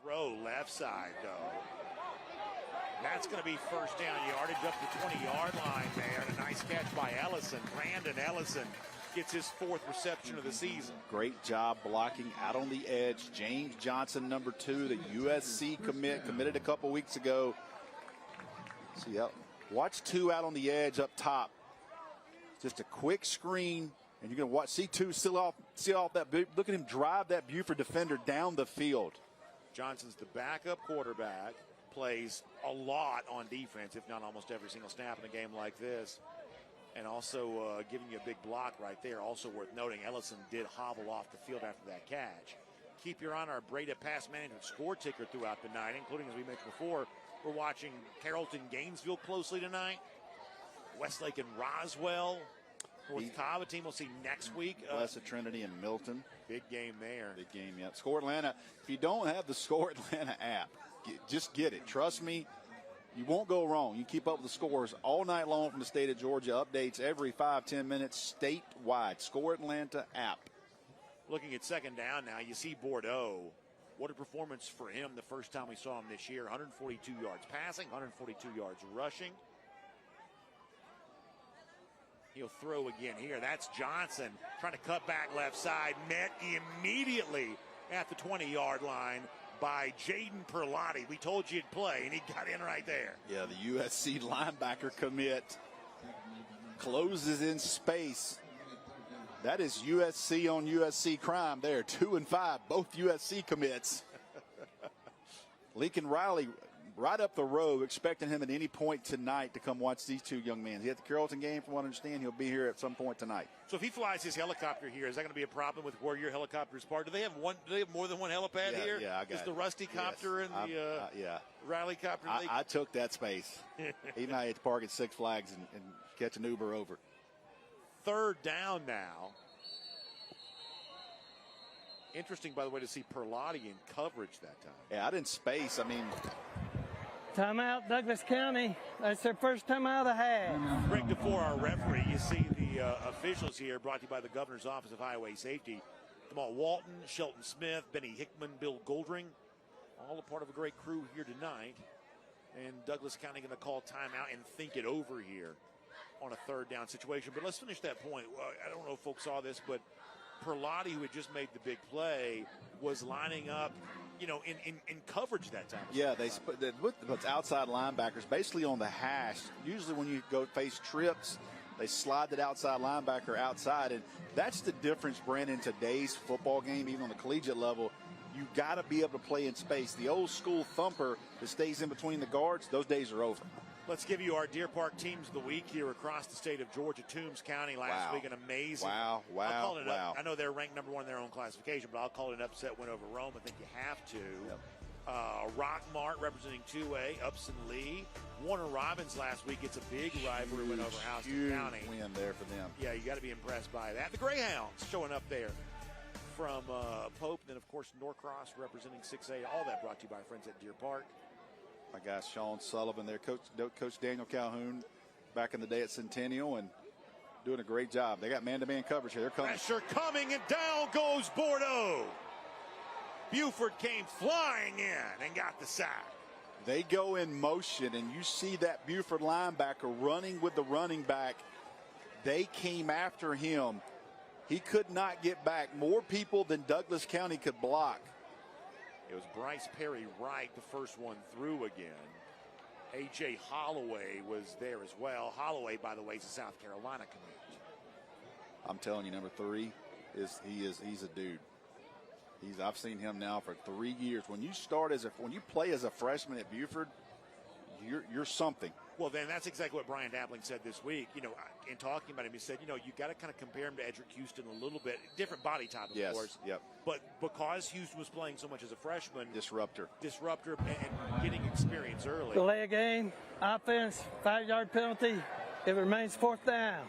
throw left side, though. That's going to be first down yardage up to the 20-yard line there. And a nice catch by Ellison. Brandon Ellison gets his 4th reception of the season. Great job blocking out on the edge. James Johnson, number 2, the USC committed a couple weeks ago. See, watch 2 out on the edge up top. Just a quick screen, and you're going to see 2 see off that. Look at him drive that Buford defender down the field. Johnson's the backup quarterback. Plays a lot on defense, if not almost every single snap in a game like this. And also giving you a big block right there. Also worth noting, Ellison did hobble off the field after that catch. Keep your eye on our Breda Pass Management score ticker throughout the night, including, as we mentioned before, we're watching Carrollton Gainesville closely tonight. Westlake and Roswell. North Cobb, a team we'll see next week. Blessed Trinity and Milton. Big game there. Big game, yeah. Score Atlanta. If you don't have the Score Atlanta app, just get it. Trust me, you won't go wrong. You keep up with the scores all night long from the state of Georgia. Updates every 5-10 minutes statewide. Score Atlanta app. Looking at second down now, you see Bordeaux. What a performance for him the first time we saw him this year. 142 yards passing, 142 yards rushing. He'll throw again here. That's Johnson trying to cut back left side. Met immediately at the 20-yard line by Jaden Perlotti. We told you he'd play, and he got in right there. Yeah, the USC linebacker commit closes in space. That is USC on USC crime there. 2 and 5, both USC commits. Lincoln Riley right up the road, expecting him at any point tonight to come watch these 2 young men. He had the Carrollton game, from what I understand. He'll be here at some point tonight. So if he flies his helicopter here, is that going to be a problem with where your helicopter is parked? Do they have more than one helipad here? Yeah, I got it. Is the Rusty copter and the Riley copter? I took that space. Even I had to park at Six Flags and catch an Uber over. Third down now. Interesting, by the way, to see Perlotti in coverage that time. Yeah, I didn't space. I mean, timeout, Douglas County. That's their first timeout of the half. Greg DeFore, our referee. You see the officials here, brought to you by the Governor's Office of Highway Safety. Jamal Walton, Shelton Smith, Benny Hickman, Bill Goldring. All a part of a great crew here tonight. And Douglas County going to call timeout and think it over here on a third down situation. But let's finish that point. Well, I don't know if folks saw this, but Perlotti, who had just made the big play, was lining up, in coverage that time. Yeah, they put outside linebackers basically on the hash. Usually when you go face trips, they slide that outside linebacker outside, and that's the difference, Brandon, in today's football game, even on the collegiate level. You got to be able to play in space. The old school thumper that stays in between the guards, those days are over. Let's give you our Deer Park teams of the week here across the state of Georgia. Toombs County last week, an amazing. Wow. I know they're ranked number 1 in their own classification, but I'll call it an upset win over Rome. I think you have to. Yep. Rockmart representing 2A, Upson Lee. Warner Robins last week gets a big rivalry win over Houston County. Win there for them. Yeah, you got to be impressed by that. The Greyhounds showing up there from Pope. And then, of course, Norcross representing 6A. All that brought to you by our friends at Deer Park. My guy Sean Sullivan there, Coach Daniel Calhoun back in the day at Centennial, and doing a great job. They got man-to-man coverage here. They're coming. Pressure coming, and down goes Bordeaux. Buford came flying in and got the sack. They go in motion, and you see that Buford linebacker running with the running back. They came after him. He could not get back. More people than Douglas County could block. It was Bryce Perry-Wright, the first one through again. A.J. Holloway was there as well. Holloway, by the way, is a South Carolina commit. I'm telling you, number 3 he's a dude. I've seen him now for 3 years. When you play as a freshman at Buford, you're something. Well, then that's exactly what Brian Dappling said this week. In talking about him, he said, you got to kind of compare him to Edric Houston a little bit. Different body type, of course. Yep. But because Houston was playing so much as a freshman. Disruptor, and getting experience early. Delay a game, offense, 5-yard penalty. It remains 4th down.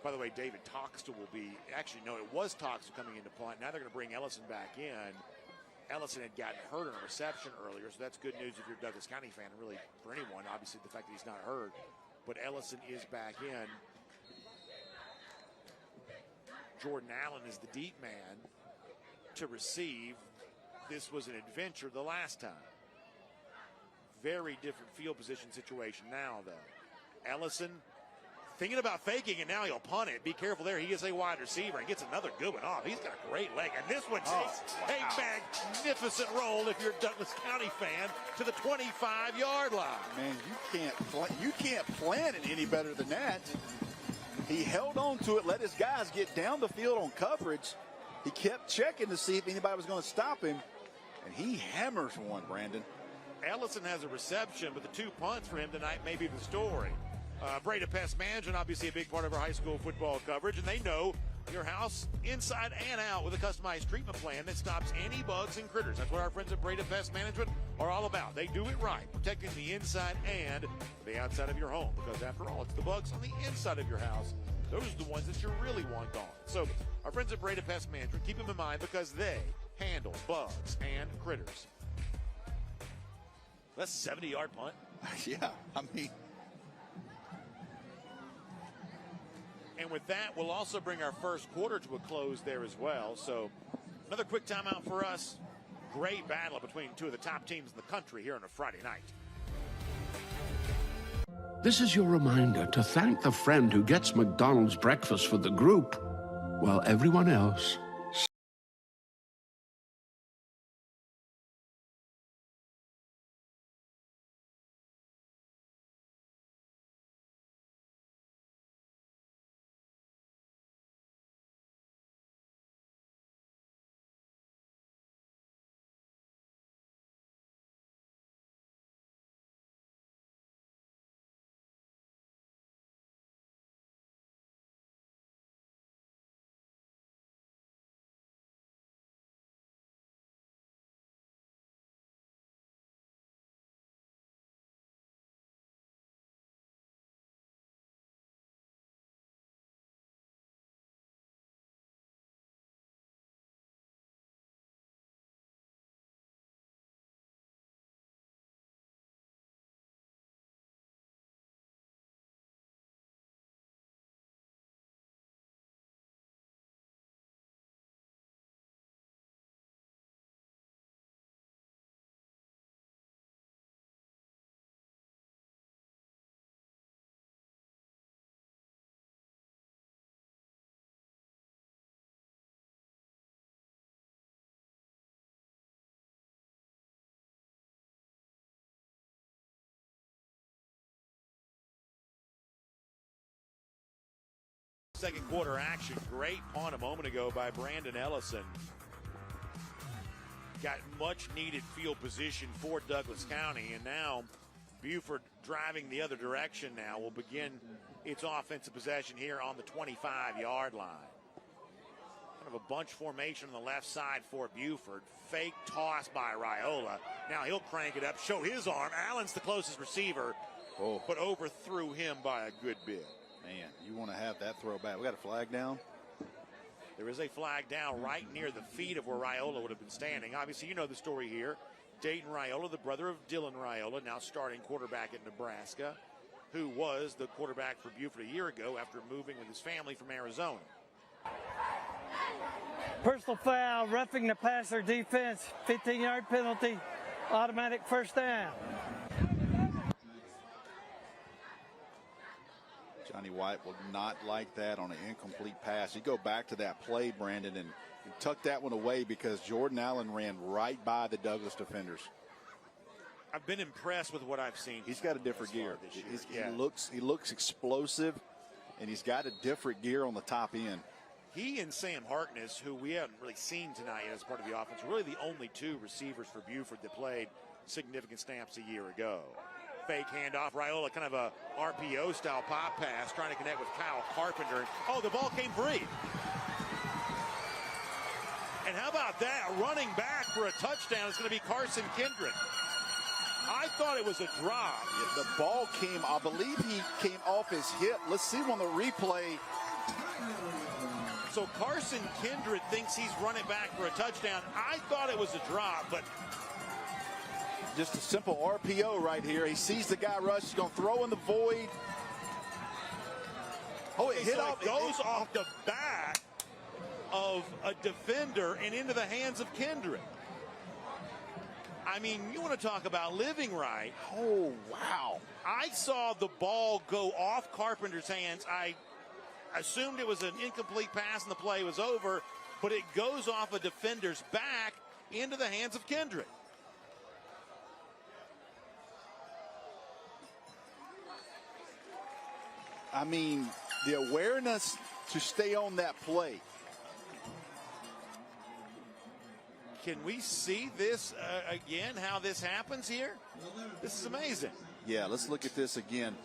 By the way, David Toxtel will be, it was Toxtel coming into punt. Now they're going to bring Ellison back in. Ellison had gotten hurt on a reception earlier, so that's good news if you're a Douglas County fan, and really for anyone, obviously, the fact that he's not hurt. But Ellison is back in. Jordan Allen is the deep man to receive. this was an adventure the last time. Very different field position situation now, though. Ellison thinking about faking, and now he'll punt it. Be careful there. He is a wide receiver and gets another good one off. He's got a great leg. And this one takes a magnificent roll, if you're a Douglas County fan, to the 25-yard line. Man, you can't plan it any better than that. He held on to it, let his guys get down the field on coverage. He kept checking to see if anybody was going to stop him, and he hammers one, Brandon. Ellison has a reception, but the 2 punts for him tonight may be the story. Breda Pest Management, obviously a big part of our high school football coverage, and they know your house inside and out with a customized treatment plan that stops any bugs and critters. That's what our friends at Breda Pest Management are all about. They do it right, protecting the inside and the outside of your home, because after all, it's the bugs on the inside of your house. Those are the ones that you really want gone. So our friends at Breda Pest Management, keep them in mind because they handle bugs and critters. That's a 70-yard punt. Yeah, I mean. And with that, we'll also bring our first quarter to a close there as well. So another quick timeout for us. Great battle between 2 of the top teams in the country here on a Friday night. This is your reminder to thank the friend who gets McDonald's breakfast for the group, while everyone else... Second quarter action. Great punt a moment ago by Brandon Ellison. Got much needed field position for Douglas County, and now Buford driving the other direction now will begin its offensive possession here on the 25-yard line. Kind of a bunch formation on the left side for Buford. Fake toss by Raiola. Now he'll crank it up, show his arm. Allen's the closest receiver, but overthrew him by a good bit. Man, you want to have that throw back. We got a flag down. There is a flag down right near the feet of where Raiola would have been standing. Obviously, you know the story here. Dayton Raiola, the brother of Dylan Raiola, now starting quarterback at Nebraska, who was the quarterback for Buford a year ago after moving with his family from Arizona. Personal foul, roughing the passer defense, 15-yard penalty, automatic first down. Johnny White will not like that on an incomplete pass. You go back to that play, Brandon, and tuck that one away because Jordan Allen ran right by the Douglas defenders. I've been impressed with what I've seen. He's got a different gear. This year. He looks explosive, and he's got a different gear on the top end. He and Sam Harkness, who we haven't really seen tonight as part of the offense, really the only 2 receivers for Buford that played significant snaps a year ago. Fake handoff. Raiola, kind of a RPO-style pop pass, trying to connect with Kyle Carpenter. Oh, the ball came free. And how about that? Running back for a touchdown is going to be Carson Kindred. I thought it was a drop. Yeah, the ball came, I believe he came off his hip. Let's see on the replay. So Carson Kindred thinks he's running back for a touchdown. I thought it was a drop, but just a simple RPO right here. He sees the guy rush. He's going to throw in the void. Oh, it hit off. It goes off the back of a defender and into the hands of Kindred. I mean, you want to talk about living right. Oh, wow. I saw the ball go off Carpenter's hands. I assumed it was an incomplete pass and the play was over, but it goes off a defender's back into the hands of Kendrick. I mean, the awareness to stay on that play. Can we see this again, how this happens here? This is amazing. Yeah, let's look at this again.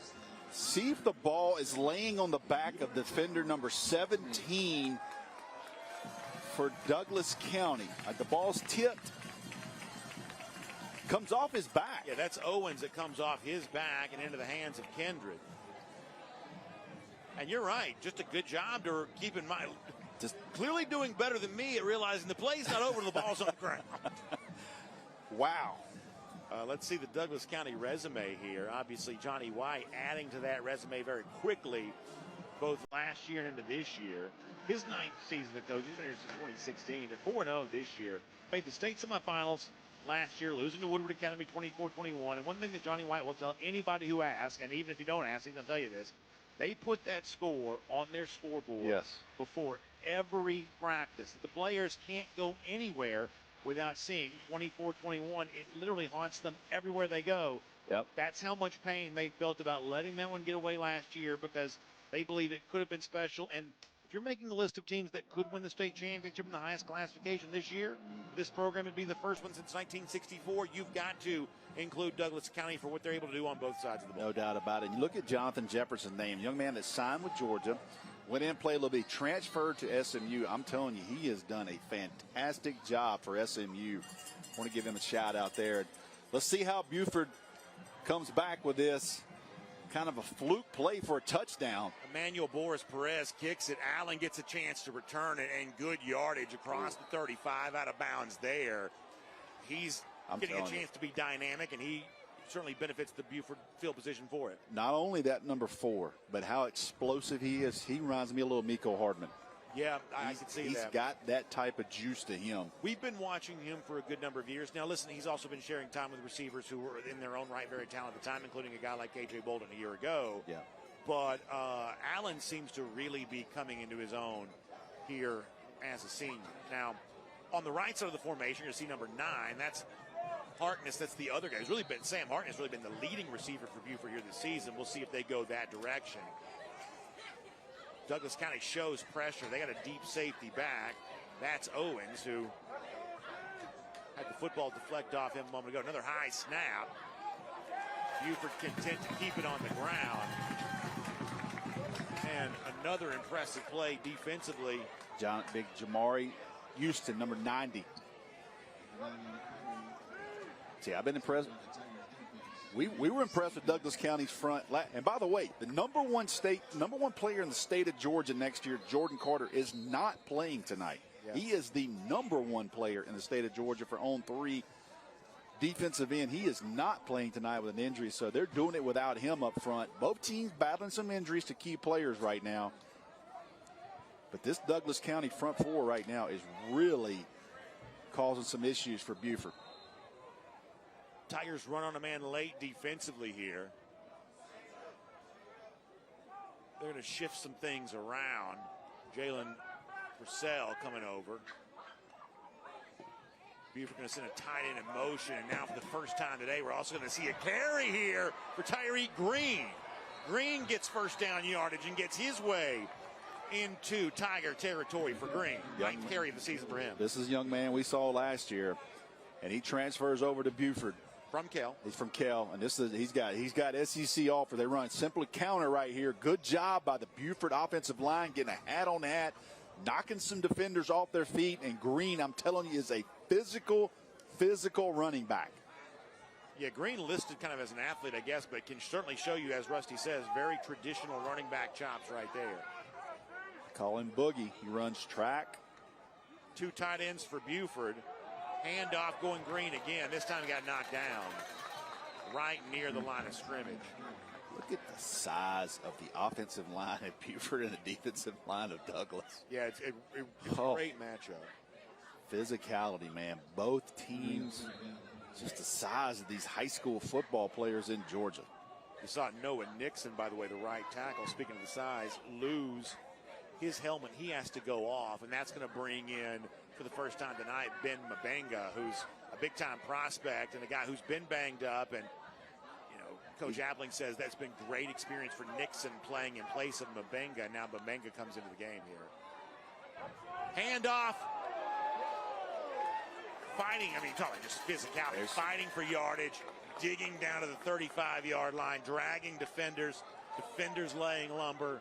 See if the ball is laying on the back of defender number 17 for Douglas County. The ball's tipped. Comes off his back. Yeah, that's Owens that comes off his back and into the hands of Kendrick. And you're right, just a good job to keep in mind. Just clearly doing better than me at realizing the play's not over and the ball's on the ground. Wow. Let's see the Douglas County resume here. Obviously, Johnny White adding to that resume very quickly, both last year and into this year. His 9th season at coach, he's been here since 2016. They're 4-0 this year. Made the state semifinals last year, losing to Woodward Academy 24-21. And one thing that Johnny White will tell anybody who asks, and even if you don't ask, he's going to tell you this, they put that score on their scoreboard before every practice. The players can't go anywhere without seeing 24-21. It literally haunts them everywhere they go. Yep. That's how much pain they felt about letting that one get away last year because they believe it could have been special. And if you're making the list of teams that could win the state championship in the highest classification this year, this program would be the first one since 1964. You've got to include Douglas County for what they're able to do on both sides of the ball. No doubt about it. You look at Jonathan Jefferson's name, young man that signed with Georgia, went in, played a little bit, transferred to SMU. I'm telling you, he has done a fantastic job for SMU. I want to give him a shout out there. Let's see how Buford comes back with this. Kind of a fluke play for a touchdown. Emmanuel Boris Perez kicks it. Allen gets a chance to return it, and good yardage across the 35 out of bounds there. He's getting a chance to be dynamic, and he certainly benefits the Buford field position for it. Not only that number 4, but how explosive he is. He reminds me a little Miko Hardman. Yeah, I can see that. He's got that type of juice to him. We've been watching him for a good number of years. Now, listen, he's also been sharing time with receivers who were in their own right very talented time, including a guy like A.J. Bolden a year ago. Yeah. But Allen seems to really be coming into his own here as a senior. Now, on the right side of the formation, you're going to see number 9. That's Harkness. That's the other guy. Sam Harkness has really been the leading receiver for Buford here this season. We'll see if they go that direction. Douglas County shows pressure. They got a deep safety back. That's Owens, who had the football deflect off him a moment ago. Another high snap. Buford content to keep it on the ground. And another impressive play defensively. Big Jamari Houston, number 90. See, I've been impressed. We were impressed with Douglas County's front. And by the way, the number one player in the state of Georgia next year, Jordan Carter, is not playing tonight. Yeah. He is the number 1 player in the state of Georgia for on 3 defensive end. He is not playing tonight with an injury, so they're doing it without him up front. Both teams battling some injuries to key players right now. But this Douglas County front 4 right now is really causing some issues for Buford. Tigers run on a man late defensively here. They're going to shift some things around. Jalen Purcell coming over. Buford going to send a tight end in motion. And now for the first time today, we're also going to see a carry here for Tyriq Green. Green gets first down yardage and gets his way into Tiger territory for Green. Ninth carry of the season for him. This is a young man we saw last year, and he transfers over to Buford. From Kell. He's from Kell, and he's got SEC offer. They run simply counter right here. Good job by the Buford offensive line, getting a hat on hat, knocking some defenders off their feet. And Green, I'm telling you, is a physical running back. Yeah, Green listed kind of as an athlete, I guess, but can certainly show you, as Rusty says, very traditional running back chops right there. Call him Boogie. He runs track. 2 tight ends for Buford. Handoff going Green again. This time he got knocked down right near the line of scrimmage. Look at the size of the offensive line at Buford and the defensive line of Douglas. Yeah, it's a great matchup. Physicality, man. Both teams Just the size of these high school football players in Georgia. You saw Noah Nixon, by the way, the right tackle, speaking of the size, lose his helmet. He has to go off, and that's going to bring in, for the first time tonight, Ben Mabenga, who's a big-time prospect and a guy who's been banged up. And, you know, Coach Appling says that's been great experience for Nixon playing in place of Mabenga. Now Mabenga comes into the game here. Handoff. Fighting, I mean, talking just physicality, fighting for yardage, digging down to the 35-yard line, dragging defenders laying lumber.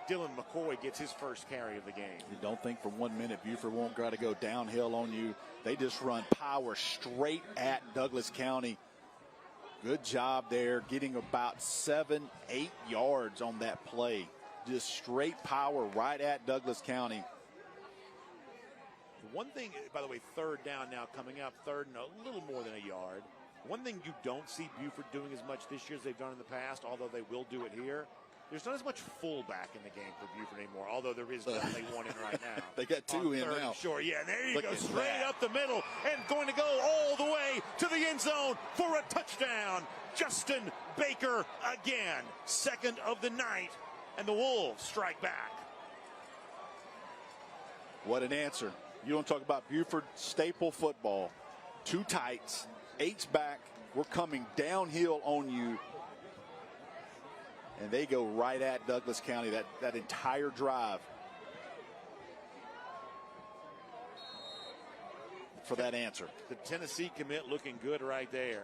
Dylan McCoy gets his first carry of the game. You don't think for 1 minute Buford won't try to go downhill on you. They just run power straight at Douglas County. Good job there, getting about 7-8 yards on that play. Just straight power right at Douglas County. One thing, by the way, third down now coming up, third and a little more than a yard. One thing you don't see Buford doing as much this year as they've done in the past, although they will do it here. There's not as much fullback in the game for Buford anymore, although there is definitely one in right now. They got two in now. Sure, yeah, there you go, straight up the middle, and going to go all the way to the end zone for a touchdown. Justin Baker again, second of the night, and the Wolves strike back. What an answer. You don't talk about Buford staple football. Two tights, H-back, we're coming downhill on you. And they go right at Douglas County, that entire drive for that answer. The Tennessee commit looking good right there.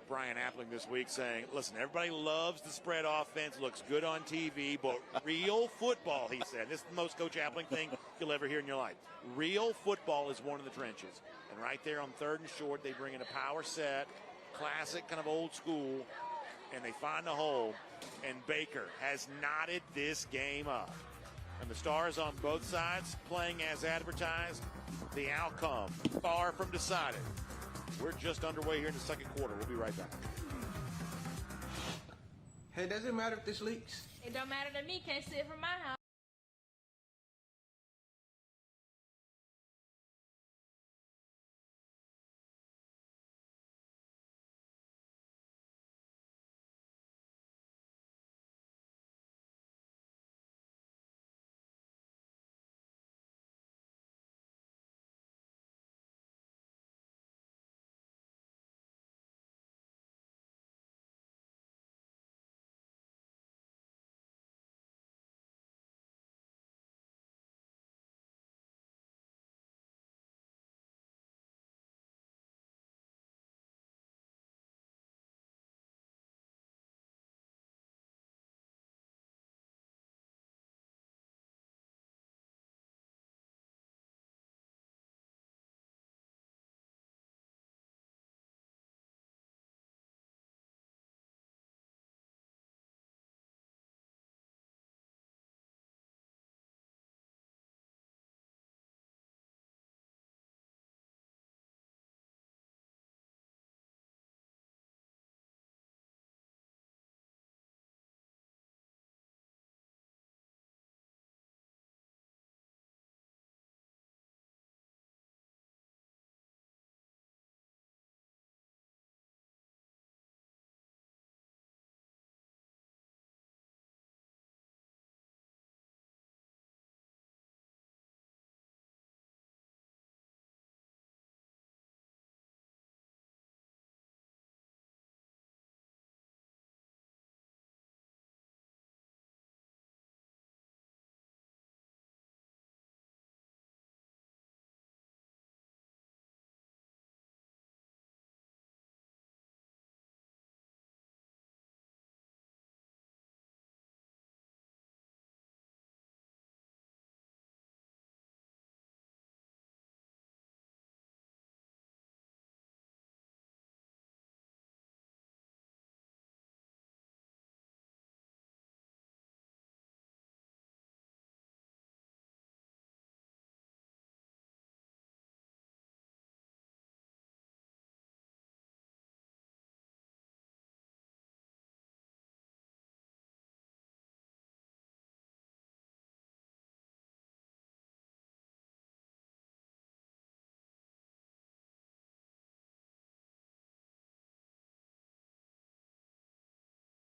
Brian Appling this week saying, listen, everybody loves the spread offense, looks good on TV, but real football, he said, this is the most Coach Appling thing you'll ever hear in your life. Real football is one in the trenches. And right there on third and short, they bring in a power set, classic kind of old school, and they find the hole, and Baker has knotted this game up. And the Stars on both sides playing as advertised. The outcome far from decided. We're just underway here in the second quarter. We'll be right back. Hey, does it matter if this leaks? It don't matter to me. Can't see it from my house.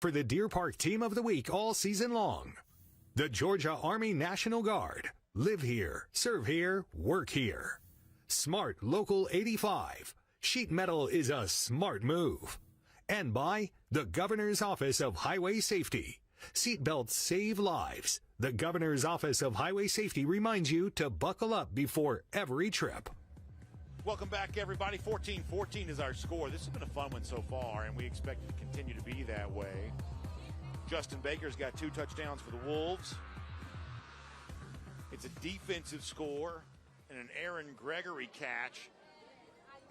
For the Deer Park Team of the Week all season long. The Georgia Army National Guard. Live here, serve here, work here. Smart Local 85. Sheet metal is a smart move. And by the Governor's Office of Highway Safety. Seatbelts save lives. The Governor's Office of Highway Safety reminds you to buckle up before every trip. Welcome back, everybody. 14-14 is our score. This has been a fun one so far, and we expect it to continue to be that way. Justin Baker's got 2 touchdowns for the Wolves. It's a defensive score and an Aaron Gregory catch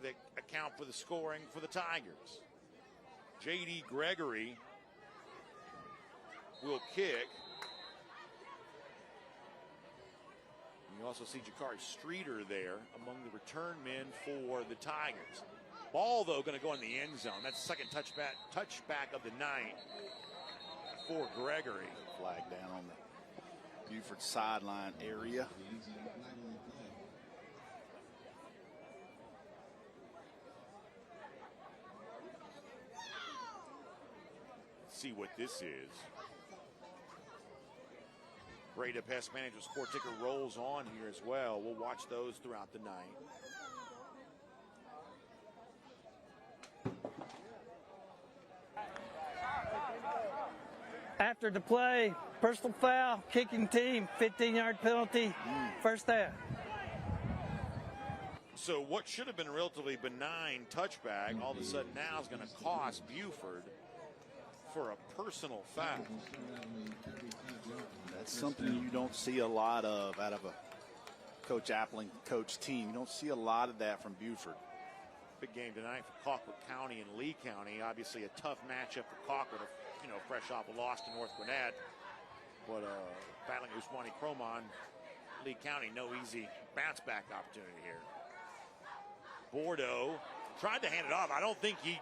that account for the scoring for the Tigers. J.D. Gregory will kick. You also see Jakari Streeter there among the return men for the Tigers. Ball, though, going to go in the end zone. That's the second touchback of the night for Gregory. Flag down on the Buford sideline area. Let's see what this is. Breda Pest Management score ticker rolls on here as well. We'll watch those throughout the night. After the play, personal foul, kicking team, 15-yard penalty, first down. So what should have been a relatively benign touchback, all of a sudden now is going to cost Buford for a personal foul. That's something you don't see a lot of out of a Coach Appling coach team. You don't see a lot of that from Buford. Big game tonight for Colquitt County and Lee County. Obviously a tough matchup for Colquitt, fresh off a loss to North Gwinnett. But battling Usmani Cromon, Lee County, no easy bounce back opportunity here. Bordeaux tried to hand it off. I don't think he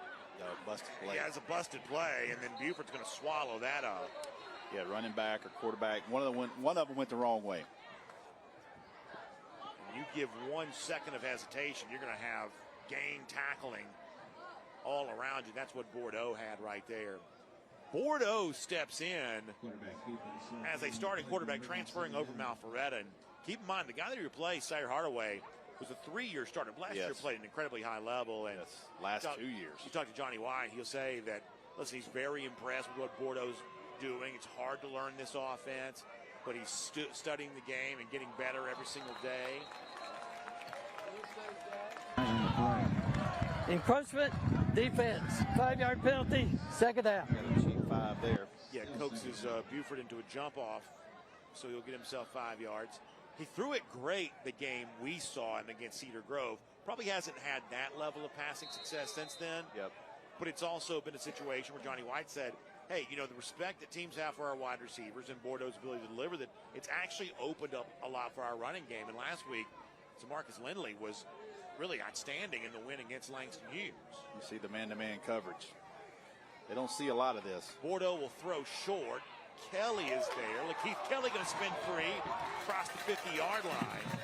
busted play. He has a busted play, and then Buford's going to swallow that up. Yeah, running back or quarterback. One of them went the wrong way. When you give 1 second of hesitation, you're going to have gang tackling all around you. That's what Bordeaux had right there. Bordeaux steps in as a starting quarterback, transferring over Malforetta. And keep in mind, the guy that he replaced, Sire Hardaway, was a 3-year starter. Last year played at an incredibly high level. And last 2 years. You talk to Johnny White, he'll say that, listen, he's very impressed with what Bordeaux's doing. It's hard to learn this offense, but he's studying the game and getting better every single day. Encroachment, defense, 5-yard penalty, second down. Got a cheap 5 there. Yeah, coaxes Buford into a jump off, so he'll get himself 5 yards. He threw it great the game we saw him against Cedar Grove. Probably hasn't had that level of passing success since then. Yep. But it's also been a situation where Johnny White said, hey, the respect that teams have for our wide receivers and Bordeaux's ability to deliver, that it's actually opened up a lot for our running game. And last week, Marcus Lindley was really outstanding in the win against Langston Hughes. You see the man-to-man coverage. They don't see a lot of this. Bordeaux will throw short. Kelly is there. Lakeith Kelly going to spin free across the 50-yard line.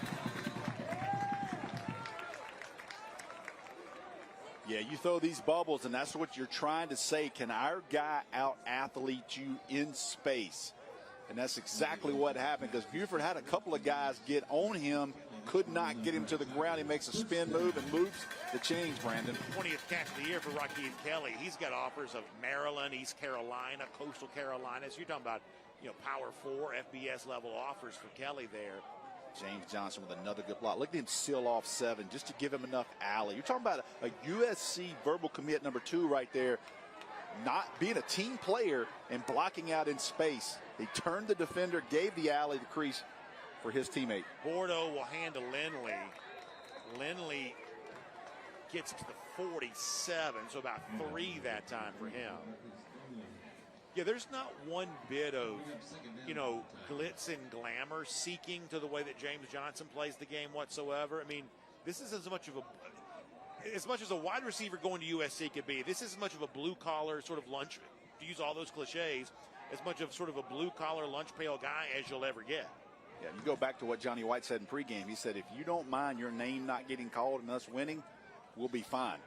Yeah, you throw these bubbles, and that's what you're trying to say. Can our guy out-athlete you in space? And that's exactly what happened, because Buford had a couple of guys get on him, could not get him to the ground. He makes a spin move and moves the chains, Brandon. 20th catch of the year for Rakeem Kelly. He's got offers of Maryland, East Carolina, Coastal Carolina. So you're talking about, Power 4, FBS level offers for Kelly there. James Johnson with another good block. Look at him seal off 7 just to give him enough alley. You're talking about a USC verbal commit number 2 right there, not being a team player and blocking out in space. He turned the defender, gave the alley to crease for his teammate. Bordeaux will hand to Lindley. Lindley gets to the 47, so about 3 that time for him. Yeah, there's not one bit of, glitz and glamour seeking to the way that James Johnson plays the game whatsoever. I mean, this is as much as a wide receiver going to USC could be. This is as much of a blue-collar sort of lunch, to use all those cliches, as much of sort of a blue-collar lunch pail guy as you'll ever get. Yeah, you go back to what Johnny White said in pregame. He said, if you don't mind your name not getting called and us winning, we'll be fine.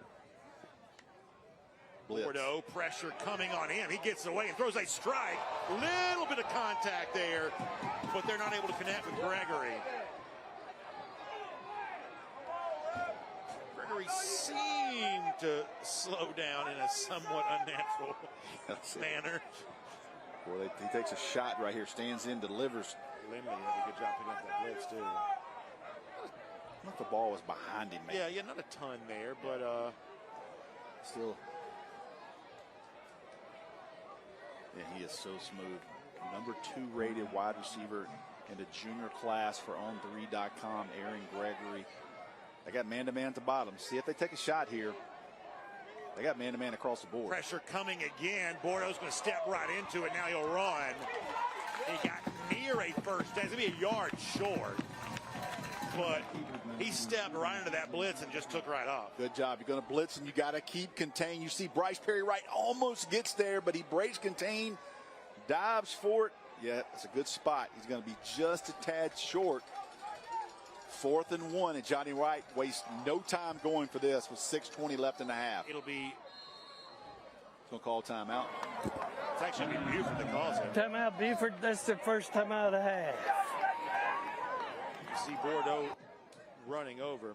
blitz. Bordeaux, pressure coming on him. He gets away and throws a strike. Little bit of contact there, but they're not able to connect with Gregory. Gregory seemed to slow down in a somewhat unnatural manner. Boy, he takes a shot right here, stands in, delivers. Limley did a good job picking up that blitz, too. I thought the ball was behind him, man. Yeah, not a ton there, but still. Yeah, he is so smooth. Number 2 rated wide receiver in the junior class for On3.com, Aaron Gregory. They got man-to-man at the bottom. See if they take a shot here. They got man-to-man across the board. Pressure coming again. Bordeaux's going to step right into it. Now he'll run. He got near a first down. It's going to be a yard short. But he stepped right into that blitz and just took right off. Good job. You're going to blitz and you got to keep contained. You see Bryce Perry-Wright almost gets there, but he breaks contain, dives for it. Yeah, it's a good spot. He's going to be just a tad short. 4th and 1, and Johnny Wright wastes no time going for this with 6:20 left in the half. It'll be. He's going to call timeout. It's actually going to be Buford that calls it. Timeout, Buford. That's the first timeout of the half. You see Bordeaux running over.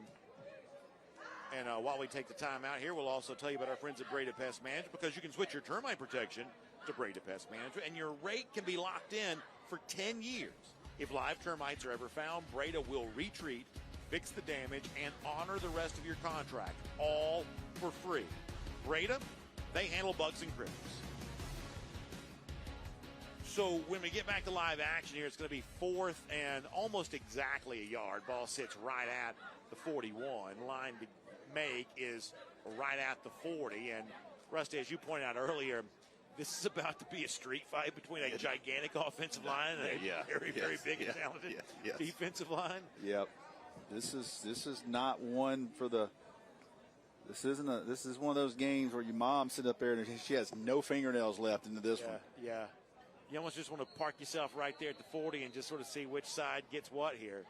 And while we take the timeout here, we'll also tell you about our friends at Breda Pest Management, because you can switch your termite protection to Breda Pest Management, and your rate can be locked in for 10 years. If live termites are ever found, Breda will retreat, fix the damage, and honor the rest of your contract, all for free. Breda, they handle bugs and critters. So when we get back to live action here, it's going to be 4th and almost exactly a yard. Ball sits right at the 41. Line to make is right at the 40. And Rusty, as you pointed out earlier, this is about to be a street fight between a gigantic offensive line and a very big and talented defensive line. Yep. This is not one for the. This is one of those games where your mom sits up there and she has no fingernails left into this one. Yeah. You almost just want to park yourself right there at the 40 and just sort of see which side gets what here.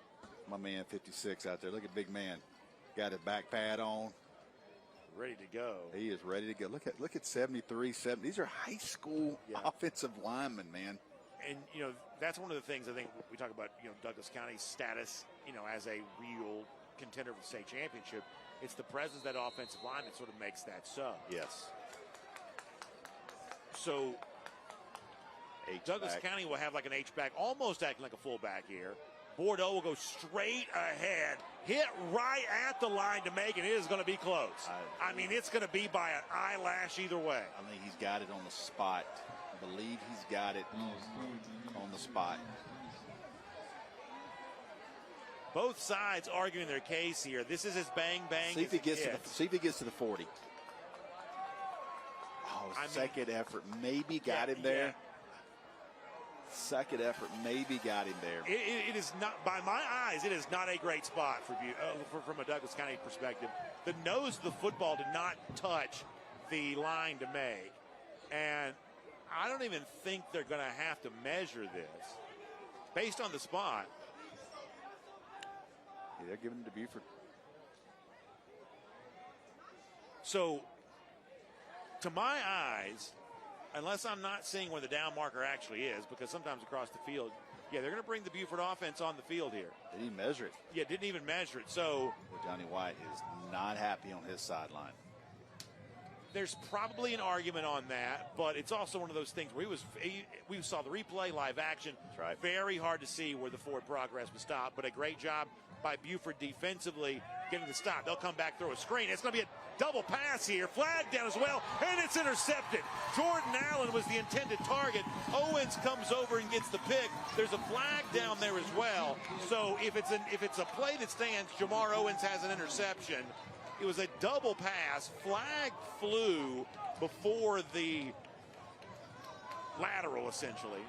My man 56 out there. Look at big man. Got his back pad on. Ready to go. He is ready to go. Look at 73, 70. These are high school offensive linemen, man. And, that's one of the things I think we talk about, Douglas County's status, as a real contender for the state championship. It's the presence of that offensive line that sort of makes that so. Yes. So Douglas County will have like an H-back, almost acting like a fullback here. Bordeaux will go straight ahead, hit right at the line to make, and it is going to be close. I mean, it's going to be by an eyelash either way. I think he's got it on the spot. I believe he's got it on the spot. Both sides arguing their case here. This is as bang-bang see if he gets to the 40. Oh, second effort. Maybe got him there. Yeah. Second effort maybe got him there. It is not, by my eyes, it is not a great spot from a Douglas County perspective. The nose of the football did not touch the line to make. And I don't even think they're going to have to measure this based on the spot. Yeah, they're giving it to Buford. So, to my eyes, unless I'm not seeing where the down marker actually is, because sometimes across the field, they're going to bring the Buford offense on the field here. Didn't even measure it. Yeah, didn't even measure it. So Johnny White is not happy on his sideline. There's probably an argument on that, but it's also one of those things where we saw the replay, live action. That's right. Very hard to see where the forward progress was stopped, but a great job by Buford defensively getting the stop. They'll come back, throw a screen. It's going to be a double pass here. Flag down as well, and it's intercepted. Jordan Allen was the intended target. Owens comes over and gets the pick. There's a flag down there as well. So if it's a play that stands, Jamar Owens has an interception. It was a double pass. Flag flew before the lateral, essentially.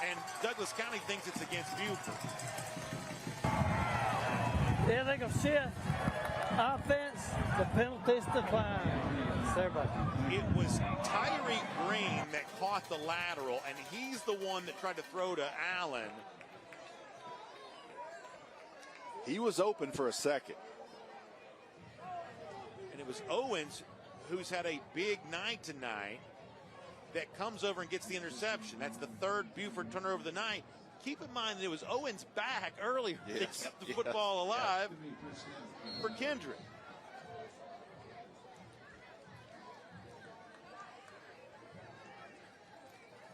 And Douglas County thinks it's against Buford. Yeah, they go shift. Offense, the penalties decline. Everybody. It was Tyriq Green that caught the lateral, and he's the one that tried to throw to Allen. He was open for a second. And it was Owens who's had a big night tonight, that comes over and gets the interception. That's the third Buford turnover of the night. Keep in mind that it was Owens back earlier that kept the football alive for Kendrick.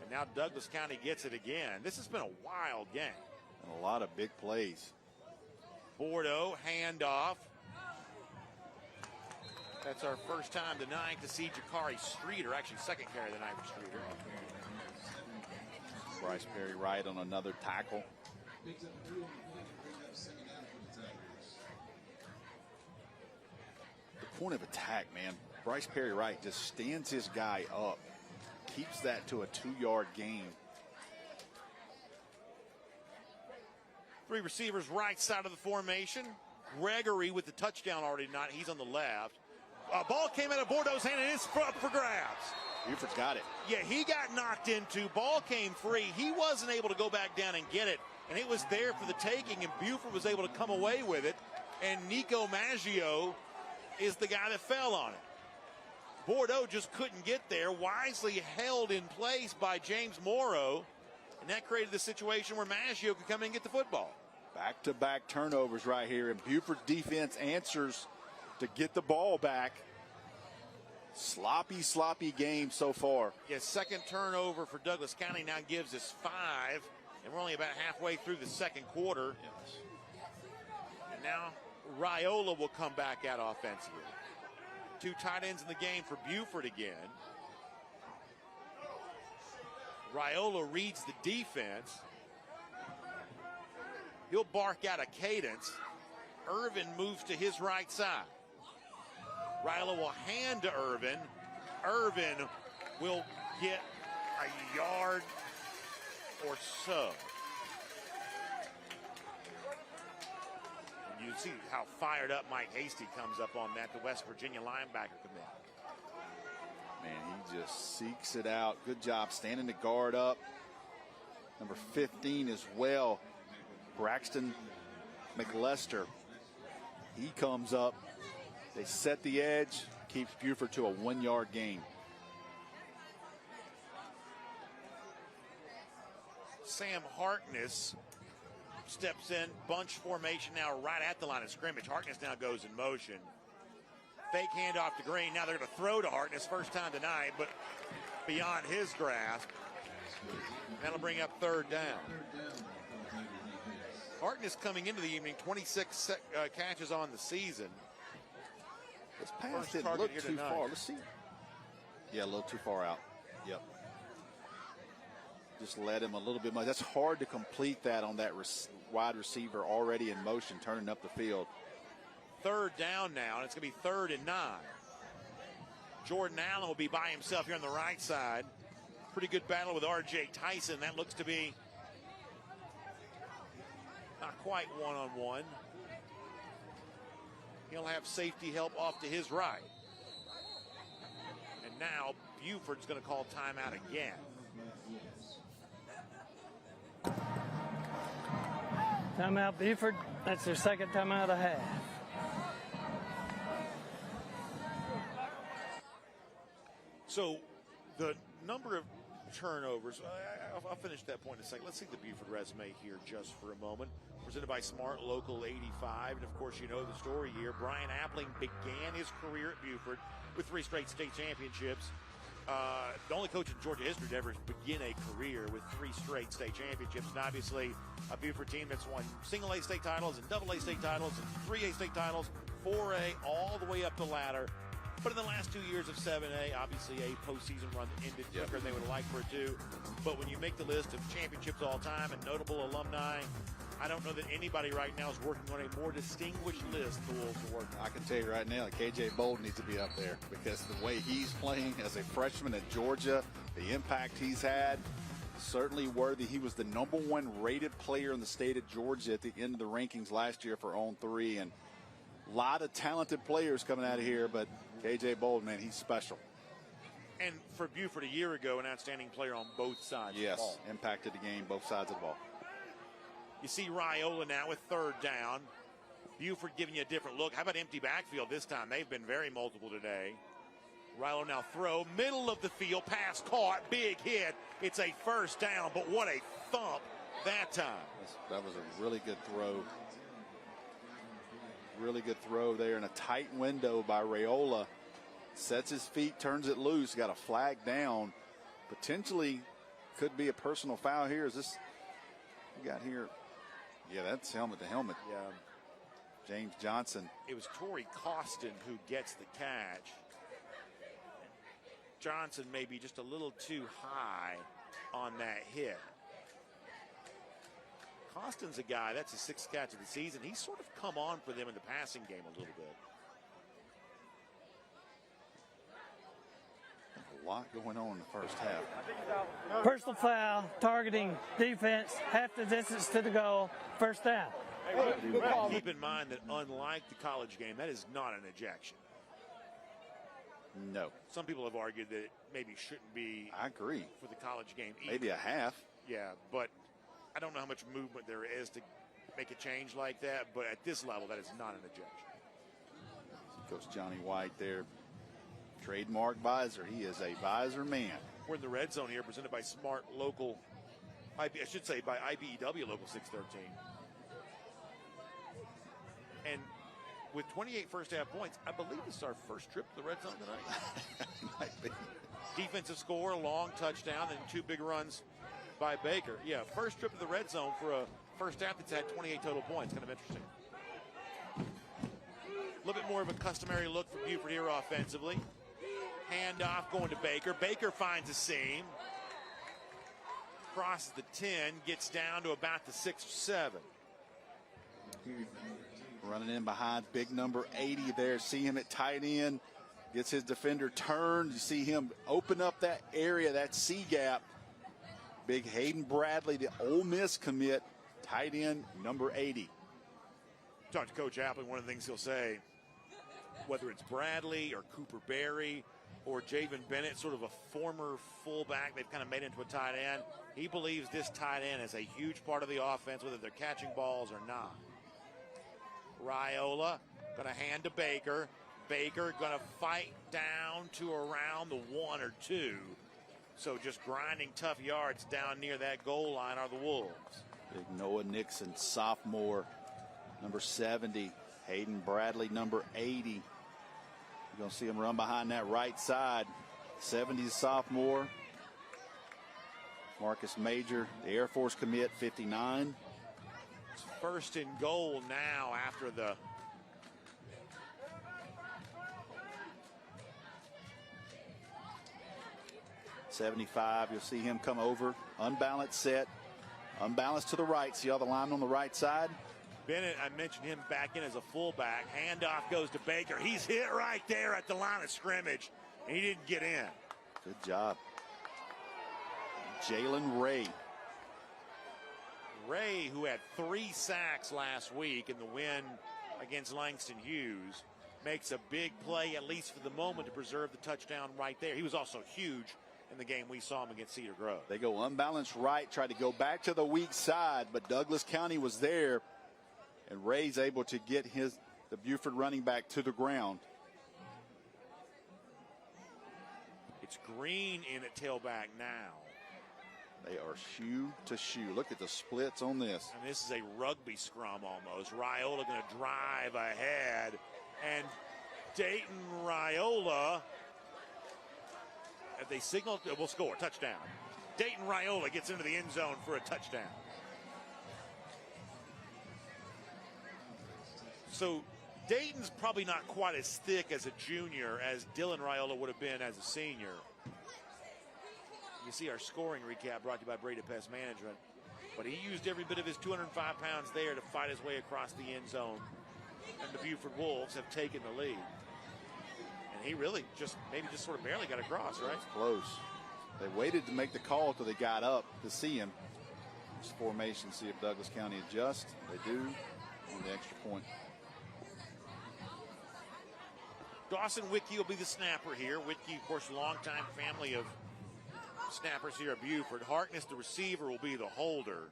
And now Douglas County gets it again. This has been a wild game. And a lot of big plays. Bordeaux, handoff. That's our first time tonight to see Jakari Streeter, actually second carry of the night for Streeter. Bryce Perry-Wright on another tackle. The point of attack, man. Bryce Perry-Wright just stands his guy up, keeps that to a 2-yard gain. Three receivers right side of the formation. Gregory with the touchdown already tonight. He's on the left. Ball came out of Bordeaux's hand and it's up for grabs. Buford's got it. Yeah, he got knocked into. Ball came free. He wasn't able to go back down and get it. And it was there for the taking, and Buford was able to come away with it. And Nico Maggio is the guy that fell on it. Bordeaux just couldn't get there. Wisely held in place by James Morrow. And that created the situation where Maggio could come in and get the football. Back-to-back turnovers right here. And Buford's defense answers to get the ball back. Sloppy game so far. Yeah, second turnover for Douglas County now gives us 5. And we're only about halfway through the second quarter. Yes. And now Raiola will come back out offensively. 2 tight ends in the game for Buford again. Raiola reads the defense. He'll bark out a cadence. Irvin moves to his right side. Raiola will hand to Irvin. Irvin will get a yard or so. And you see how fired up Mike Hasty comes up on that, the West Virginia linebacker commit. Man, he just seeks it out. Good job standing the guard up. Number 15 as well, Braxton McLester. He comes up. They set the edge, keeps Buford to a 1-yard gain. Sam Harkness steps in, bunch formation now right at the line of scrimmage. Harkness now goes in motion. Fake handoff to Green. Now they're going to throw to Harkness, first time tonight, but beyond his grasp. That'll bring up third down. Harkness coming into the evening, 26 catches on the season. This pass didn't look too far. Let's see. Yeah, a little too far out. Yep. Just let him a little bit much. That's hard to complete that on that wide receiver already in motion, turning up the field. Third down now, and it's going to be 3rd and 9. Jordan Allen will be by himself here on the right side. Pretty good battle with R.J. Tyson. That looks to be not quite one-on-one. He'll have safety help off to his right. And now Buford's going to call timeout again. Timeout, Buford. That's their second timeout of the half. So the number of turnovers, I'll finish that point in a second. Let's see the Buford resume here just for a moment. Presented by Smart Local 85. And of course, you know the story here. Brian Appling began his career at Buford with 3 straight state championships. The only coach in Georgia history to ever begin a career with 3 straight state championships. And obviously, a Buford team that's won single A state titles and double A state titles and 3A state titles, 4A, all the way up the ladder. But in the last 2 years of 7A, obviously a postseason run ended quicker than they would have liked for it to. But when you make the list of championships all time and notable alumni, I don't know that anybody right now is working on a more distinguished list the Wolves are working on. I can tell you right now that KJ Bolden needs to be up there because the way he's playing as a freshman at Georgia, the impact he's had, certainly worthy. He was the #1 rated player in the state of Georgia at the end of the rankings last year for On 3. And a lot of talented players coming out of here, but KJ Bolden, man, he's special. And for Buford a year ago, an outstanding player on both sides of the ball. Yes, impacted the game, both sides of the ball. You see Raiola now with 3rd down. Buford giving you a different look. How about empty backfield this time? They've been very multiple today. Rilo now throw, middle of the field, pass caught, big hit. It's a first down, but what a thump that time. That was a really good throw. Really good throw there in a tight window by Raiola. Sets his feet, turns it loose, got a flag down. Potentially could be a personal foul here. Is this, we got here? Yeah, that's helmet to helmet. Yeah. James Johnson. It was Torrey Costin who gets the catch. Johnson may be just a little too high on that hit. Costin's a guy, that's his 6th catch of the season. He's sort of come on for them in the passing game a little bit. A lot going on in the first half. Personal foul, targeting defense, half the distance to the goal, first down. Keep in mind that unlike the college game, that is not an ejection. No. Some people have argued that it maybe shouldn't be. I agree. For the college game either. Maybe a half. Yeah, but I don't know how much movement there is to make a change like that, but at this level, that is not an ejection. Coach Johnny White there. Trademark visor. He is a visor man. We're in the red zone here, presented by Smart Local, I should say by IBEW Local 613. And with 28 first half points, I believe this is our first trip to the red zone tonight. Might be. Defensive score, long touchdown, and 2 big runs by Baker. Yeah, first trip to the red zone for a first half that's had 28 total points. Kind of interesting. A little bit more of a customary look for Buford here offensively. Handoff going to Baker. Baker finds a seam. Crosses the 10, gets down to about the 6 or 7. Running in behind big number 80 there. See him at tight end. Gets his defender turned. You see him open up that area, that C gap. Big Hayden Bradley, the Ole Miss commit, tight end number 80. Talk to Coach Appling. One of the things he'll say, whether it's Bradley or Cooper Berry or Javen Bennett, sort of a former fullback they've kind of made into a tight end, he believes this tight end is a huge part of the offense, whether they're catching balls or not. Raiola going to hand to Baker. Baker going to fight down to around the 1 or 2. So just grinding tough yards down near that goal line are the Wolves. Big Noah Nixon, sophomore, number 70. Hayden Bradley, number 80. You're going to see him run behind that right side. 70 sophomore. Marcus Major, the Air Force commit, 59. It's first and goal now after the 75. You'll see him come over, unbalanced set, unbalanced to the right. See all the linemen on the right side? Bennett, I mentioned him back in as a fullback. Handoff goes to Baker. He's hit right there at the line of scrimmage, and he didn't get in. Good job. Jalen Ray. Ray, who had 3 sacks last week in the win against Langston Hughes, makes a big play, at least for the moment, to preserve the touchdown right there. He was also huge in the game we saw him against Cedar Grove. They go unbalanced right, try to go back to the weak side, but Douglas County was there, and Ray's able to get the Buford running back to the ground. It's Green in at tailback now. They are shoe to shoe. Look at the splits on this. And this is a rugby scrum almost. Raiola going to drive ahead. And Dayton Raiola, if they signal, will score. Touchdown. Dayton Raiola gets into the end zone for a touchdown. So Dayton's probably not quite as thick as a junior as Dylan Raiola would have been as a senior. You see our scoring recap brought to you by Brady Pest Management. But he used every bit of his 205 pounds there to fight his way across the end zone. And the Buford Wolves have taken the lead. And he really maybe sort of barely got across, right? Close. They waited to make the call till they got up to see him. This formation, see if Douglas County adjusts. They do on the extra point. Dawson Witkey will be the snapper here. Witkey, of course, longtime family of snappers here at Buford. Harkness, the receiver, will be the holder.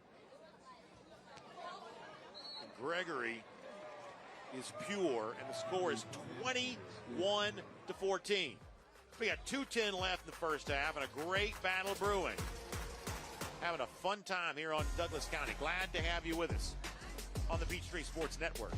And Gregory is pure, and the score is 21-14. We got 2:10 left in the first half and a great battle brewing. Having a fun time here on Douglas County. Glad to have you with us on the Peachtree Sports Network.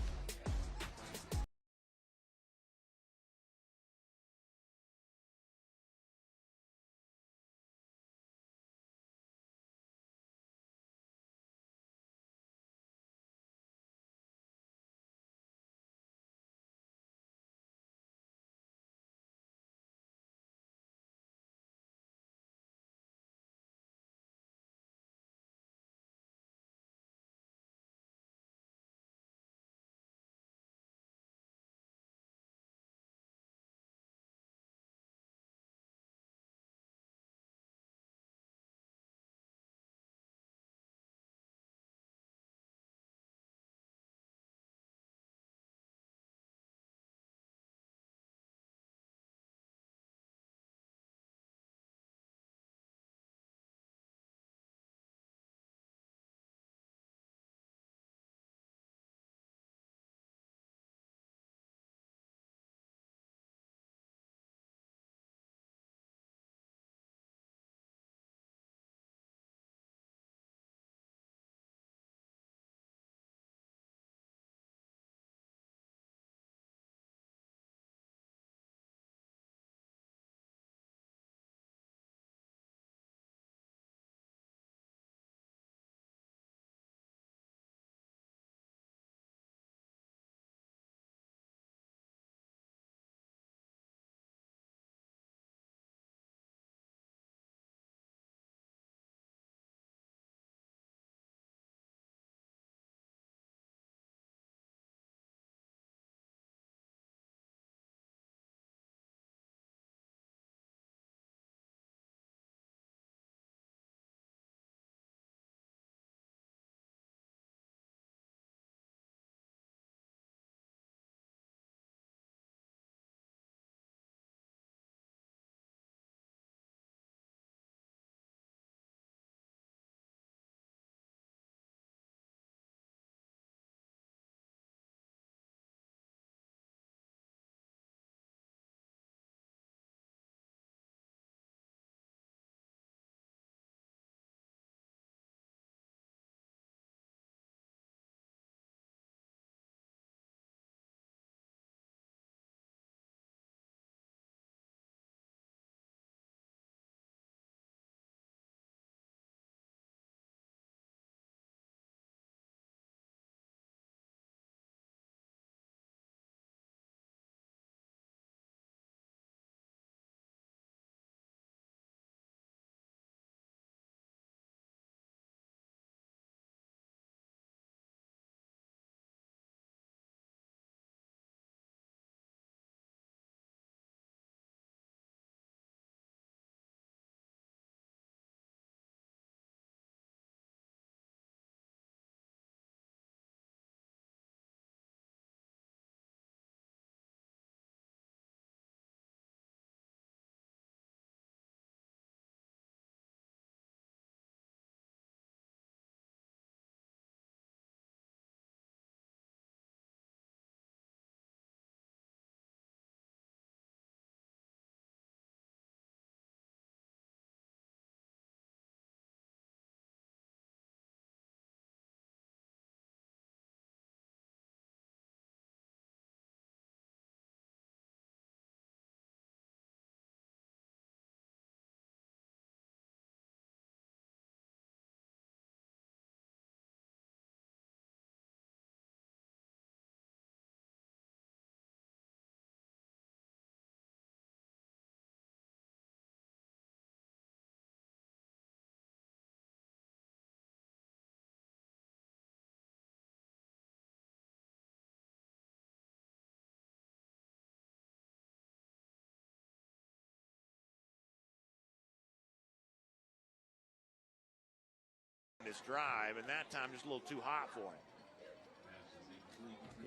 This drive, and that time just a little too hot for him.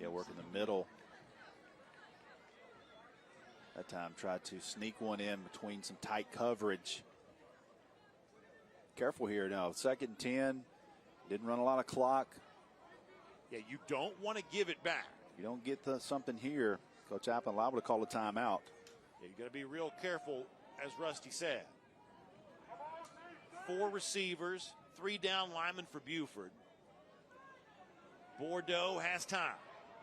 Yeah, working the middle. That time tried to sneak one in between some tight coverage. Careful here now. 2nd and 10. Didn't run a lot of clock. Yeah, you don't want to give it back. You don't get something here. Coach Appin liable to call a timeout. You've got to be real careful, as Rusty said. 4 receivers, 3 down linemen for Buford. Bordeaux has time.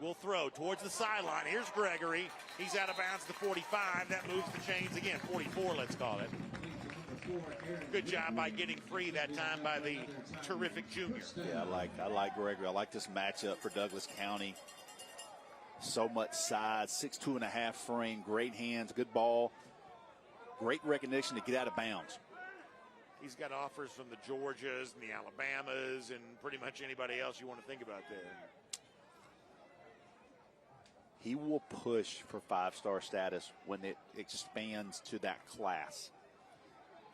Will throw towards the sideline. Here's Gregory. He's out of bounds to 45. That moves the chains again. 44, let's call it. Good job by getting free that time by the terrific junior. Yeah, I like Gregory. I like this matchup for Douglas County. So much size, 6'2.5" frame, great hands, good ball, great recognition to get out of bounds. He's got offers from the Georgias and the Alabamas and pretty much anybody else you want to think about there. He will push for 5-star status when it expands to that class.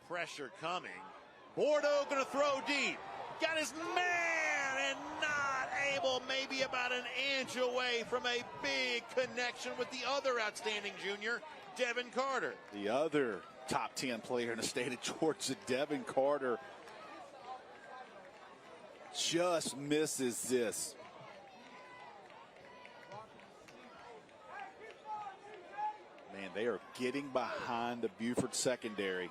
Pressure coming. Bordeaux going to throw deep. Got his man and not able, maybe about an inch away from a big connection with the other outstanding junior, Devin Carter. The other top 10 player in the state of Georgia, Devin Carter, just misses this. Man, they are getting behind the Buford secondary.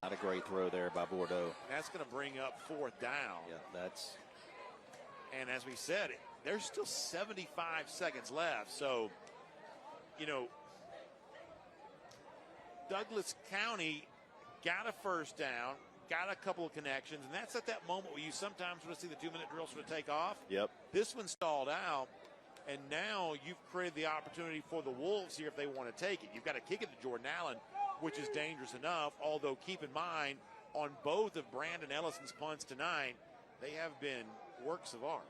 Not a great throw there by Bordeaux. That's going to bring up 4th down. Yeah, that's. And as we said, there's still 75 seconds left. So, you know, Douglas County got a 1st down, got a couple of connections, and that's at that moment where you sometimes want to see the 2-minute drill sort of take off. Yep. This one stalled out, and now you've created the opportunity for the Wolves here if they want to take it. You've got to kick it to Jordan Allen, which is dangerous enough, although keep in mind, on both of Brandon Ellison's punts tonight, they have been works of art.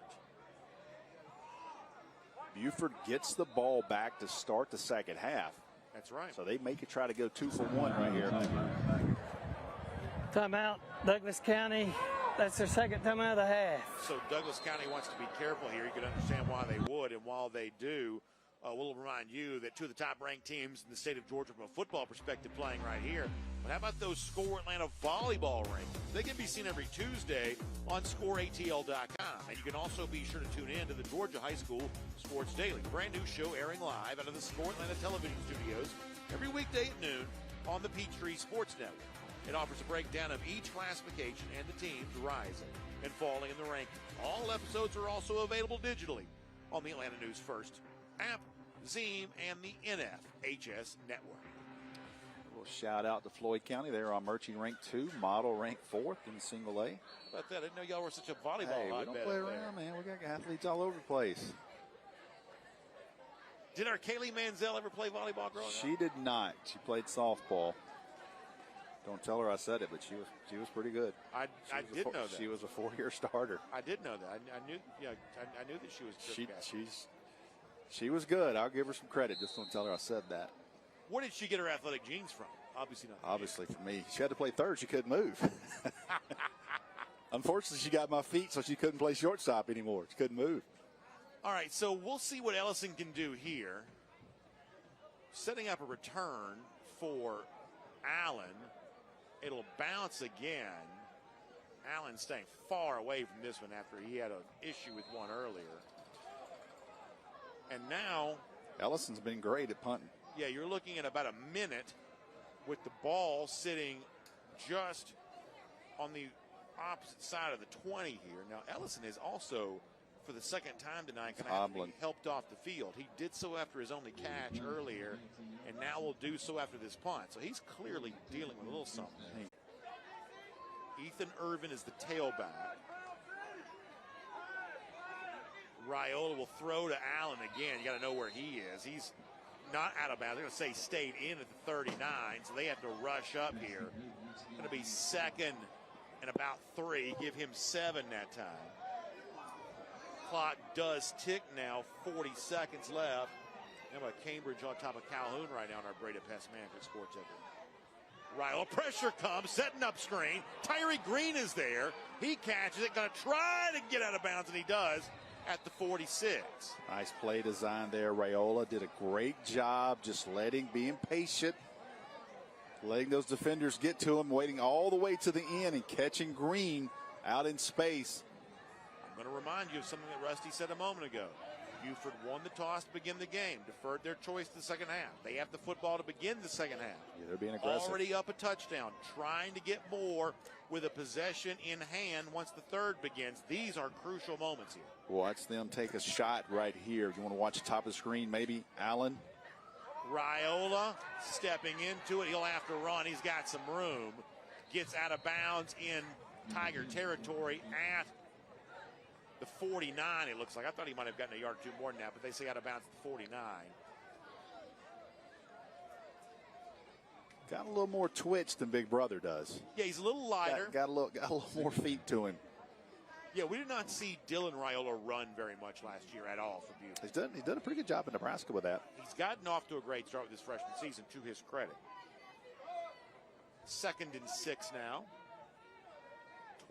Buford gets the ball back to start the second half. That's right. So they make it try to go 2 for 1 right here. Timeout, Douglas County. That's their 2nd timeout of the half. So Douglas County wants to be careful here. You can understand why they would, and while they do, we'll remind you that 2 of the top-ranked teams in the state of Georgia from a football perspective playing right here. But how about those Score Atlanta volleyball rankings? They can be seen every Tuesday on ScoreATL.com. And you can also be sure to tune in to the Georgia High School Sports Daily, brand new show airing live out of the Score Atlanta television studios every weekday at noon on the Peachtree Sports Network. It offers a breakdown of each classification and the teams rising and falling in the rankings. All episodes are also available digitally on the Atlanta News First app, Zeem, and the NFHS network. We'll shout out to Floyd County. They're on Murchie ranked 2, Model ranked 4th in single A. About that, I didn't know y'all were such a volleyball Hey, we don't play around, man. We got athletes all over the place. Did our Kaylee Manziel ever play volleyball growing up? She did not. She played softball. Don't tell her I said it, but she was pretty good. I did know that. She was a 4-year starter. I did know that. I knew. Yeah, I knew that she was. She was good. I'll give her some credit. Just don't tell her I said that. Where did she get her athletic genes from? Obviously not. Obviously from me. She had to play third. She couldn't move. Unfortunately, she got my feet, so she couldn't play shortstop anymore. She couldn't move. All right, so we'll see what Ellison can do here. Setting up a return for Allen. It'll bounce again. Allen staying far away from this one after he had an issue with one earlier. And now Ellison's been great at punting. Yeah, you're looking at about a minute with the ball sitting just on the opposite side of the 20 here. Now, Ellison is also, for the second time tonight, going to have to be helped off the field. He did so after his only catch earlier, and now will do so after this punt. So he's clearly dealing with a little something. Ethan Irvin is the tailback. Raiola will throw to Allen again. You got to know where he is. He's not out of bounds. They're going to say stayed in at the 39, so they have to rush up here. Going to be 2nd and about 3. Give him 7 that time. Clock does tick now. 40 seconds left. How about Cambridge on top of Calhoun right now in our Breda Pest Management Sports Center? Raiola, pressure comes, setting up screen. Tyriq Green is there. He catches it, going to try to get out of bounds, and he does at the 46. Nice play design there. Raiola did a great job just being patient, letting those defenders get to him, waiting all the way to the end and catching Green out in space. I'm going to remind you of something that Rusty said a moment ago. Buford won the toss to begin the game, deferred their choice to the second half. They have the football to begin the second half. Yeah, they're being aggressive. Already up a touchdown, trying to get more with a possession in hand once the third begins. These are crucial moments here. Watch them take a shot right here. You want to watch the top of the screen, maybe, Allen? Raiola stepping into it. He'll have to run. He's got some room. Gets out of bounds in Tiger territory at the 49, it looks like. I thought he might have gotten a yard or two more than that, but they say out of bounds at the 49. Got a little more twitch than Big Brother does. Yeah, he's a little lighter. Got a little more feet to him. Yeah, we did not see Dylan Raiola run very much last year at all for Buford. He's done a pretty good job in Nebraska with that. He's gotten off to a great start with his freshman season, to his credit. 2nd and 6 now.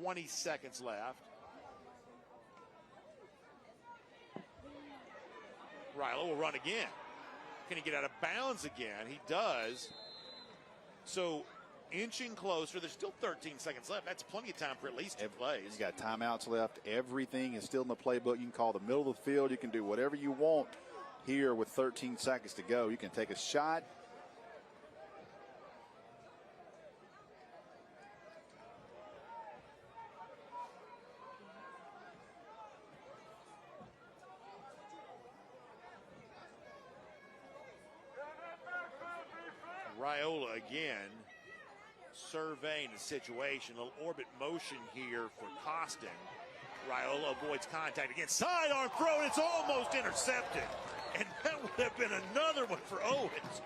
20 seconds left. Raiola will run again. Can he get out of bounds again? He does. So inching closer. There's still 13 seconds left. That's plenty of time for at least 2 plays. You got timeouts left. Everything is still in the playbook. You can call the middle of the field. You can do whatever you want here with 13 seconds to go. You can take a shot. Raiola again surveying the situation. A little orbit motion here for Costin. Raiola avoids contact again. Sidearm throw, and it's almost intercepted. And that would have been another one for Owens,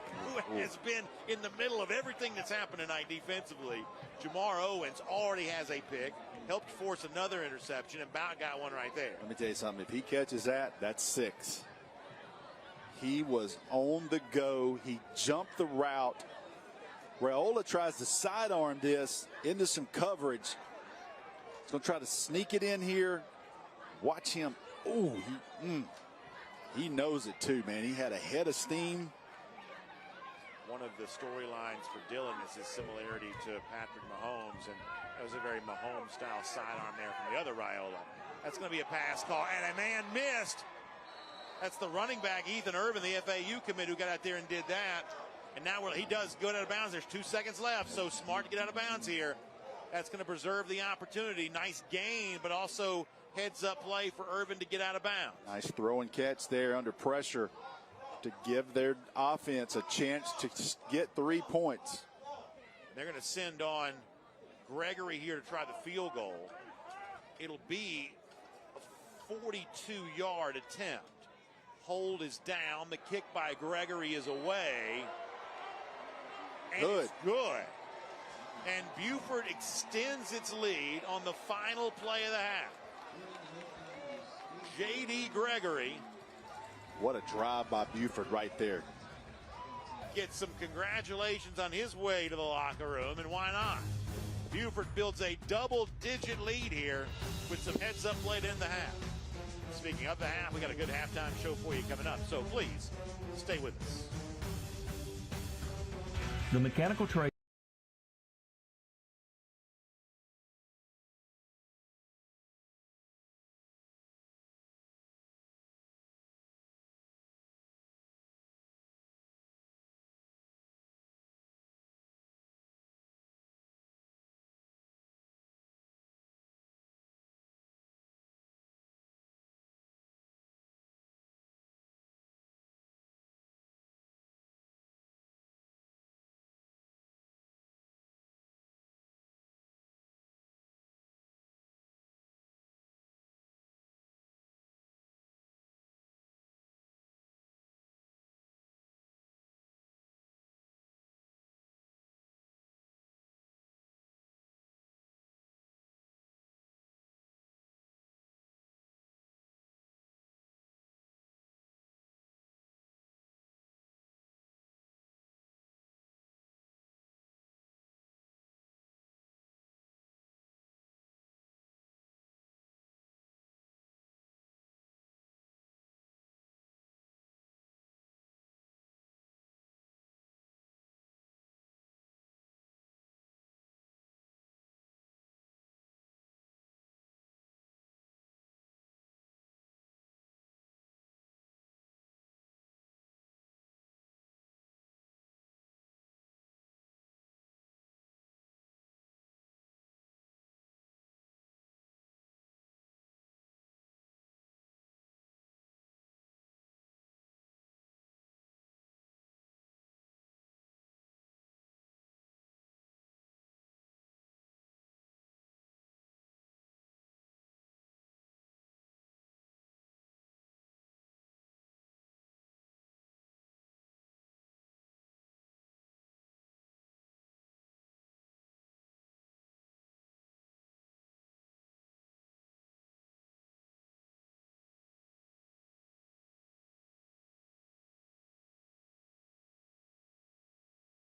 who has been in the middle of everything that's happened tonight defensively. Jamar Owens already has a pick, helped force another interception, and about got one right there. Let me tell you something. If he catches that, that's 6. He was on the go. He jumped the route. Raiola tries to sidearm this into some coverage. He's going to try to sneak it in here. Watch him. Ooh, he knows it too, man. He had a head of steam. One of the storylines for Dylan is his similarity to Patrick Mahomes, and that was a very Mahomes-style sidearm there from the other Raiola. That's going to be a pass call, and a man missed. That's the running back, Ethan Irvin, the FAU commit, who got out there and did that. And now he does go out of bounds. There's 2 seconds left, so smart to get out of bounds here. That's going to preserve the opportunity. Nice gain, but also heads-up play for Irvin to get out of bounds. Nice throw and catch there under pressure to give their offense a chance to get 3 points. They're going to send on Gregory here to try the field goal. It'll be a 42-yard attempt. Hold is down. The kick by Gregory is away. And Good. it's good. And Buford extends its lead on the final play of the half. J.D. Gregory. What a drive by Buford right there. Gets some congratulations on his way to the locker room, and why not? Buford builds a double-digit lead here with some heads-up play to end the half. Speaking of the half, we got a good halftime show for you coming up, so please stay with us. The Mechanical Trade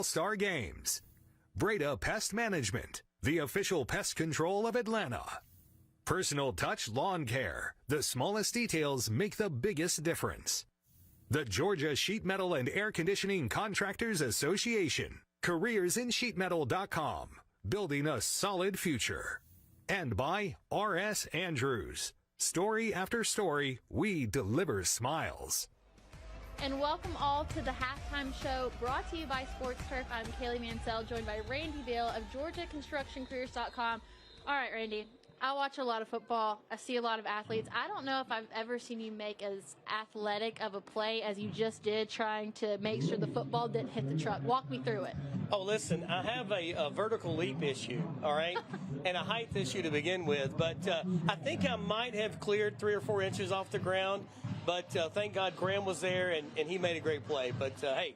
All-Star Games. Breda Pest Management, the official pest control of Atlanta. Personal Touch Lawn Care. The smallest details make the biggest difference. The Georgia Sheet Metal and Air Conditioning Contractors Association. CareersInSheetMetal.com. Building a solid future. And by R.S. Andrews. Story after story, we deliver smiles. And welcome all to the halftime show brought to you by Sports Turf. I'm Kaylee Mansell, joined by Randy Bale of GeorgiaConstructionCareers.com. All right, Randy, I watch a lot of football. I see a lot of athletes. I don't know if I've ever seen you make as athletic of a play as you just did trying to make sure the football didn't hit the truck. Walk me through it. Oh, listen, I have a vertical leap issue, all right, and a height issue to begin with. But I think I might have cleared 3 or 4 inches off the ground. But thank God Graham was there, and he made a great play. But, hey,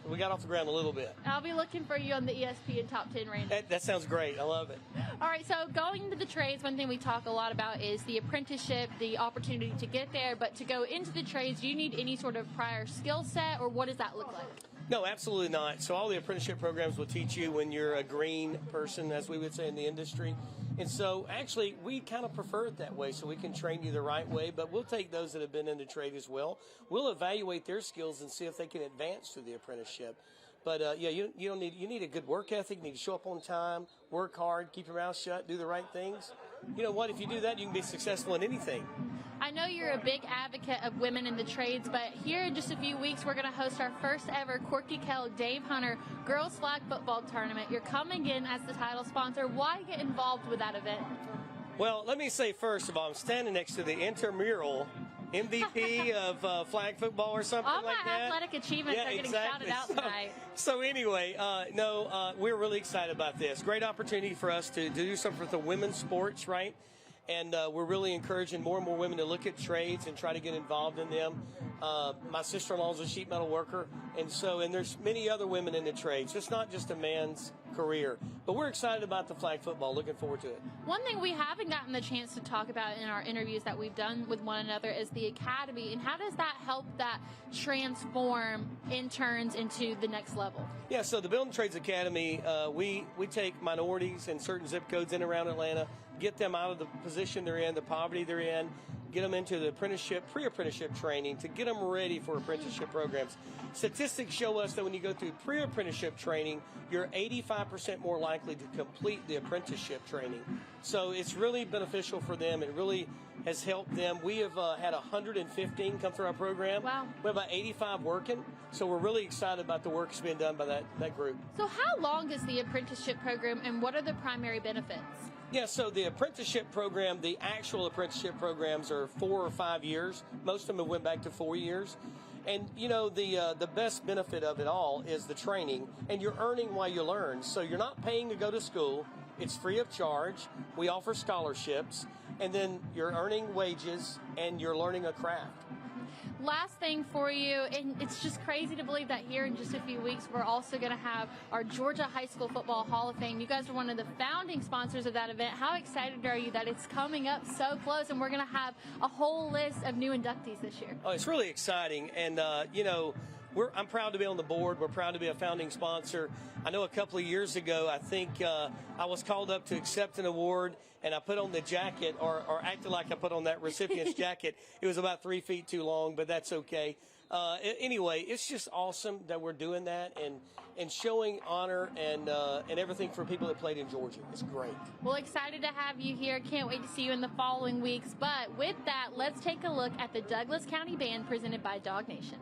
we got off the ground a little bit. I'll be looking for you on the ESPN Top 10, Randy. That sounds great. I love it. All right, so going into the trades, one thing we talk a lot about is the apprenticeship, the opportunity to get there. But to go into the trades, do you need any sort of prior skill set, or what does that look like? No, absolutely not. So all the apprenticeship programs will teach you when you're a green person, as we would say in the industry. And so actually we kind of prefer it that way so we can train you the right way, but we'll take those that have been in the trade as well. We'll evaluate their skills and see if they can advance through the apprenticeship. But yeah, you need a good work ethic. You need to show up on time, work hard, keep your mouth shut, do the right things. You know what? If you do that, you can be successful in anything. I know you're a big advocate of women in the trades, but here in just a few weeks, we're going to host our first ever Corky Kell Dave Hunter Girls Flag Football Tournament. You're coming in as the title sponsor. Why get involved with that event? Well, let me say first of all, I'm standing next to the intramural MVP of flag football or something all like that. All my athletic achievements are getting shouted out tonight. So anyway, we're really excited about this. Great opportunity for us to do something with the women's sports, right? And we're really encouraging more and more women to look at trades and try to get involved in them. My sister-in-law is a sheet metal worker, and there's many other women in the trades. It's not just a man's career. But we're excited about the flag football, looking forward to it. One thing we haven't gotten the chance to talk about in our interviews that we've done with one another is the academy, and how does that help that transform interns into the next level? Yeah, so the Building Trades Academy, we take minorities in certain zip codes in and around Atlanta, get them out of the position they're in, the poverty they're in, get them into the apprenticeship, pre-apprenticeship training to get them ready for apprenticeship programs. Statistics show us that when you go through pre-apprenticeship training, you're 85% more likely to complete the apprenticeship training. So it's really beneficial for them. It really has helped them. We have had 115 come through our program. Wow. We have about 85 working. So we're really excited about the work that's being done by that group. So how long is the apprenticeship program, and what are the primary benefits? Yeah, so the apprenticeship program, the actual apprenticeship programs are 4 or 5 years. Most of them have went back to 4 years. And, you know, the best benefit of it all is the training, and you're earning while you learn. So you're not paying to go to school. It's free of charge. We offer scholarships, and then you're earning wages, and you're learning a craft. Last thing for you, and it's just crazy to believe that here in just a few weeks we're also going to have our Georgia High School Football Hall of Fame. You guys are one of the founding sponsors of that event. How excited are you that it's coming up so close, and we're going to have a whole list of new inductees this year? Oh, it's really exciting, and you know, I'm proud to be on the board. We're proud to be a founding sponsor. I know a couple of years ago, I think I was called up to accept an award, and I put on the jacket, or acted like I put on that recipient's jacket. It was about 3 feet too long, but that's okay. Anyway, it's just awesome that we're doing that and showing honor and everything for people that played in Georgia. It's great. Well, excited to have you here. Can't wait to see you in the following weeks. But with that, let's take a look at the Douglas County Band presented by Dog Nation.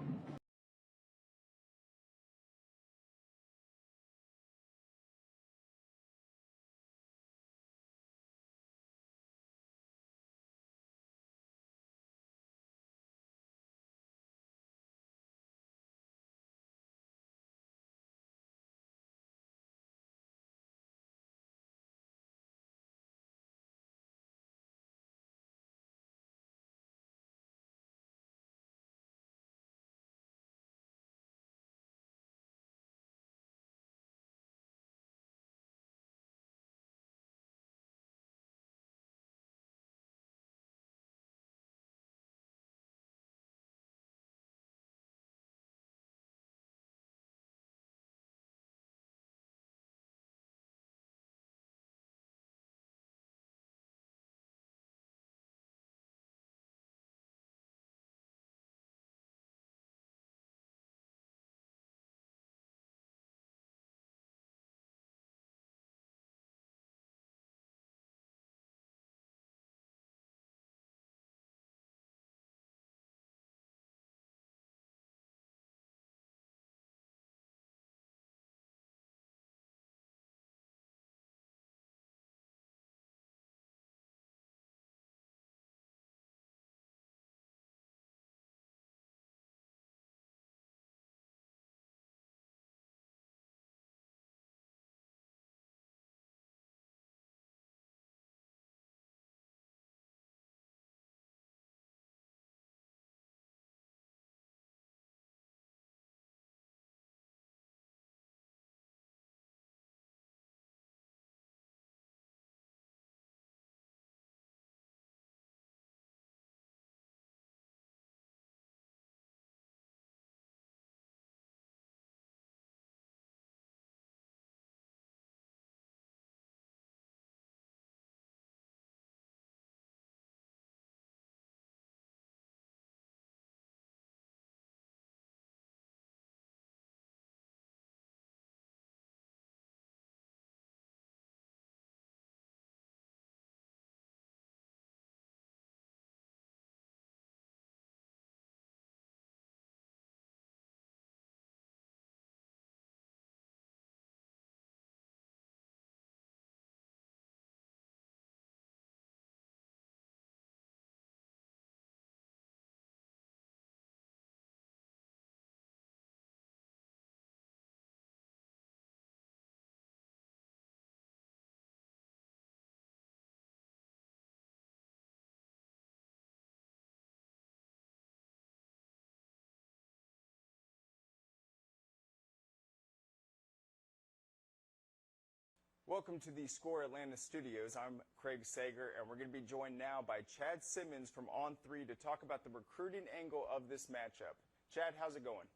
Welcome to the Score Atlanta studios. I'm Craig Sager, and we're going to be joined now by Chad Simmons from On3 to talk about the recruiting angle of this matchup. Chad, how's it going?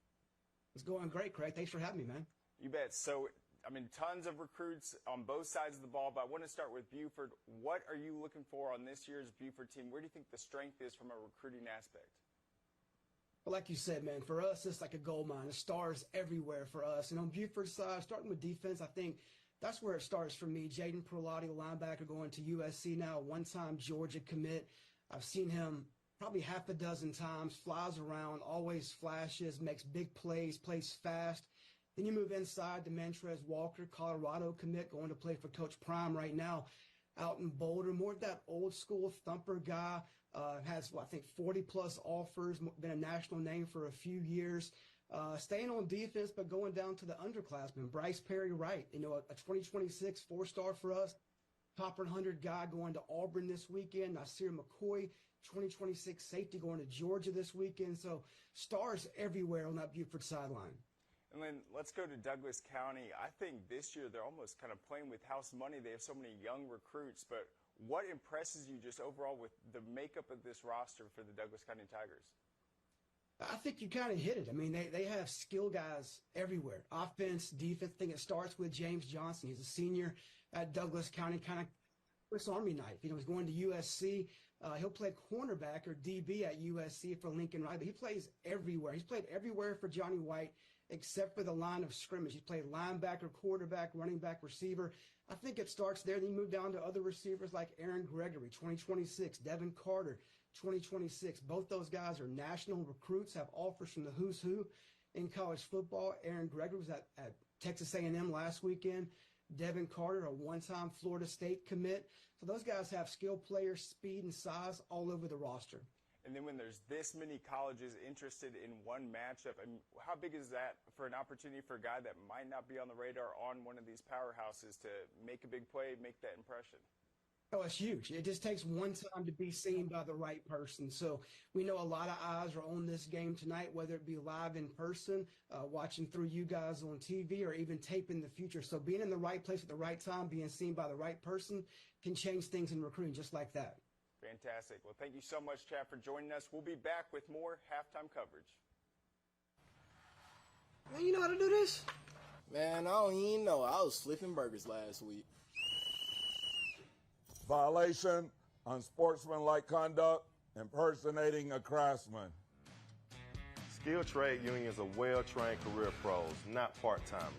It's going great, Craig. Thanks for having me, man. You bet. So, tons of recruits on both sides of the ball, but I want to start with Buford. What are you looking for on this year's Buford team? Where do you think the strength is from a recruiting aspect? Well, like you said, man, for us, it's like a gold mine. The stars everywhere for us. And on Buford's side, starting with defense, I think that's where it starts for me. Jaden Perlotti, linebacker, going to USC now, one-time Georgia commit. I've seen him probably half a dozen times, flies around, always flashes, makes big plays, plays fast. Then you move inside to Montrez Walker, Colorado commit, going to play for Coach Prime right now out in Boulder. More of that old school thumper guy, has, I think, 40-plus offers, been a national name for a few years. Staying on defense, but going down to the underclassmen. Bryce Perry-Wright, a 2026 four-star for us. Top 100 guy going to Auburn this weekend. Nasir McCoy, 2026 safety, going to Georgia this weekend. So stars everywhere on that Buford sideline. And then let's go to Douglas County. I think this year they're almost kind of playing with house money. They have so many young recruits. But what impresses you just overall with the makeup of this roster for the Douglas County Tigers? I think you kind of hit it. They have skill guys everywhere. Offense, defense. I think it starts with James Johnson. He's a senior at Douglas County, kind of Swiss Army knife. He's going to USC. He'll play cornerback or DB at USC for Lincoln Riley. He plays everywhere. He's played everywhere for Johnny White except for the line of scrimmage. He's played linebacker, quarterback, running back, receiver. I think it starts there. Then you move down to other receivers like Aaron Gregory, 2026, Devin Carter, 2026. Both those guys are national recruits, have offers from the who's who in college football. Aaron Gregory was at Texas A&M last weekend. Devin Carter, a one-time Florida State commit. So those guys have skilled players, speed and size all over the roster. And then when there's this many colleges interested in one matchup, how big is that for an opportunity for a guy that might not be on the radar on one of these powerhouses to make a big play, make that impression? Oh, it's huge. It just takes one time to be seen by the right person. So we know a lot of eyes are on this game tonight, whether it be live in person, watching through you guys on TV, or even tape in the future. So being in the right place at the right time, being seen by the right person can change things in recruiting just like that. Fantastic. Well, thank you so much, Chad, for joining us. We'll be back with more halftime coverage. Man, you know how to do this? Man, I don't even know. I was flipping burgers last week. Violation, unsportsmanlike conduct, impersonating a craftsman. Skilled trade unions are well-trained career pros, not part-timers.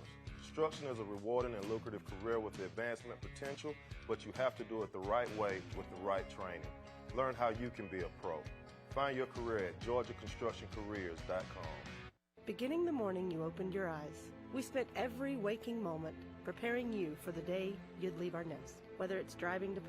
Construction is a rewarding and lucrative career with the advancement potential, but you have to do it the right way with the right training. Learn how you can be a pro. Find your career at GeorgiaConstructionCareers.com. Beginning the morning you opened your eyes, we spent every waking moment preparing you for the day you'd leave our nest, whether it's driving to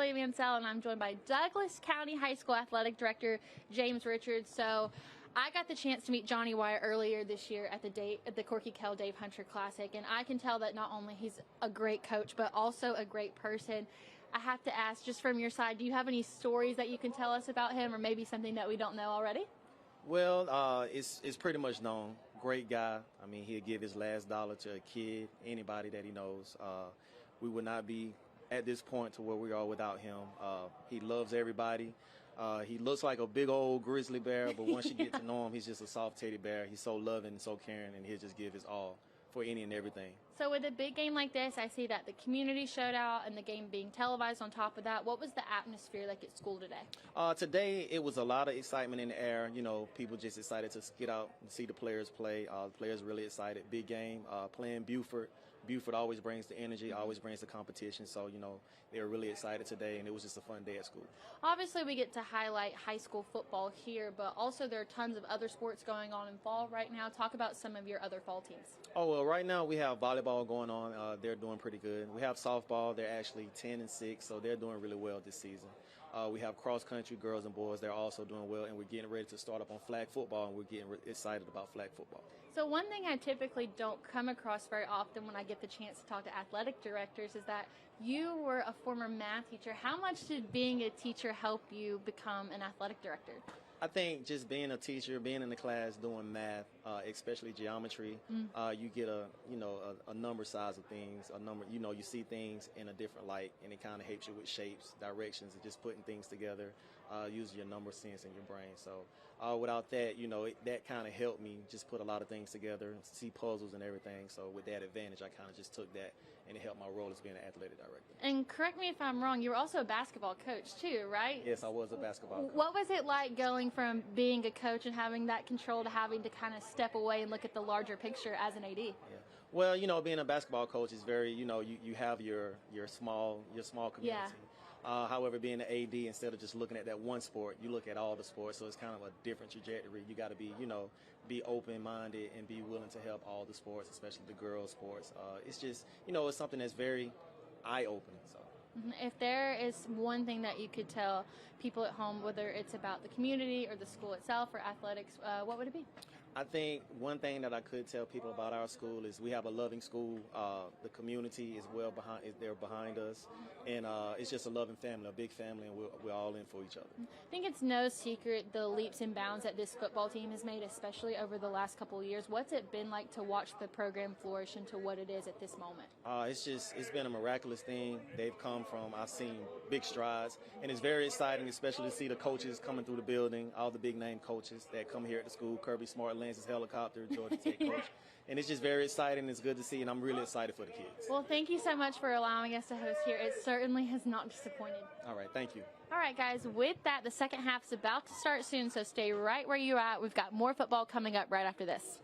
Kaylee Mansell, and I'm joined by Douglas County High School Athletic Director James Richards. So I got the chance to meet Johnny Wyatt earlier this year at the Corky Kell Dave Hunter Classic, and I can tell that not only he's a great coach, but also a great person. I have to ask, just from your side, do you have any stories that you can tell us about him, or maybe something that we don't know already? Well, it's pretty much known. Great guy. I mean, he'll give his last dollar to a kid, anybody that he knows. We would not be at this point to where we are without him. He loves everybody. He looks like a big old grizzly bear, but once you get to know him, he's just a soft teddy bear. He's so loving and so caring, and he'll just give his all for any and everything. So with a big game like this, I see that the community showed out and the game being televised on top of that. What was the atmosphere like at school today? Today, it was a lot of excitement in the air. You know, people just excited to get out and see the players play. The players really excited. Big game, playing Buford. Buford always brings the energy, always brings the competition. So, you know, they were really excited today, and it was just a fun day at school. Obviously, we get to highlight high school football here, but also there are tons of other sports going on in fall right now. Talk about some of your other fall teams. Oh, well, right now we have volleyball going on. They're doing pretty good. We have softball. They're actually 10-6, so they're doing really well this season. We have cross country, girls and boys. They're also doing well, and we're getting ready to start up on flag football, and we're getting excited about flag football. So one thing I typically don't come across very often when I get the chance to talk to athletic directors is that you were a former math teacher. How much did being a teacher help you become an athletic director? I think just being a teacher, being in the class doing math, especially geometry, you get a number size of things, you see things in a different light, and it kind of helps you with shapes, directions, and just putting things together, using your number sense in your brain. So without that, that kind of helped me just put a lot of things together, see puzzles and everything. So with that advantage, I kind of just took that, and it helped my role as being an athletic director. And correct me if I'm wrong, you were also a basketball coach too, right? Yes, I was a basketball coach. What was it like going from being a coach and having that control to having to kind of step away and look at the larger picture as an AD? Yeah. Well, being a basketball coach is very, you have your small community. Yeah. However, being an AD, instead of just looking at that one sport, you look at all the sports, so it's kind of a different trajectory. You got to be open-minded and be willing to help all the sports, especially the girls' sports. It's just, it's something that's very eye-opening. So. If there is one thing that you could tell people at home, whether it's about the community or the school itself or athletics, what would it be? I think one thing that I could tell people about our school is we have a loving school. The community is they're behind us, and it's just a loving family, a big family, and we're all in for each other. I think it's no secret the leaps and bounds that this football team has made, especially over the last couple of years. What's it been like to watch the program flourish into what it is at this moment? It's been a miraculous thing. I've seen big strides, and it's very exciting, especially to see the coaches coming through the building, all the big name coaches that come here at the school, Kirby Smart, Lance's Helicopter, Georgia Tech coach. And it's just very exciting. It's good to see, and I'm really excited for the kids. Well, thank you so much for allowing us to host here. It certainly has not disappointed. All right, thank you. All right, guys, with that, the second half is about to start soon, so stay right where you're at. We've got more football coming up right after this.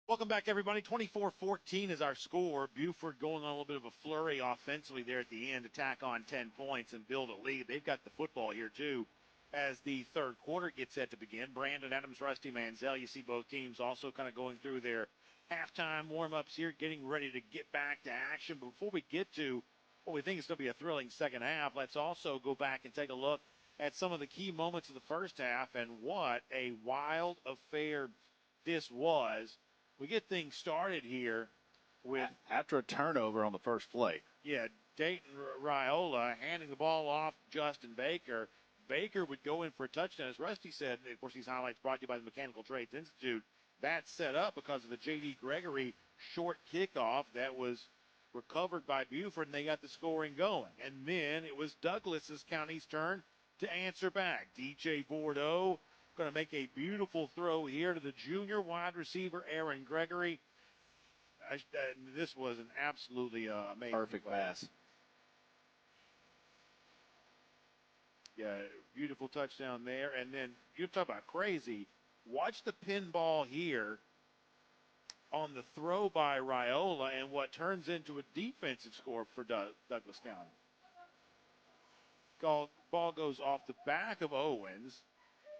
Welcome back, everybody. 24-14 is our score. Buford going on a little bit of a flurry offensively there at the end to tack on 10 points and build a lead. They've got the football here, too, as the third quarter gets set to begin. Brandon Adams, Rusty Manziel, you see both teams also kind of going through their halftime warm-ups here, getting ready to get back to action. But before we get to what we think is going to be a thrilling second half, let's also go back and take a look at some of the key moments of the first half and what a wild affair this was. We get things started here with... After a turnover on the first play. Yeah, Dayton Raiola handing the ball off Justin Baker. Baker would go in for a touchdown. As Rusty said, of course, these highlights brought to you by the Mechanical Trades Institute. That's set up because of the J.D. Gregory short kickoff that was recovered by Buford, and they got the scoring going. And then it was Douglas County's turn to answer back. DJ Bordeaux going to make a beautiful throw here to the junior wide receiver, Aaron Gregory. This was an absolutely amazing Perfect play. pass. Yeah, beautiful touchdown there. And then you talk about crazy. Watch the pinball here on the throw by Raiola and what turns into a defensive score for Douglas County. Ball goes off the back of Owens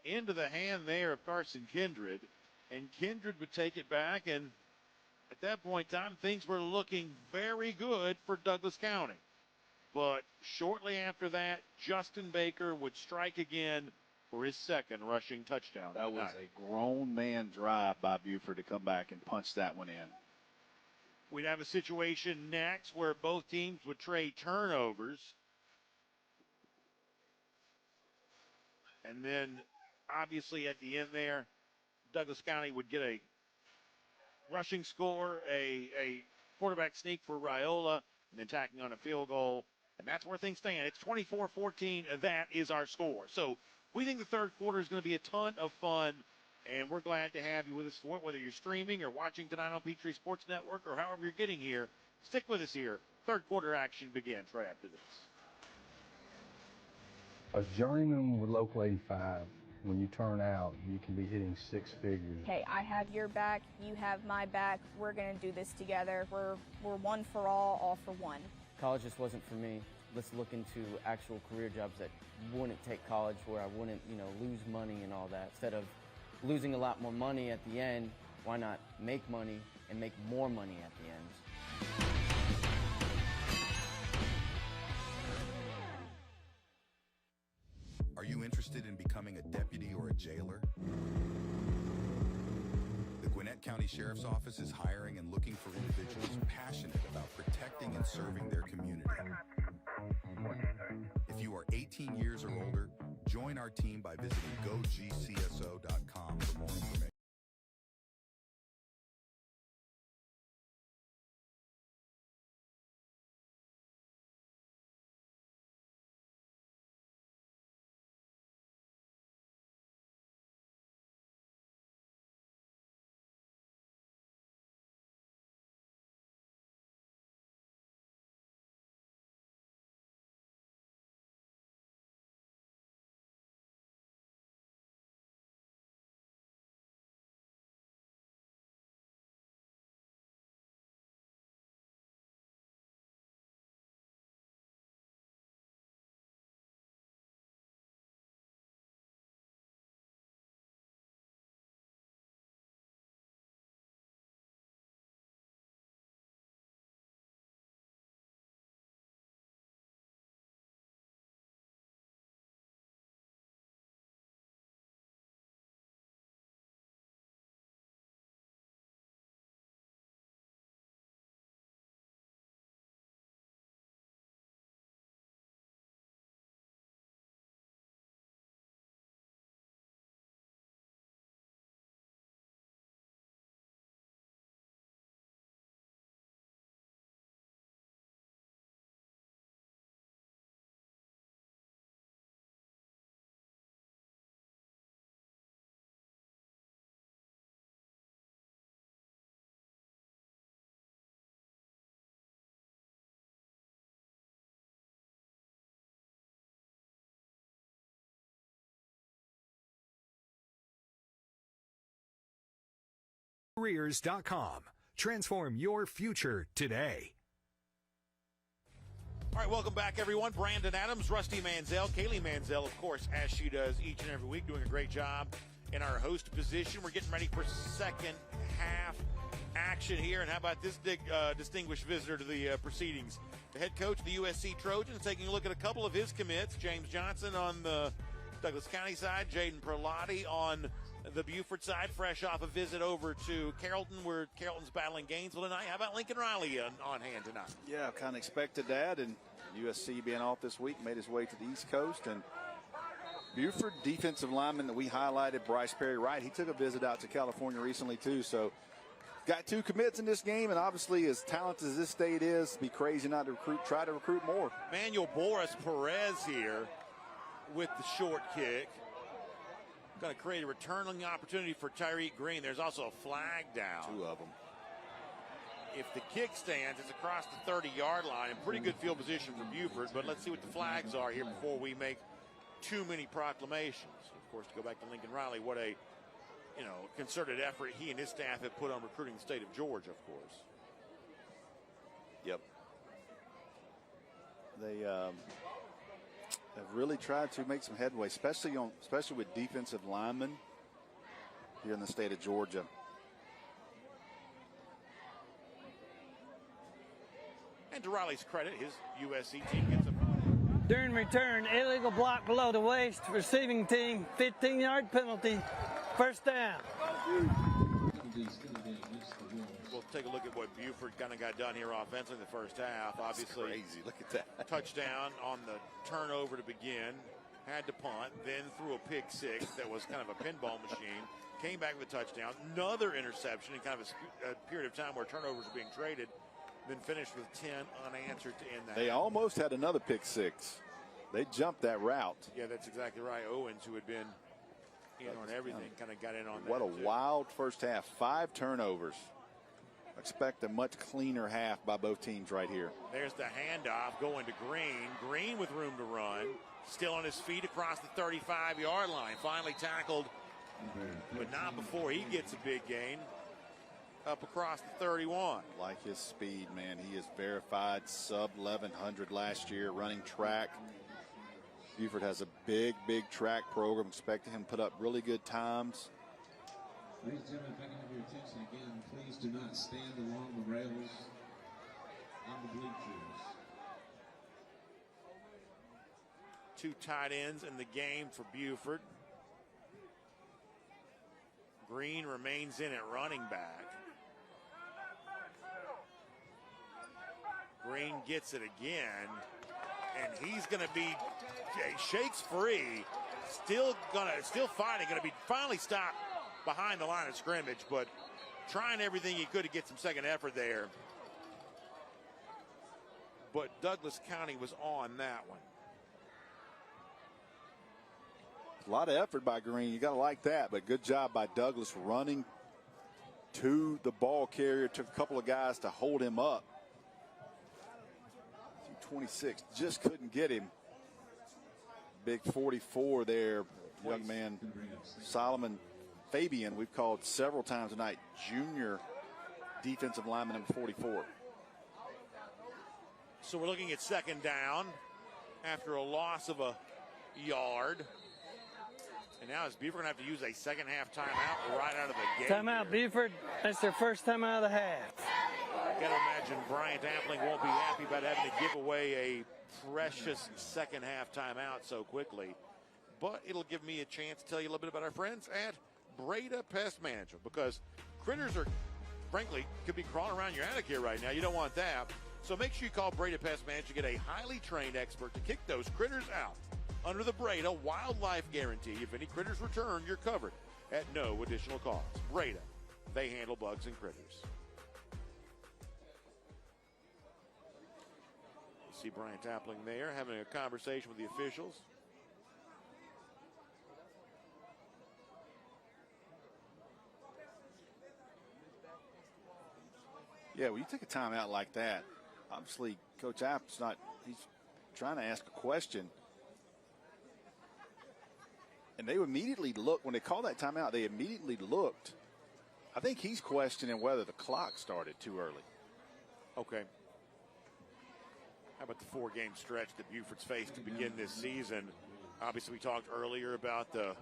into the hand there of Carson Kindred, and Kindred would take it back, and at that point in time, things were looking very good for Douglas County. But shortly after that, Justin Baker would strike again for his second rushing touchdown. That was a grown man drive by Buford to come back and punch that one in. We'd have a situation next where both teams would trade turnovers. And then, obviously, at the end there, Douglas County would get a rushing score, a quarterback sneak for Raiola, and then tacking on a field goal. And that's where things stand. It's 24-14. That is our score. So we think the third quarter is going to be a ton of fun, and we're glad to have you with us for it, whether you're streaming or watching tonight on Peachtree Sports Network or however you're getting here. Stick with us here. Third quarter action begins right after this. A journeyman with Local 85, when you turn out, you can be hitting six figures. Hey, I have your back, you have my back, we're gonna do this together. We're one for all for one. College just wasn't for me. Let's look into actual career jobs that wouldn't take college, where I wouldn't, lose money and all that. Instead of losing a lot more money at the end, why not make money and make more money at the end? Are you interested in becoming a deputy or a jailer? The Gwinnett County Sheriff's Office is hiring and looking for individuals passionate about protecting and serving their community. If you are 18 years or older, join our team by visiting gogcso.com for more information. Careers.com. Transform your future today. All right, welcome back, everyone. Brandon Adams, Rusty Manziel, Kaylee Manziel, of course, as she does each and every week, doing a great job in our host position. We're getting ready for second half action here. And how about this distinguished visitor to the proceedings? The head coach of the USC Trojans, taking a look at a couple of his commits. James Johnson on the Douglas County side, Jaden Perlotti on the Buford side, fresh off a visit over to Carrollton, where Carrollton's battling Gainesville tonight. How about Lincoln Riley on hand tonight? Yeah, kind of expected that, and USC being off this week made his way to the East Coast. And Buford, defensive lineman that we highlighted, Bryce Perry-Wright, he took a visit out to California recently too. So got 2 commits in this game, and obviously as talented as this state is, it'd be crazy not to try to recruit more. Manuel Boris Perez here with the short kick. Going to create a returning opportunity for Tyriq Green. There's also a flag down. 2 of them. If the kick stands, it's across the 30-yard line. In pretty good field position for Buford, but let's see what the flags are here before we make too many proclamations. Of course, to go back to Lincoln Riley, what a concerted effort he and his staff have put on recruiting the state of Georgia, of course. Yep. They have really tried to make some headway, especially with defensive linemen here in the state of Georgia. And to Riley's credit, his USC team gets a... During return, illegal block below the waist, receiving team, 15-yard penalty, first down. We'll take a look at what Buford kind of got done here offensively in the first half. Obviously, that's crazy. Look at that. Touchdown on the turnover to begin. Had to punt, then threw a pick six that was kind of a pinball machine. Came back with a touchdown. Another interception in kind of a period of time where turnovers were being traded. Then finished with 10 unanswered to end the They half. almost had another pick six. They jumped that route. Yeah, that's exactly right. Owens, who had been in on everything, kind of got in on that. What a too. wild first half. 5 turnovers. Expect a much cleaner half by both teams right here. There's the handoff going to Green. Green with room to run. Still on his feet across the 35-yard line. Finally tackled, but not before he gets a big gain. Up across the 31. Like his speed, man. He is verified sub 1100 last year running track. Buford has a big track program. Expecting him to put up really good times. Ladies and gentlemen, if I can have your attention again, please do not stand along the rails on the bleachers. 2 tight ends in the game for Buford. Green remains in at running back. Green gets it again, and he's going to be shakes free. Still fighting. Going to be finally stopped behind the line of scrimmage, but trying everything he could to get some second effort there. But Douglas County was on that one. A lot of effort by Green. You got to like that, but good job by Douglas running to the ball carrier. Took a couple of guys to hold him up. 26, just couldn't get him. Big 44 there, young man. Solomon Fabian, we've called several times tonight, junior defensive lineman number 44. So we're looking at second down after a loss of a yard. And now is Buford going to have to use a second half timeout right out of the gate. Timeout, Buford. That's their first time out of the half. Got to imagine Bryant Appling won't be happy about having to give away a precious second half timeout so quickly. But it'll give me a chance to tell you a little bit about our friends at Breda Pest Management, because critters are, frankly, could be crawling around your attic here right now. You don't want that. So make sure you call Breda Pest Management to get a highly trained expert to kick those critters out under the Breda Wildlife Guarantee. If any critters return, you're covered at no additional cost. Breda, they handle bugs and critters. You see Bryant Appling there having a conversation with the officials. Yeah, when you take a timeout like that, obviously Coach App's he's trying to ask a question. And they immediately looked, when they called that timeout, they immediately looked. I think he's questioning whether the clock started too early. Okay. How about the 4-game stretch that Buford's faced to begin this season? Obviously, we talked earlier about the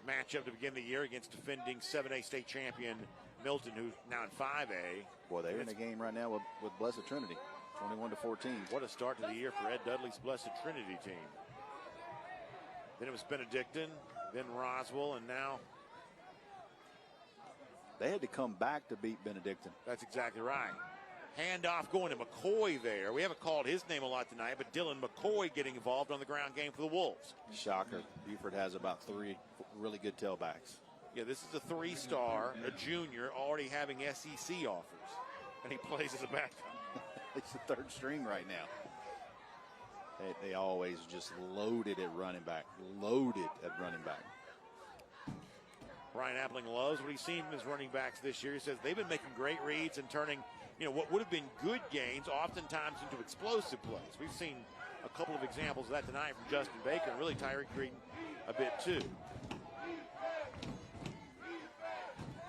matchup to begin the year against defending 7A state champion Milton, who's now in 5A. Well, they're in a game right now with Blessed Trinity, 21-14. What a start to the year for Ed Dudley's Blessed Trinity team. Then it was Benedictine, then Roswell, and now they had to come back to beat Benedictine. That's exactly right. Handoff going to McCoy there. We haven't called his name a lot tonight, but Dylan McCoy getting involved on the ground game for the Wolves. Shocker. Buford has about 3 really good tailbacks. Yeah, this is a 3-star, a junior, already having SEC offers, and he plays as a backup. He's the 3rd string right now. They always just loaded at running back. Brian Appling loves what he's seen from his running backs this year. He says they've been making great reads and turning, what would have been good gains oftentimes into explosive plays. We've seen a couple of examples of that tonight from Justin Baker and really Tyriq Green a bit too.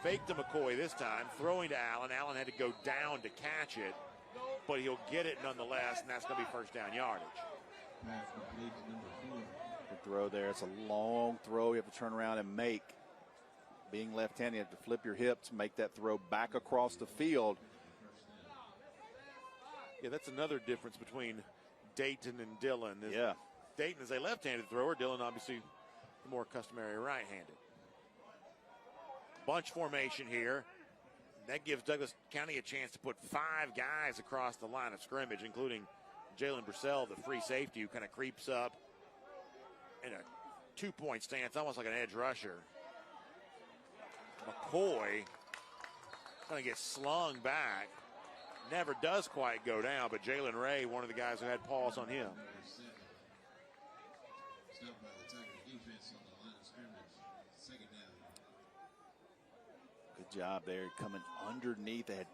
Fake to McCoy this time, throwing to Allen. Allen had to go down to catch it, but he'll get it nonetheless, and that's going to be first down yardage. Good throw there. It's a long throw you have to turn around and make. Being left-handed, you have to flip your hips, make that throw back across the field. Yeah, that's another difference between Dayton and Dillon. Yeah. Dayton is a left-handed thrower. Dillon, obviously, the more customary right-handed. Bunch formation here. That gives Douglas County a chance to put 5 guys across the line of scrimmage, including Jalen Brissell, the free safety, who kind of creeps up in a 2-point stance, almost like an edge rusher. McCoy going to get slung back. Never does quite go down, but Jalen Ray, one of the guys who had paws on him. Good job there, coming underneath. They had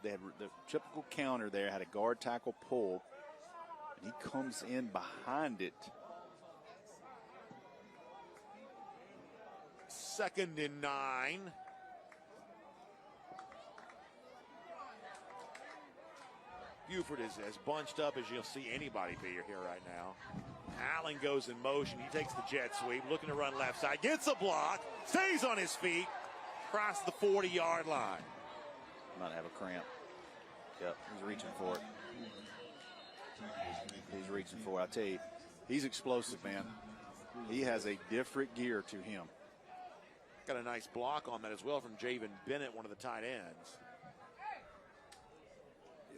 the typical counter there, had a guard tackle pull, and he comes in behind it. 2nd and 9. Buford is as bunched up as you'll see anybody be here right now. Allen goes in motion. He takes the jet sweep, looking to run left side. Gets a block, stays on his feet, across the 40-yard line. Might have a cramp. Yep, he's reaching for it. He's reaching for it. I tell you, he's explosive, man. He has a different gear to him. Got a nice block on that as well from Javen Bennett, one of the tight ends.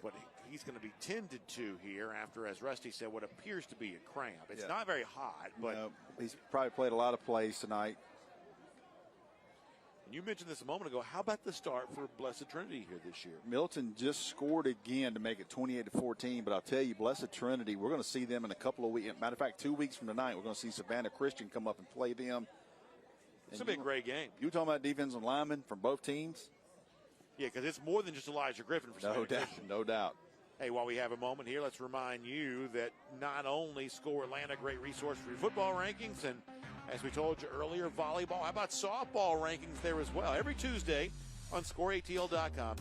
But he's going to be tended to here after, as Rusty said, what appears to be a cramp. It's not very hot, but he's probably played a lot of plays tonight. And you mentioned this a moment ago. How about the start for Blessed Trinity here this year? Milton just scored again to make it 28-14, but I'll tell you, Blessed Trinity, we're going to see them in a couple of weeks. Matter of fact, 2 weeks from tonight, we're going to see Savannah Christian come up and play them. It's going to be a great game. You talking about defensive linemen from both teams? Yeah, because it's more than just Elijah Griffin for Savannah Christian. No doubt. Hey, while we have a moment here, let's remind you that not only Score Atlanta, great resource for your football rankings, and as we told you earlier, volleyball. How about softball rankings there as well? Every Tuesday on ScoreATL.com,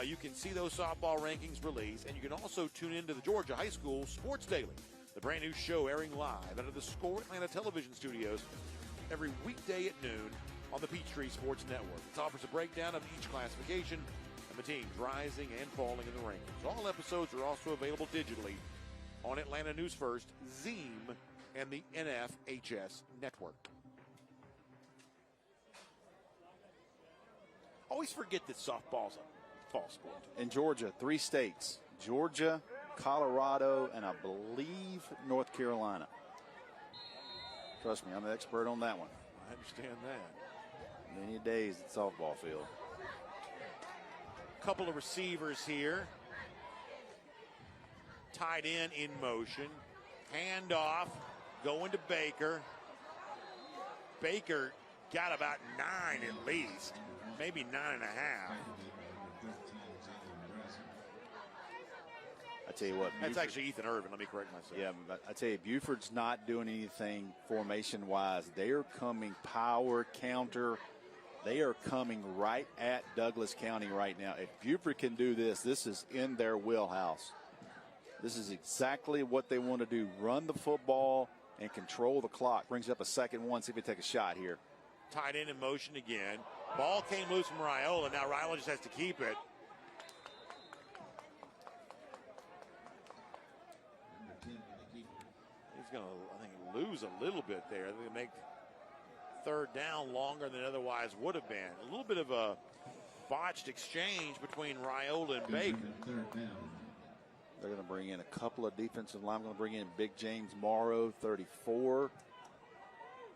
you can see those softball rankings released, and you can also tune into the Georgia High School Sports Daily, the brand new show airing live out of the Score Atlanta television studios every weekday at noon on the Peachtree Sports Network. It offers a breakdown of each classification and the teams rising and falling in the rankings. All episodes are also available digitally on Atlanta News First, Zeem, and the NFHS Network. Always forget that softball's a fall sport. In Georgia, 3 states, Georgia, Colorado, and I believe North Carolina. Trust me, I'm an expert on that one. I understand that. Many days at softball field. Couple of receivers here. Tight end in motion. Handoff going to Baker. Baker got about 9 at least, maybe 9.5. I tell you what, that's actually Ethan Irvin. Let me correct myself. Yeah, but I tell you, Buford's not doing anything formation-wise. They're coming power, counter, They are coming right at Douglas County right now. If Buford can do this, this is in their wheelhouse. This is exactly what they want to do. Run the football and control the clock. Brings up a second one. See if they take a shot here. Tight end in motion again. Ball came loose from Raiola. Now Raiola just has to keep it. He's going to, I think, lose a little bit there. They're going to make third down longer than it otherwise would have been. A little bit of a botched exchange between Raiola and Baker. They're going to bring in a couple of defensive linemen. Going to bring in Big James Morrow, 34. We're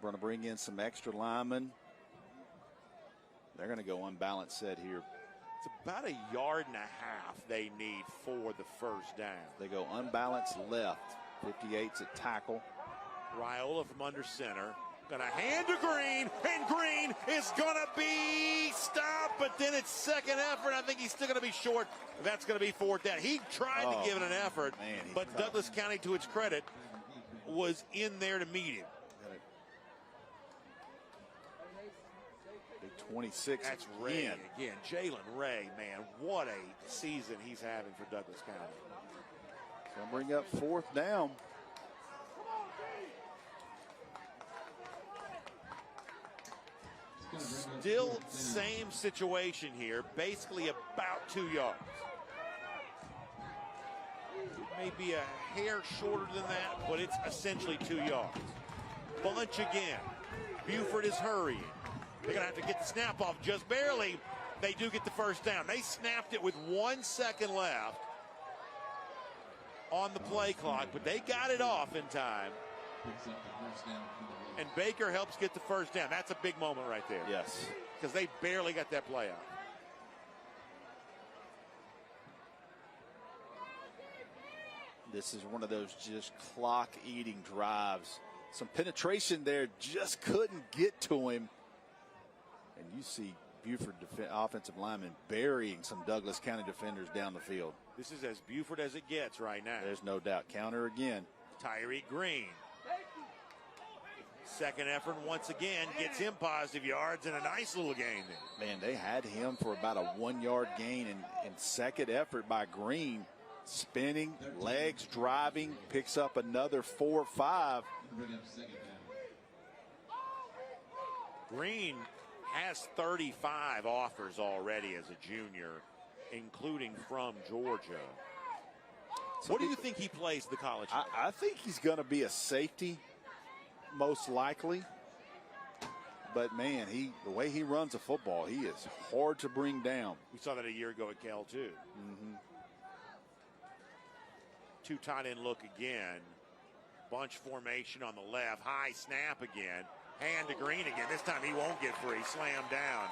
going to bring in some extra linemen. They're going to go unbalanced set here. It's about 1.5 yards they need for the first down. They go unbalanced left. 58's at tackle. Raiola from under center. Going to hand to Green, and Green is going to be stopped, but then it's second effort. I think he's still going to be short. That's going to be fourth down. He tried to give it an effort, but Douglas County, to its credit, was in there to meet him. Big 26. That's Ray again. Jalen Ray, man, what a season he's having for Douglas County. So I'll bring up fourth down. Still same situation here, basically about 2 yards. It may be a hair shorter than that, but it's essentially 2 yards. Bunch again. Buford is hurrying. They're going to have to get the snap off just barely. They do get the first down. They snapped it with 1 second left on the play clock, but they got it off in time. And Baker helps get the first down. That's a big moment right there. Yes. Because they barely got that play out. This is one of those just clock-eating drives. Some penetration there, just couldn't get to him. And you see Buford offensive linemen burying some Douglas County defenders down the field. This is as Buford as it gets right now. There's no doubt. Counter again. Tyriq Green. Second effort once again gets him positive yards and a nice little gain there. Man, they had him for about a 1 yard gain in second effort by Green. Spinning, legs driving, picks up another 4 or 5. Green has 35 offers already as a junior, including from Georgia. What do you think he plays the college? I think he's going to be a safety, most likely. But, man, the way he runs a football, he is hard to bring down. We saw that a year ago at Cal, too. Mm-hmm. Two tight end look again. Bunch formation on the left. High snap again. Hand to Green again. This time he won't get free. Slammed down.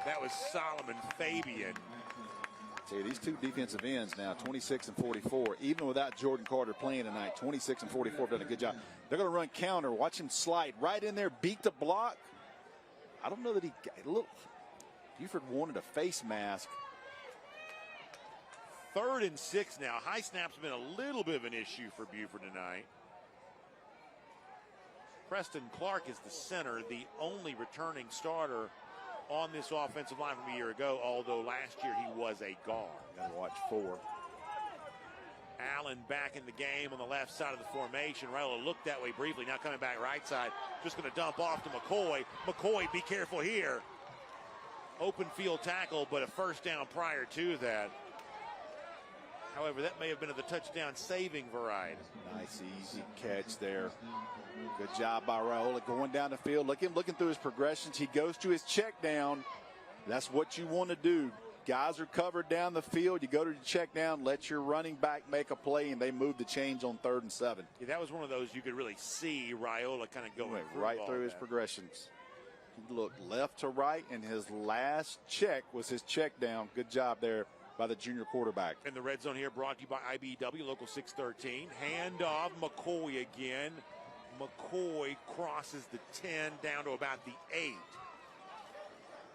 That was Solomon Fabian. See, these two defensive ends now, 26 and 44. Even without Jordan Carter playing tonight, 26 and 44 have done a good job. They're going to run counter. Watch him slide right in there, beat the block. I don't know that Buford wanted a face mask. 3rd and 6 now. High snap's been a little bit of an issue for Buford tonight. Preston Clark is the center, the only returning starter on this offensive line from a year ago, although last year he was a guard. Got to watch 4. Allen back in the game on the left side of the formation. Raiola looked that way briefly, now coming back right side. Just going to dump off to McCoy. McCoy, be careful here. Open field tackle, but a first down prior to that. However, that may have been of the touchdown saving variety. Nice, easy catch there. Good job by Raiola going down the field. Looking through his progressions. He goes to his check down. That's what you want to do. Guys are covered down the field. You go to the check down, let your running back make a play, and they move the change on 3rd and 7. Yeah, that was one of those you could really see Raiola kind of going right through his progressions. He looked left to right, and his last check was his check down. Good job there by the junior quarterback. In the red zone here, brought to you by IBW, Local 613. Handoff, McCoy again. McCoy crosses the 10 down to about the 8.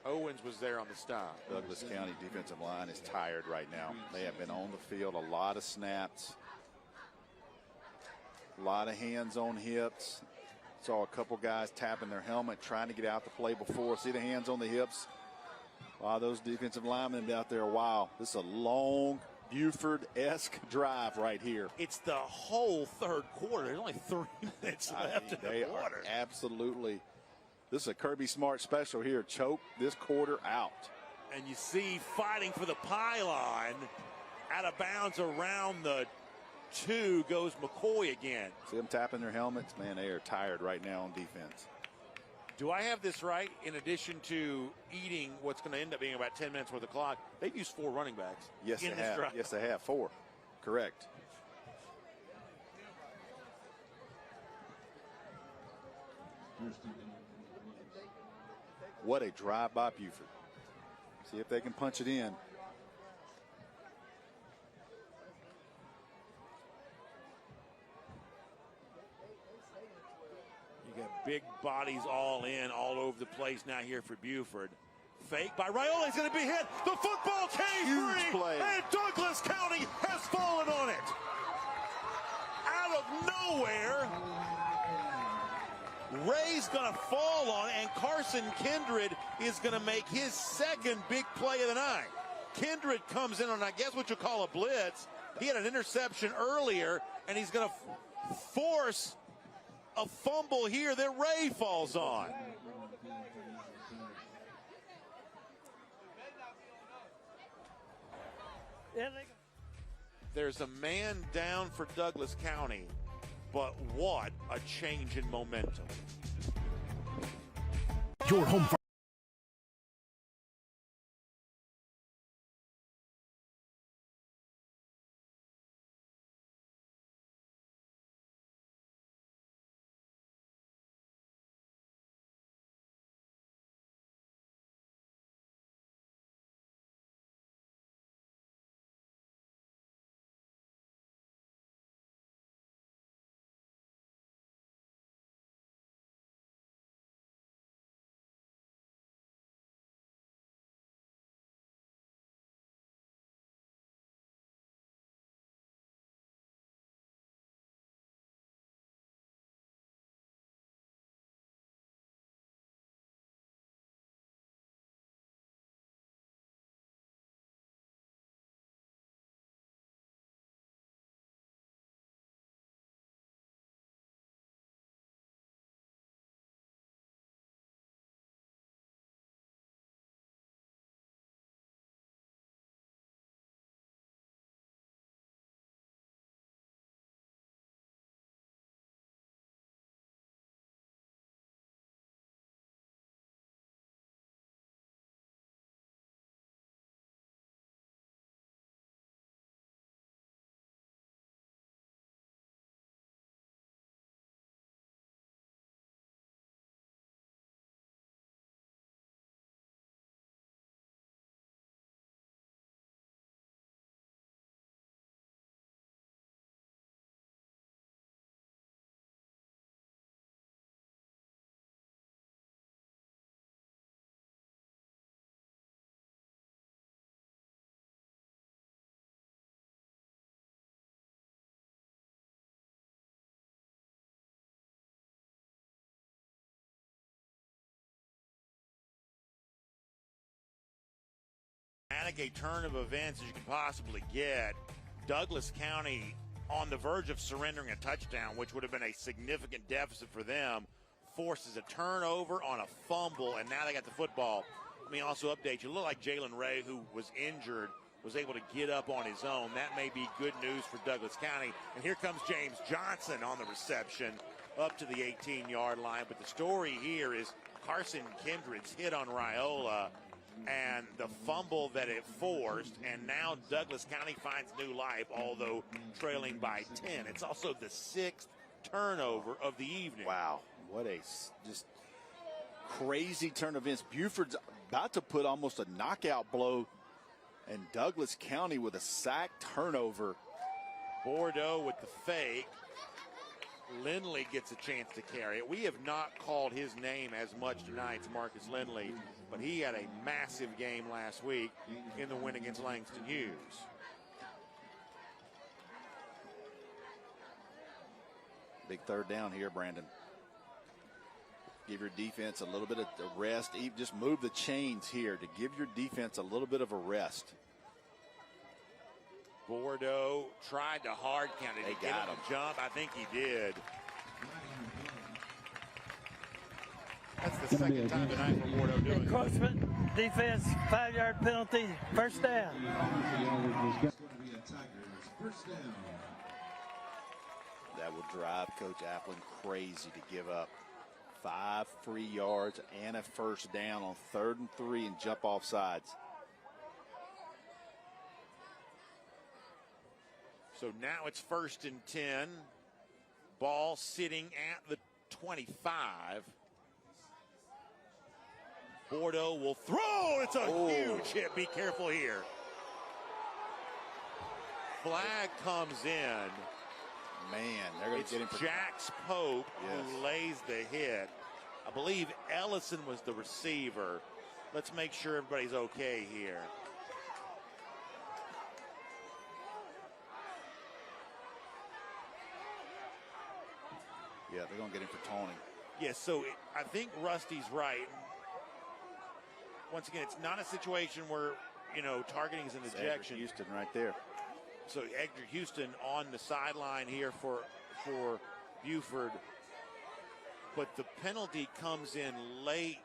Owens was there on the stop. Douglas County defensive line is tired right now. They have been on the field a lot of snaps, a lot of hands on hips. Saw a couple guys tapping their helmet, trying to get out the play before. See the hands on the hips? Wow, those defensive linemen out there, wow. This is a long Buford-esque drive right here. It's the whole third quarter. There's only 3 minutes left in the quarter. Absolutely. This is a Kirby Smart special here. Choke this quarter out. And you see fighting for the pylon. Out of bounds around the 2 goes McCoy again. See them tapping their helmets? Man, they are tired right now on defense. Do I have this right? In addition to eating what's going to end up being about 10 minutes worth of clock, they've used 4 running backs. Yes, in they this have. drive. Yes, they have. 4. Correct. What a drive by Buford. See if they can punch it in. You got big bodies all in, all over the place now here for Buford. Fake by Raiola. He's going to be hit. The football came free. Play. And Douglas County has fallen on it. Out of nowhere. Ray's going to fall on it, and Carson Kindred is going to make his second big play of the night. Kindred comes in on, I guess, what you call a blitz. He had an interception earlier, and he's going to force a fumble here that Ray falls on. There's a man down for Douglas County, but what a change in momentum. Your home. A turn of events as you can possibly get. Douglas County on the verge of surrendering a touchdown, which would have been a significant deficit for them, forces a turnover on a fumble, and now they got the football. Let me also update you. It looked like Jalen Ray, who was injured, was able to get up on his own. That may be good news for Douglas County. And here comes James Johnson on the reception up to the 18-yard line. But the story here is Carson Kindred's hit on Raiola and the fumble that it forced, and now Douglas County finds new life, although trailing by 10. It's also the 6th turnover of the evening. Wow, what a just crazy turn of events. Buford's about to put almost a knockout blow, and Douglas County with a sack turnover. Bordeaux with the fake. Lindley gets a chance to carry it. We have not called his name as much tonight as Marcus Lindley, but he had a massive game last week in the win against Langston Hughes. Big third down here, Brandon. Give your defense a little bit of rest. Just move the chains here to give your defense a little bit of a rest. Bordeaux tried to hard count it. They Did got him him. a jump. I think he did. That's the second time tonight for Bordeaux doing it. Encroachment, defense, 5-yard penalty, first down. That will drive Coach Applin crazy to give up 5 free yards and a first down on 3rd and 3 and jump off sides. So now it's 1st and 10. Ball sitting at the 25. Bordeaux will throw. It's a huge hit. Be careful here. Flag comes in. Man, they're going to get him for Jax Pope Yes. who lays the hit. I believe Ellison was the receiver. Let's make sure everybody's okay here. Yeah, they're going to get him for taunting. Yes, so I think Rusty's right. Once again, it's not a situation where, targeting is an ejection. Houston right there. So Edgar Houston on the sideline here for Buford. But the penalty comes in late,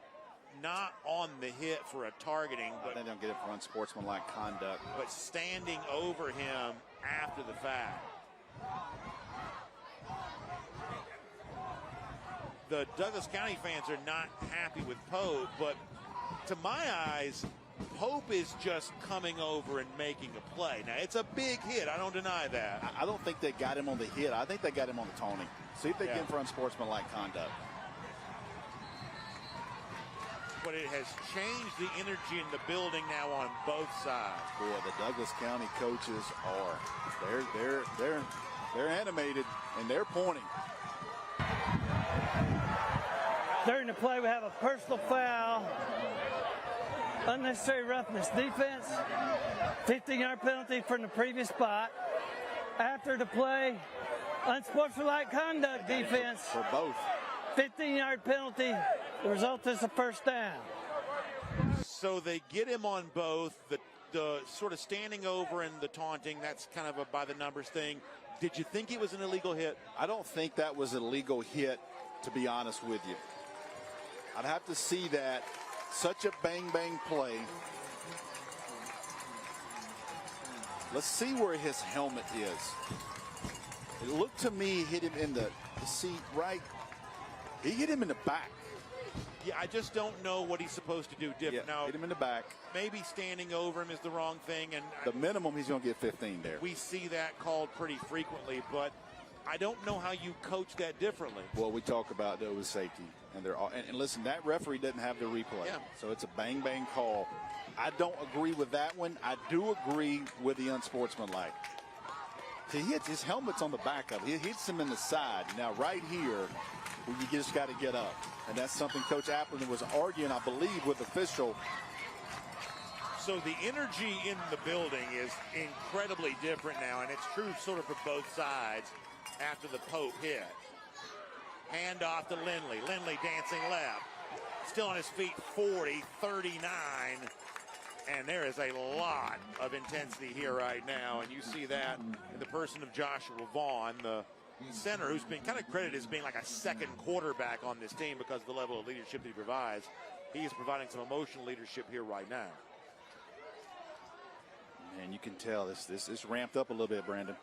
not on the hit for a targeting, but they don't get it for unsportsmanlike conduct. But standing over him after the fact. The Douglas County fans are not happy with Pope, but to my eyes, Pope is just coming over and making a play. Now, it's a big hit. I don't deny that. I don't think they got him on the hit. I think they got him on the taunting. See if they get him for unsportsmanlike conduct. But it has changed the energy in the building now on both sides. Boy, the Douglas County coaches are. They're animated and they're pointing. During the play, we have a personal foul, unnecessary roughness defense, 15-yard penalty from the previous spot. After the play, unsportsmanlike conduct defense. For both. 15-yard penalty. The result is a first down. So they get him on both. The sort of standing over and the taunting, that's kind of a by the numbers thing. Did you think it was an illegal hit? I don't think that was an illegal hit, to be honest with you. I'd have to see that. Such a bang-bang play. Let's see where his helmet is. It looked to me hit him in the seat right. He hit him in the back. Yeah, I just don't know what he's supposed to do different. Yeah, now, hit him in the back. Maybe standing over him is the wrong thing. And the minimum, he's going to get 15 there. We see that called pretty frequently, but I don't know how you coach that differently. Well, we talk about those safety. And they're all, and listen, that referee doesn't have the replay. Yeah. So it's a bang-bang call. I don't agree with that one. I do agree with the unsportsmanlike. See, his helmet's on the back of it. He hits him in the side. Now, right here, you just got to get up. And that's something Coach Applin was arguing, I believe, with official. So the energy in the building is incredibly different now, and it's true sort of for both sides after the Pope hit. Hand off to Lindley. Lindley dancing left. Still on his feet, 40, 39. And there is a lot of intensity here right now. And you see that in the person of Joshua Vaughn, the center, who's been kind of credited as being like a second quarterback on this team because of the level of leadership that he provides. He is providing some emotional leadership here right now. Man, you can tell this ramped up a little bit, Brandon.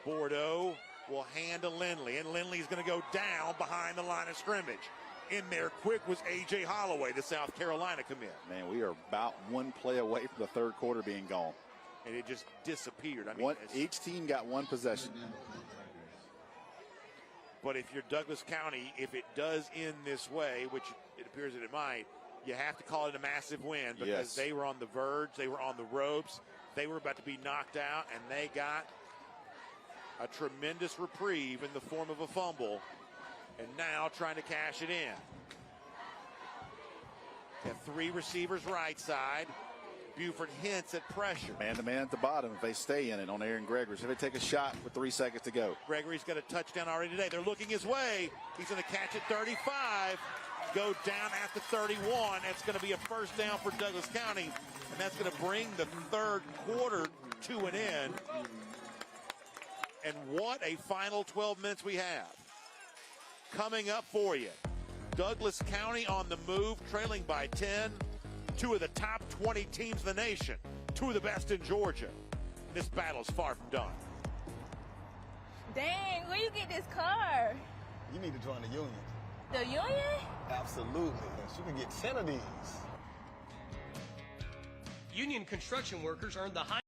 Bordeaux will hand to Lindley, and Lindley's going to go down behind the line of scrimmage. In there quick was A.J. Holloway, the South Carolina commit. Man, we are about one play away from the third quarter being gone. And it just disappeared. I mean, each team got one possession. But if you're Douglas County, if it does end this way, which it appears that it might, you have to call it a massive win because they were on the verge, they were on the ropes, they were about to be knocked out, and they got a tremendous reprieve in the form of a fumble, and now trying to cash it in. Got 3 receivers right side. Buford hints at pressure. Man-to-man at the bottom if they stay in it on Aaron Gregory. If they take a shot with 3 seconds to go. Gregory's got a touchdown already today. They're looking his way. He's going to catch at 35, go down at the 31. That's going to be a first down for Douglas County, and that's going to bring the third quarter to an end. And what a final 12 minutes we have. Coming up for you, Douglas County on the move, trailing by 10. 2 of the top 20 teams in the nation, 2 of the best in Georgia. This battle's far from done. Dang, where you get this car? You need to join the union. The union? Absolutely. You can get 10 of these. Union construction workers earn the high.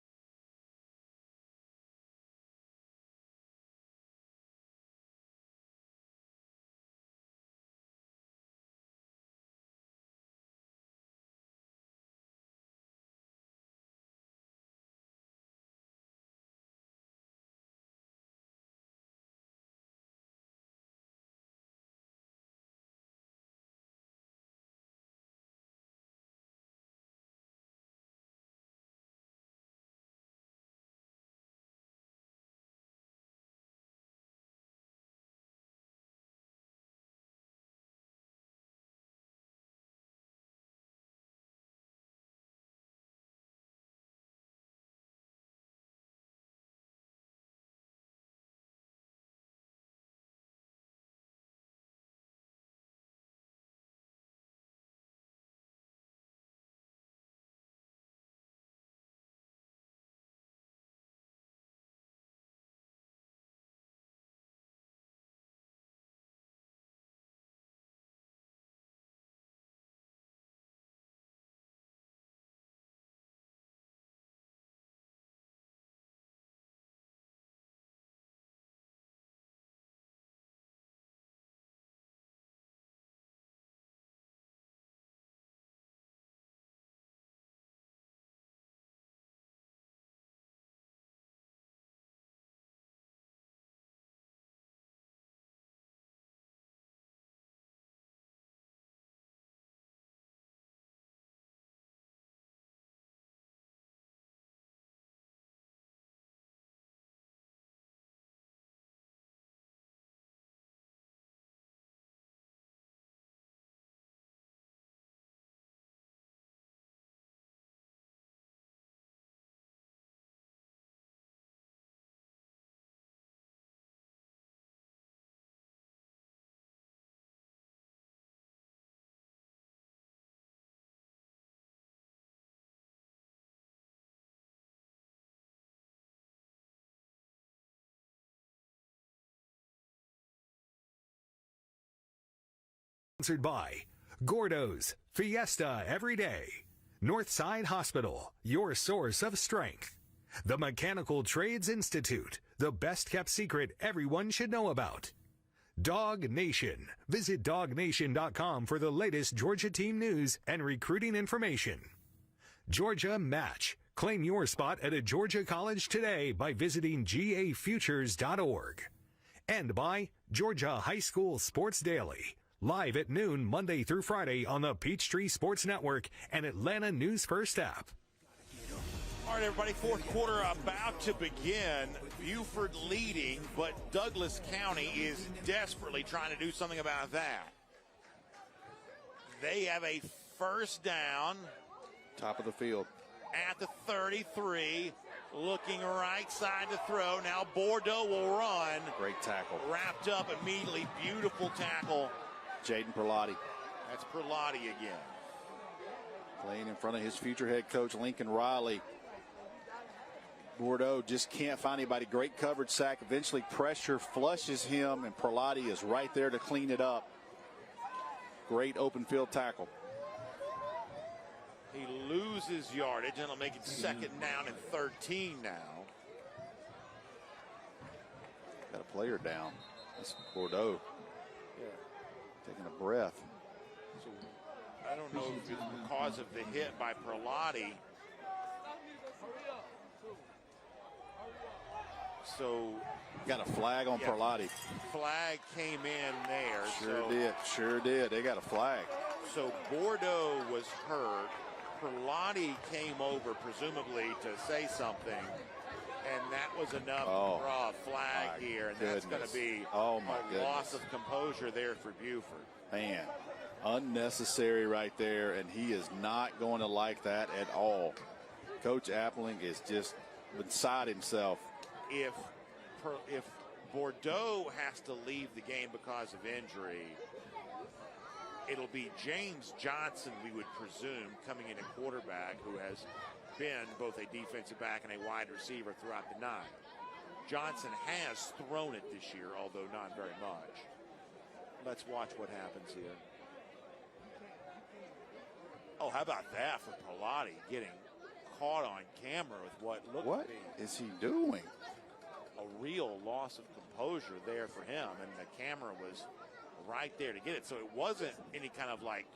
Sponsored by Gordo's Fiesta Every Day, Northside Hospital, your source of strength, the Mechanical Trades Institute, the best kept secret everyone should know about, Dog Nation. Visit dognation.com for the latest Georgia team news and recruiting information. Georgia Match. Claim your spot at a Georgia college today by visiting gafutures.org. And by Georgia High School Sports Daily. Live at noon, Monday through Friday on the Peachtree Sports Network and Atlanta News First app. All right, everybody, fourth quarter about to begin. Buford leading, but Douglas County is desperately trying to do something about that. They have a first down. Top of the field. At the 33, looking right side to throw. Now Bordeaux will run. Great tackle. Wrapped up immediately. Beautiful tackle. Jaden Perlotti. That's Perlotti again. Playing in front of his future head coach, Lincoln Riley. Bordeaux just can't find anybody. Great coverage sack. Eventually pressure flushes him, and Perlotti is right there to clean it up. Great open field tackle. He loses yardage, and it'll make it second down and 13 now. Got a player down. That's Bordeaux. Yeah. Taking a breath. So I don't know if it's because of the hit by Perlotti. So got a flag on Perlotti. Flag came in there. Sure did. They got a flag. So Bordeaux was hurt. Perlotti came over presumably to say something, and that was enough Oh, to draw a flag here, and that's going to be a loss of composure there for Buford. Man, unnecessary right there, and he is not going to like that at all. Coach Appling is just beside himself. If Bordeaux has to leave the game because of injury, it'll be James Johnson, we would presume, coming in at quarterback, who has been both a defensive back and a wide receiver throughout the night. Johnson has thrown it this year, although not very much. Let's watch what happens here. Oh, how about that for Perlotti, getting caught on camera with what looked What to be is he doing? a real loss of composure there for him, and the camera was right there to get it. So it wasn't any kind of, like,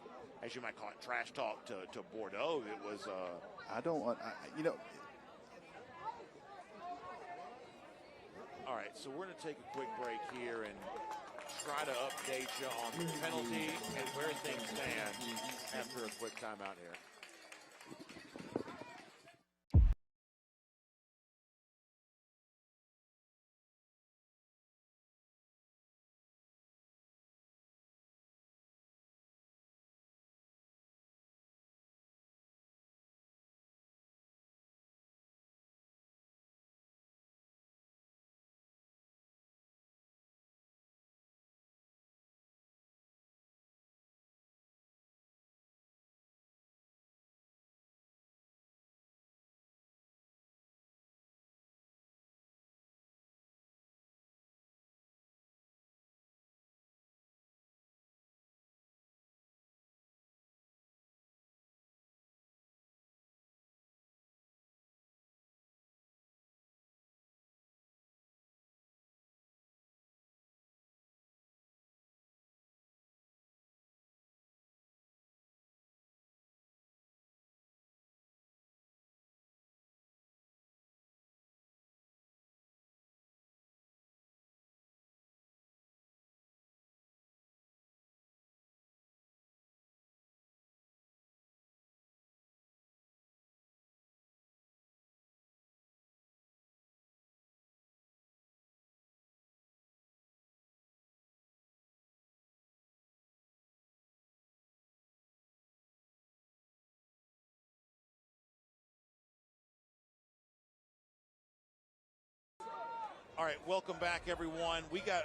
as you might call it, trash talk to Bordeaux. It was All right, so we're going to take a quick break here and try to update you on the penalty and where things stand after a quick timeout here. All right, welcome back, everyone. We're going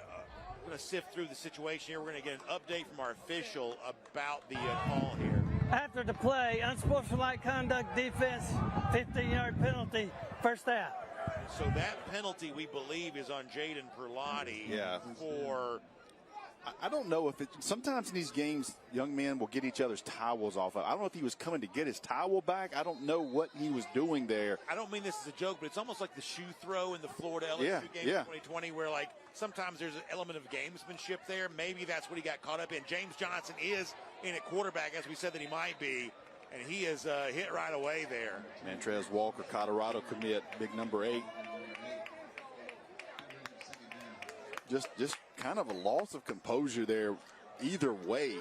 to sift through the situation here. We're going to get an update from our official about the call here. After the play, unsportsmanlike conduct, defense, 15-yard penalty, first out. So that penalty, we believe, is on Jaden Perlotti for... I don't know if sometimes in these games, young men will get each other's towels off. I don't know if he was coming to get his towel back. I don't know what he was doing there. I don't mean this as a joke, but it's almost like the shoe throw in the Florida LSU game in 2020, where, like, sometimes there's an element of gamesmanship there. Maybe that's what he got caught up in. James Johnson is in at quarterback, as we said that he might be, and he is hit right away there. Mantrez Walker, Colorado commit, big number 8. Just kind of a loss of composure there either way.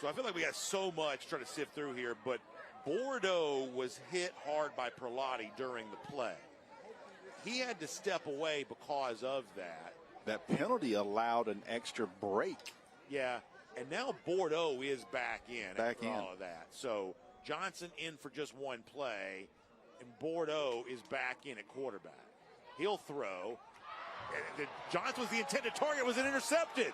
So I feel like we got so much trying to sift through here, but Bordeaux was hit hard by Perlotti during the play. He had to step away because of that. That penalty allowed an extra break. Yeah, and now Bordeaux is back in Back in. all of that. So Johnson in for just one play, and Bordeaux is back in at quarterback. He'll throw. Johnson was the intended target. Was it intercepted?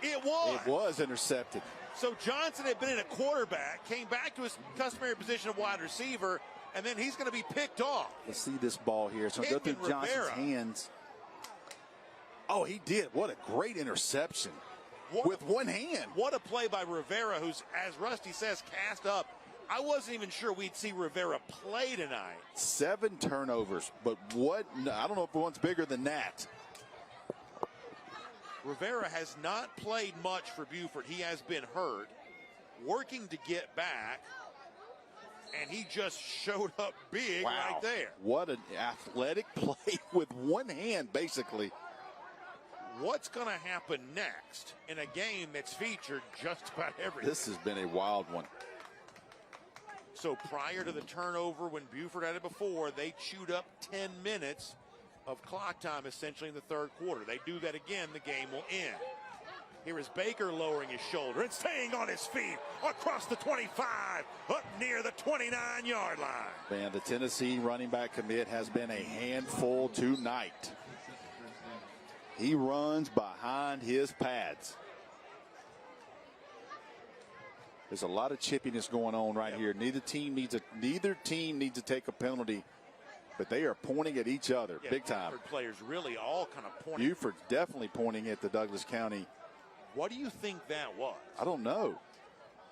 It was. It was intercepted. So Johnson had been in a quarterback, came back to his customary position of wide receiver, and then he's going to be picked off. Let's see this ball here. So go through Johnson's hands. Oh, he did. What a great interception. With one hand. What a play by Rivera, who's, as Rusty says, cast up. I wasn't even sure we'd see Rivera play tonight. 7 turnovers, but what? I don't know if one's bigger than that. Rivera has not played much for Buford. He has been hurt, working to get back, and he just showed up big right there. What an athletic play with one hand, basically. What's going to happen next in a game that's featured just about everything? This has been a wild one. So prior to the turnover, when Buford had it before, they chewed up 10 minutes of clock time essentially in the third quarter. They do that again, the game will end. Here is Baker lowering his shoulder and staying on his feet across the 25, up near the 29-yard line. Man, the Tennessee running back commit has been a handful tonight. He runs behind his pads. There's a lot of chippiness going on right here. Neither team needs to take a penalty, but they are pointing at each other big time. Buford players really all kind of pointing. Buford's definitely pointing at the Douglas County. What do you think that was? I don't know,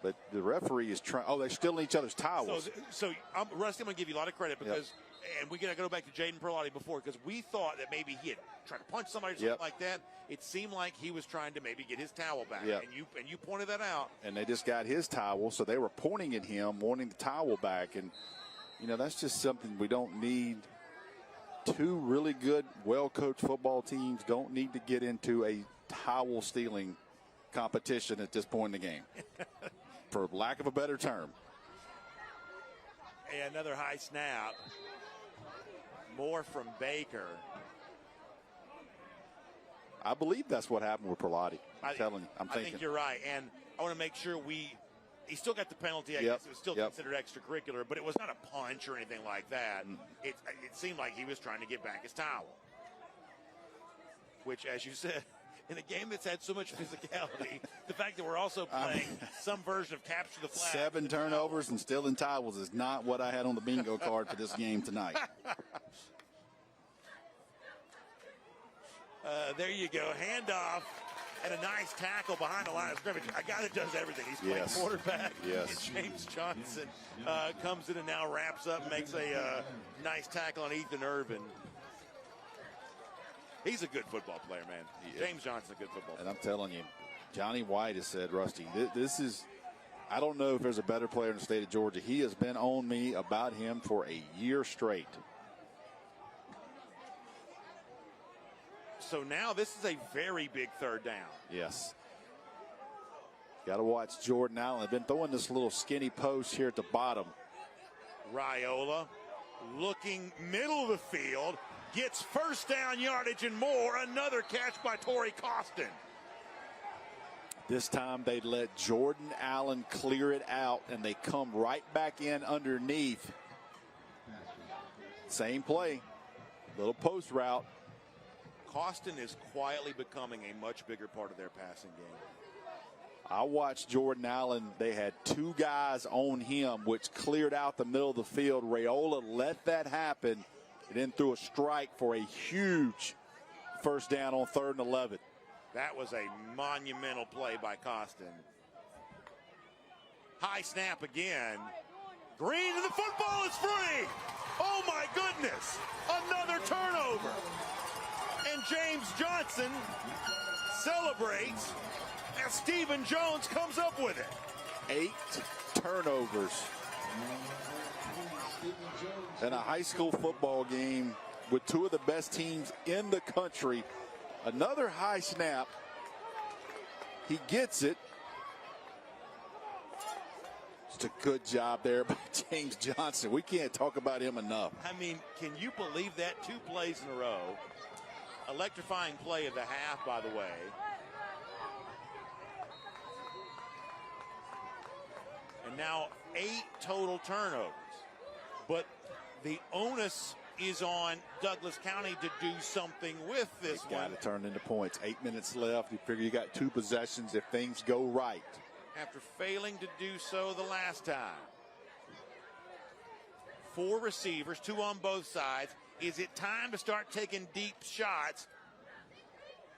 but the referee is trying. Oh, they're still in each other's towels. So Rusty, I'm going to give you a lot of credit because, and we got to go back to Jaden Perlotti before, because we thought that maybe he had tried to punch somebody or something like that. It seemed like he was trying to maybe get his towel back, and you pointed that out. And they just got his towel, so they were pointing at him, wanting the towel back, and that's just something we don't need. Two really good, well-coached football teams don't need to get into a towel stealing competition at this point in the game, for lack of a better term. And another high snap. More from Baker. I believe that's what happened with Perlotti. I'm thinking. I think you're right. And I want to make sure he still got the penalty. I guess it was still considered extracurricular, but it was not a punch or anything like that. It seemed like he was trying to get back his towel. Which, as you said, in a game that's had so much physicality, the fact that we're also playing some version of capture the flag. 7 turnovers and still in towels is not what I had on the bingo card for this game tonight. There you go. Handoff and a nice tackle behind the line of scrimmage. A guy that does everything. He's playing quarterback. Yes. James Johnson comes in and now wraps up and makes a nice tackle on Ethan Irvin. He's a good football player, man. James Johnson's a good football player. And I'm telling you, Johnny White has said, Rusty, this is, I don't know if there's a better player in the state of Georgia. He has been on me about him for a year straight. So now this is a very big third down. Yes. Got to watch Jordan Allen. They've been throwing this little skinny post here at the bottom. Raiola looking middle of the field. Gets first down yardage and more. Another catch by Torrey Costin. This time they let Jordan Allen clear it out, and they come right back in underneath. Same play. Little post route. Costin is quietly becoming a much bigger part of their passing game. I watched Jordan Allen. They had 2 guys on him, which cleared out the middle of the field. Raiola let that happen. And then threw a strike for a huge first down on 3rd and 11. That was a monumental play by Costin. High snap again. Green, and the football is free. Oh my goodness. Another turnover. And James Johnson celebrates as Stephen Jones comes up with it. 8 turnovers. In a high school football game with 2 of the best teams in the country. Another high snap. He gets it. Just a good job there by James Johnson. We can't talk about him enough. I mean, can you believe that? 2 plays in a row. Electrifying play of the half, by the way. And now 8 total turnovers. But the onus is on Douglas County to do something with this one. Got to turn into points. 8 minutes left. You figure you got 2 possessions if things go right. After failing to do so the last time. 4 receivers, 2 on both sides. Is it time to start taking deep shots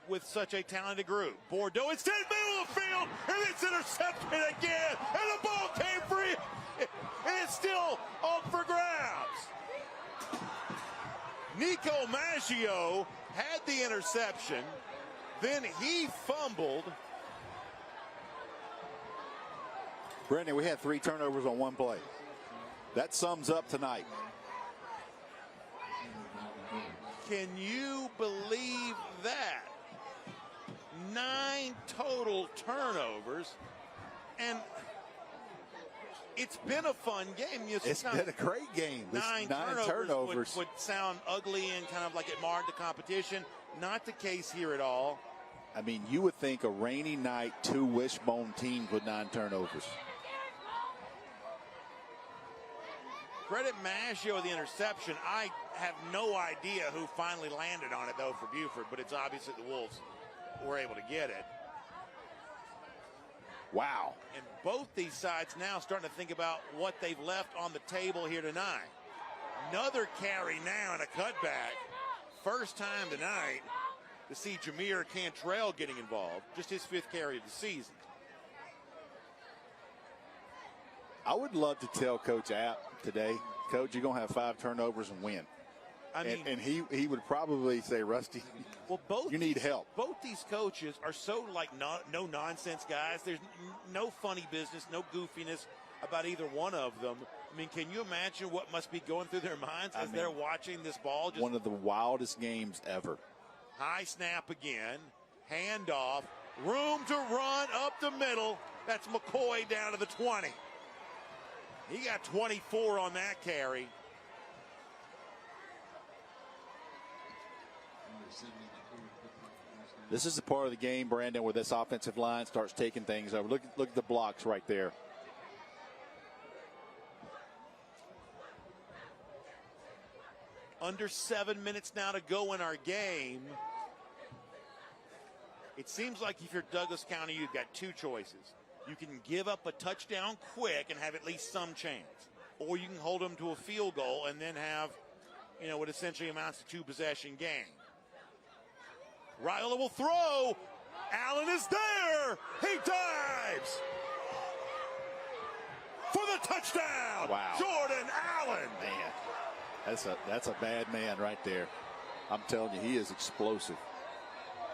with such a talented group? Bordeaux instead, middle of the field, and it's intercepted again, and the ball came free, and it's still up for grabs. Nico Maggio had the interception, then he fumbled. Brandon, we had 3 turnovers on 1 play. That sums up tonight. Can you believe that? 9 total turnovers. And It's been a fun game. It's been a great game. Nine turnovers would sound ugly and kind of like it marred the competition. Not the case here at all. I mean, you would think a rainy night, 2 wishbone teams with 9 turnovers. Credit Maggio with the interception. I have no idea who finally landed on it, though, for Buford, but it's obviously the Wolves were able to get it. Wow. And both these sides now starting to think about what they've left on the table here tonight. Another carry now and a cutback. First time tonight to see Jameer Cantrell getting involved. Just his 5th carry of the season. I would love to tell Coach App today, Coach, you're going to have 5 turnovers and win. I mean, and he would probably say, Rusty, you need help. Both these coaches are so like no nonsense guys. There's no funny business, no goofiness about either one of them. I mean, can you imagine what must be going through their minds as they're watching this ball? Just one of the wildest games ever. High snap again, handoff, room to run up the middle. That's McCoy down to the 20. He got 24 on that carry. This is the part of the game, Brandon, where this offensive line starts taking things over. Look at the blocks right there. Under 7 minutes now to go in our game. It seems like if you're Douglas County, you've got 2 choices. You can give up a touchdown quick and have at least some chance. Or you can hold them to a field goal and then have, what essentially amounts to 2-possession game. Raiola will throw. Allen is there. He dives for the touchdown. Wow. Jordan Allen. Man, that's a bad man right there. I'm telling you, he is explosive.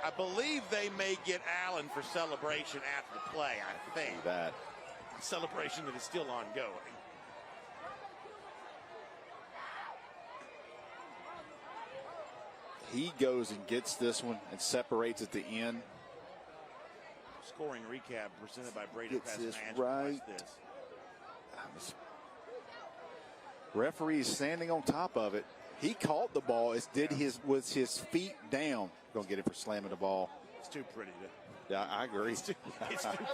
I believe they may get Allen for celebration after the play, I think. That celebration that is still ongoing. He goes and gets this one and separates at the end. Scoring recap presented by Brady Gets Pass this Management. right. Referee is standing on top of it. He caught the ball. Was his feet down. Gonna get it for slamming the ball. It's too pretty to. Yeah, I agree. It's too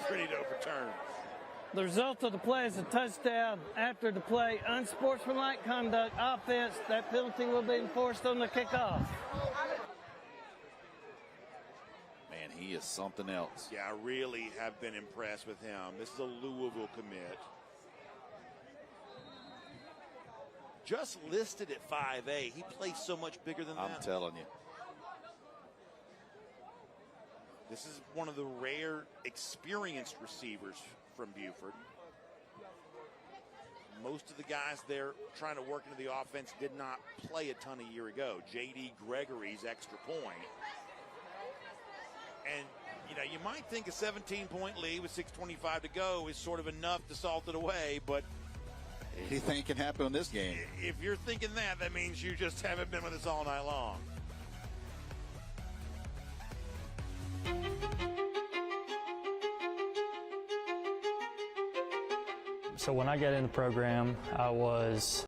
pretty to overturn. The result of the play is a touchdown. After the play, unsportsmanlike conduct, offense. That penalty will be enforced on the kickoff. Man, he is something else. Yeah, I really have been impressed with him. This is a Louisville commit. Just listed at 5'8". He plays so much bigger than that. I'm telling you. This is one of the rare experienced receivers from Buford. Most of the guys there trying to work into the offense did not play a ton a year ago. J.D. Gregory's extra point. And, you might think a 17-point lead with 6:25 to go is sort of enough to salt it away, but anything can happen in this game. If you're thinking that means you just haven't been with us all night long. So when I got in the program, I was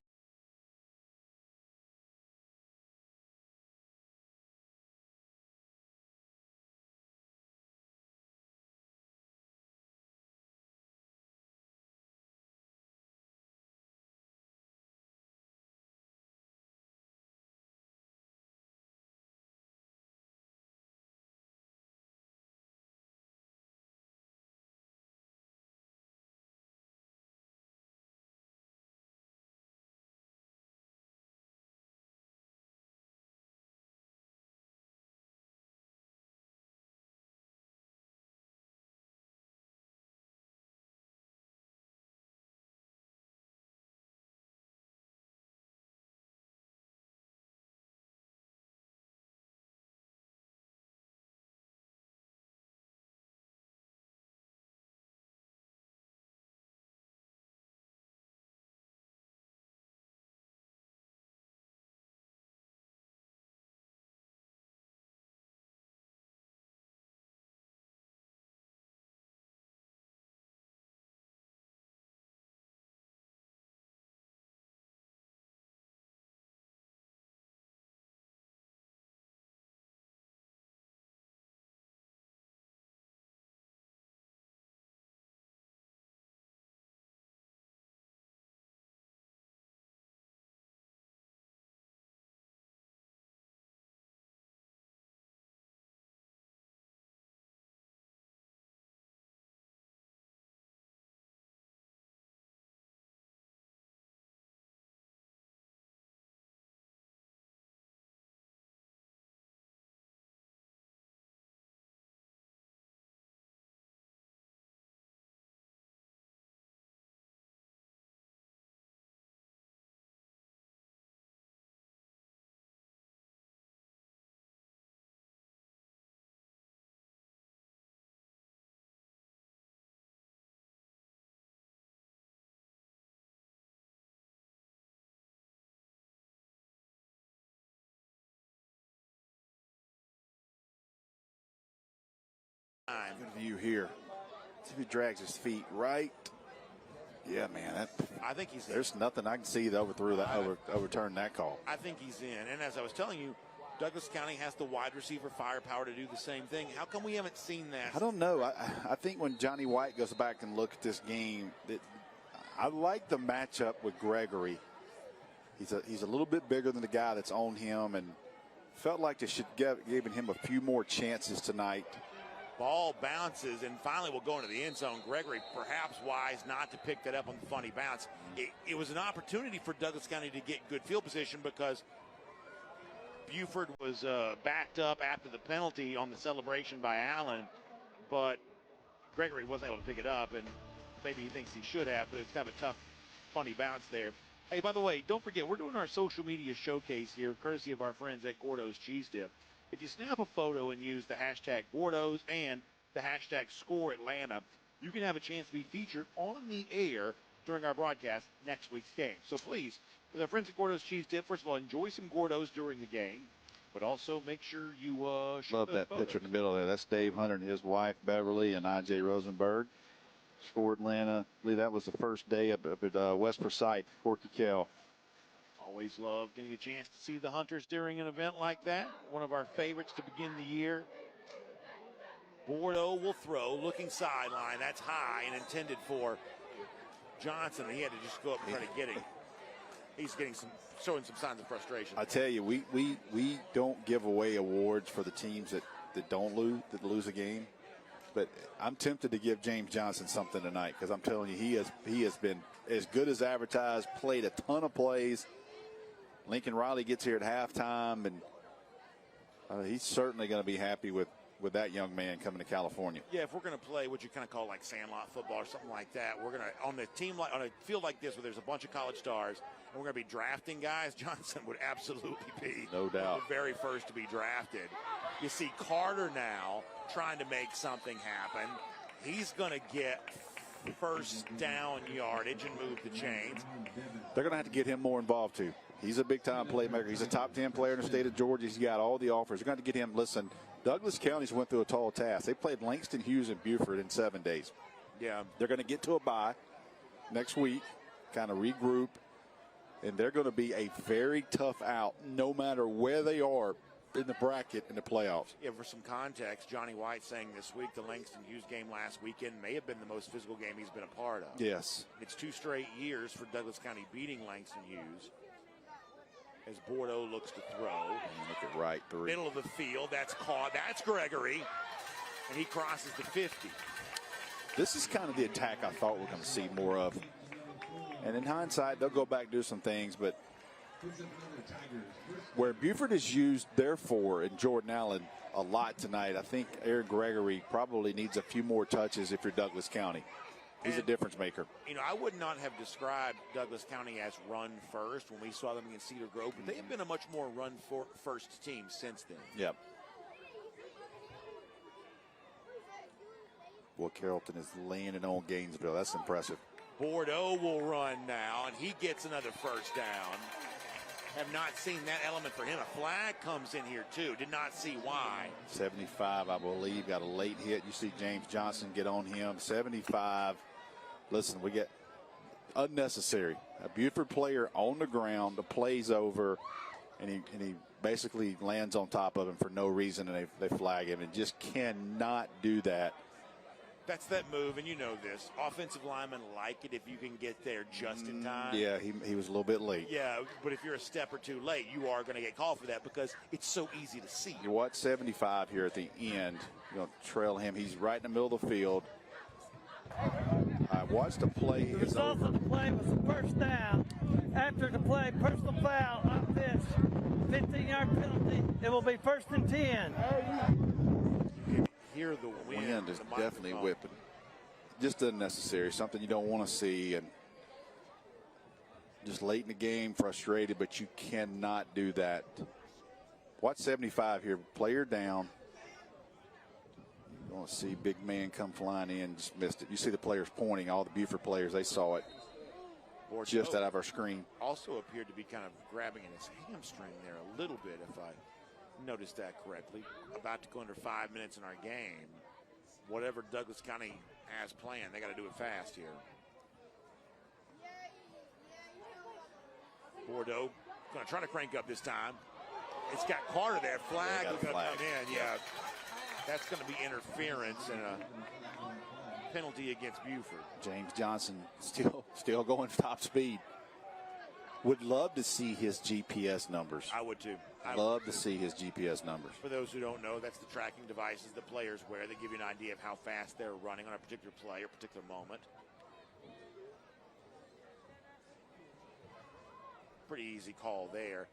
Good view here. See if he drags his feet right. Yeah, man. I think he's There's nothing I can see that overturn that call. I think he's in. And as I was telling you, Douglas County has the wide receiver firepower to do the same thing. How come we haven't seen that? I don't know. I think when Johnny White goes back and look at this game, I like the matchup with Gregory. He's a little bit bigger than the guy that's on him, and felt like they should given him a few more chances tonight. Ball bounces and finally will go into the end zone. Gregory perhaps wise not to pick that up on the funny bounce. It was an opportunity for Douglas County to get good field position because Buford was backed up after the penalty on the celebration by Allen, but Gregory wasn't able to pick it up, and maybe he thinks he should have, but it's kind of a tough, funny bounce there. Hey, by the way, don't forget, we're doing our social media showcase here, courtesy of our friends at Gordo's Cheese Dip. If you snap a photo and use the hashtag Gordo's and the hashtag ScoreAtlanta, you can have a chance to be featured on the air during our broadcast next week's game. So please, with our friends at Gordo's Cheese Dip, first of all, enjoy some Gordo's during the game, but also make sure you shoot Love those that photos. picture in the middle there. That's Dave Hunter and his wife, Beverly, and I.J. Rosenberg. For Atlanta, I believe that was the first day up at West Forsyth, Corky Kell. Always love getting a chance to see the Hunters during an event like that. One of our favorites to begin the year. Bordeaux will throw, looking sideline. That's high and intended for Johnson. He had to just go up and try to get it. He's showing some signs of frustration. I tell you, we don't give away awards for the teams that lose a game. But I'm tempted to give James Johnson something tonight because I'm telling you, he has been as good as advertised, played a ton of plays. Lincoln Riley gets here at halftime, and he's certainly going to be happy with that young man coming to California. Yeah, if we're going to play what you kind of call like sandlot football or something like that, we're going to, on a field like this where there's a bunch of college stars, and we're going to be drafting guys, Johnson would absolutely be no doubt the very first to be drafted. You see Carter now trying to make something happen. He's going to get first down yardage and move the chains. They're going to have to get him more involved, too. He's a big-time playmaker. He's a top 10 player in the state of Georgia. He's got all the offers. They're going to get him. Listen, Douglas County's went through a tall task. They played Langston Hughes and Buford in 7 days. Yeah. They're going to get to a bye next week, kind of regroup, and they're going to be a very tough out no matter where they are in the bracket in the playoffs. Yeah, for some context, Johnny White saying this week the Langston Hughes game last weekend may have been the most physical game he's been a part of. Yes. It's 2 straight years for Douglas County beating Langston Hughes. As Bordeaux looks to throw. Look at right three. Middle of the field. That's caught. That's Gregory. And he crosses the 50. This is kind of the attack I thought we're going to see more of. And in hindsight, they'll go back and do some things, but where Buford is used, therefore, and Jordan Allen a lot tonight, I think Aaron Gregory probably needs a few more touches if you're Douglas County. He's a difference maker. You know, I would not have described Douglas County as run first when we saw them against Cedar Grove, but they have been a much more run first team since then. Yep. Well, Carrollton is landing on Gainesville. That's impressive. Bordeaux will run now, and he gets another first down. Have not seen that element for him. A flag comes in here, too. Did not see why. 75, I believe, got a late hit. You see James Johnson get on him. 75. Listen, we get unnecessary. A Buford player on the ground, the play's over, and he basically lands on top of him for no reason, and they flag him, and just cannot do that. That's that move, and you know this. Offensive linemen like it if you can get there just in time. Yeah, he was a little bit late. Yeah, but if you're a step or two late, you are going to get called for that because it's so easy to see. You watch 75 here at the end. You're going to trail him. He's right in the middle of the field. I watched the play. The result of the play was a first down. After the play, personal foul on this 15-yard penalty. It will be 1st and 10. You can hear the wind is definitely whipping. Just unnecessary. Something you don't want to see. And just late in the game, frustrated, but you cannot do that. Watch 75 here. Player down. You want to see big man come flying in. Just missed it. You see the players pointing. All the Buford players, they saw it. Bordeaux just out of our screen. Also appeared to be kind of grabbing in his hamstring there a little bit, if I noticed that correctly. About to go under 5 minutes in our game. whatever Douglas County has planned, they got to do it fast here. Bordeaux going to try to crank up this time. It's got Carter there. Flag is going to come in. Yeah, that's going to be interference and a penalty against Buford. James Johnson still going top speed. Would love to see his GPS numbers. I would too. Love to see his GPS numbers. For those who don't know, that's the tracking devices the players wear. They give you an idea of how fast they're running on a particular play or particular moment. Pretty easy call there.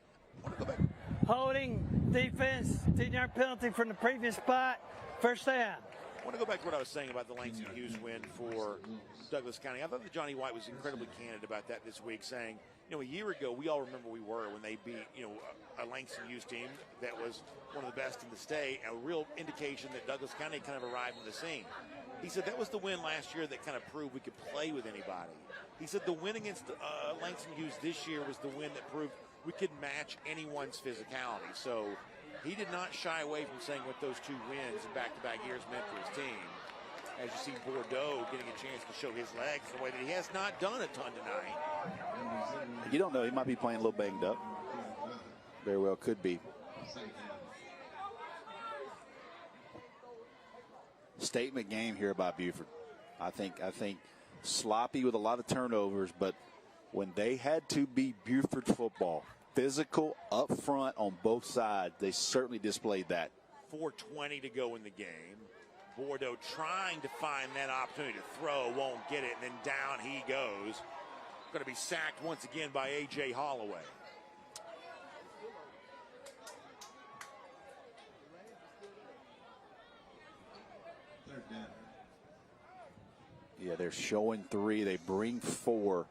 Holding, defense, 10-yard penalty from the previous spot, first down. I want to go back to what I was saying about the Langston Hughes win for Douglas County. I thought that Johnny White was incredibly candid about that this week, saying, a year ago, we all remember we were when they beat, a Langston Hughes team that was one of the best in the state, a real indication that Douglas County kind of arrived on the scene. He said that was the win last year that kind of proved we could play with anybody. He said the win against Langston Hughes this year was the win that proved we could match anyone's physicality. So he did not shy away from saying what those two wins in back-to-back years meant for his team. As you see Bordeaux getting a chance to show his legs in a way that he has not done a ton tonight. You don't know. He might be playing a little banged up. Very well could be. Statement game here by Buford. I think sloppy with a lot of turnovers, but when they had to be Buford football, physical up front on both sides, they certainly displayed that. 4:20 to go in the game. Bordeaux trying to find that opportunity to throw, won't get it, and then down he goes. Going to be sacked once again by A.J. Holloway. Yeah, they're showing 3. They bring 4.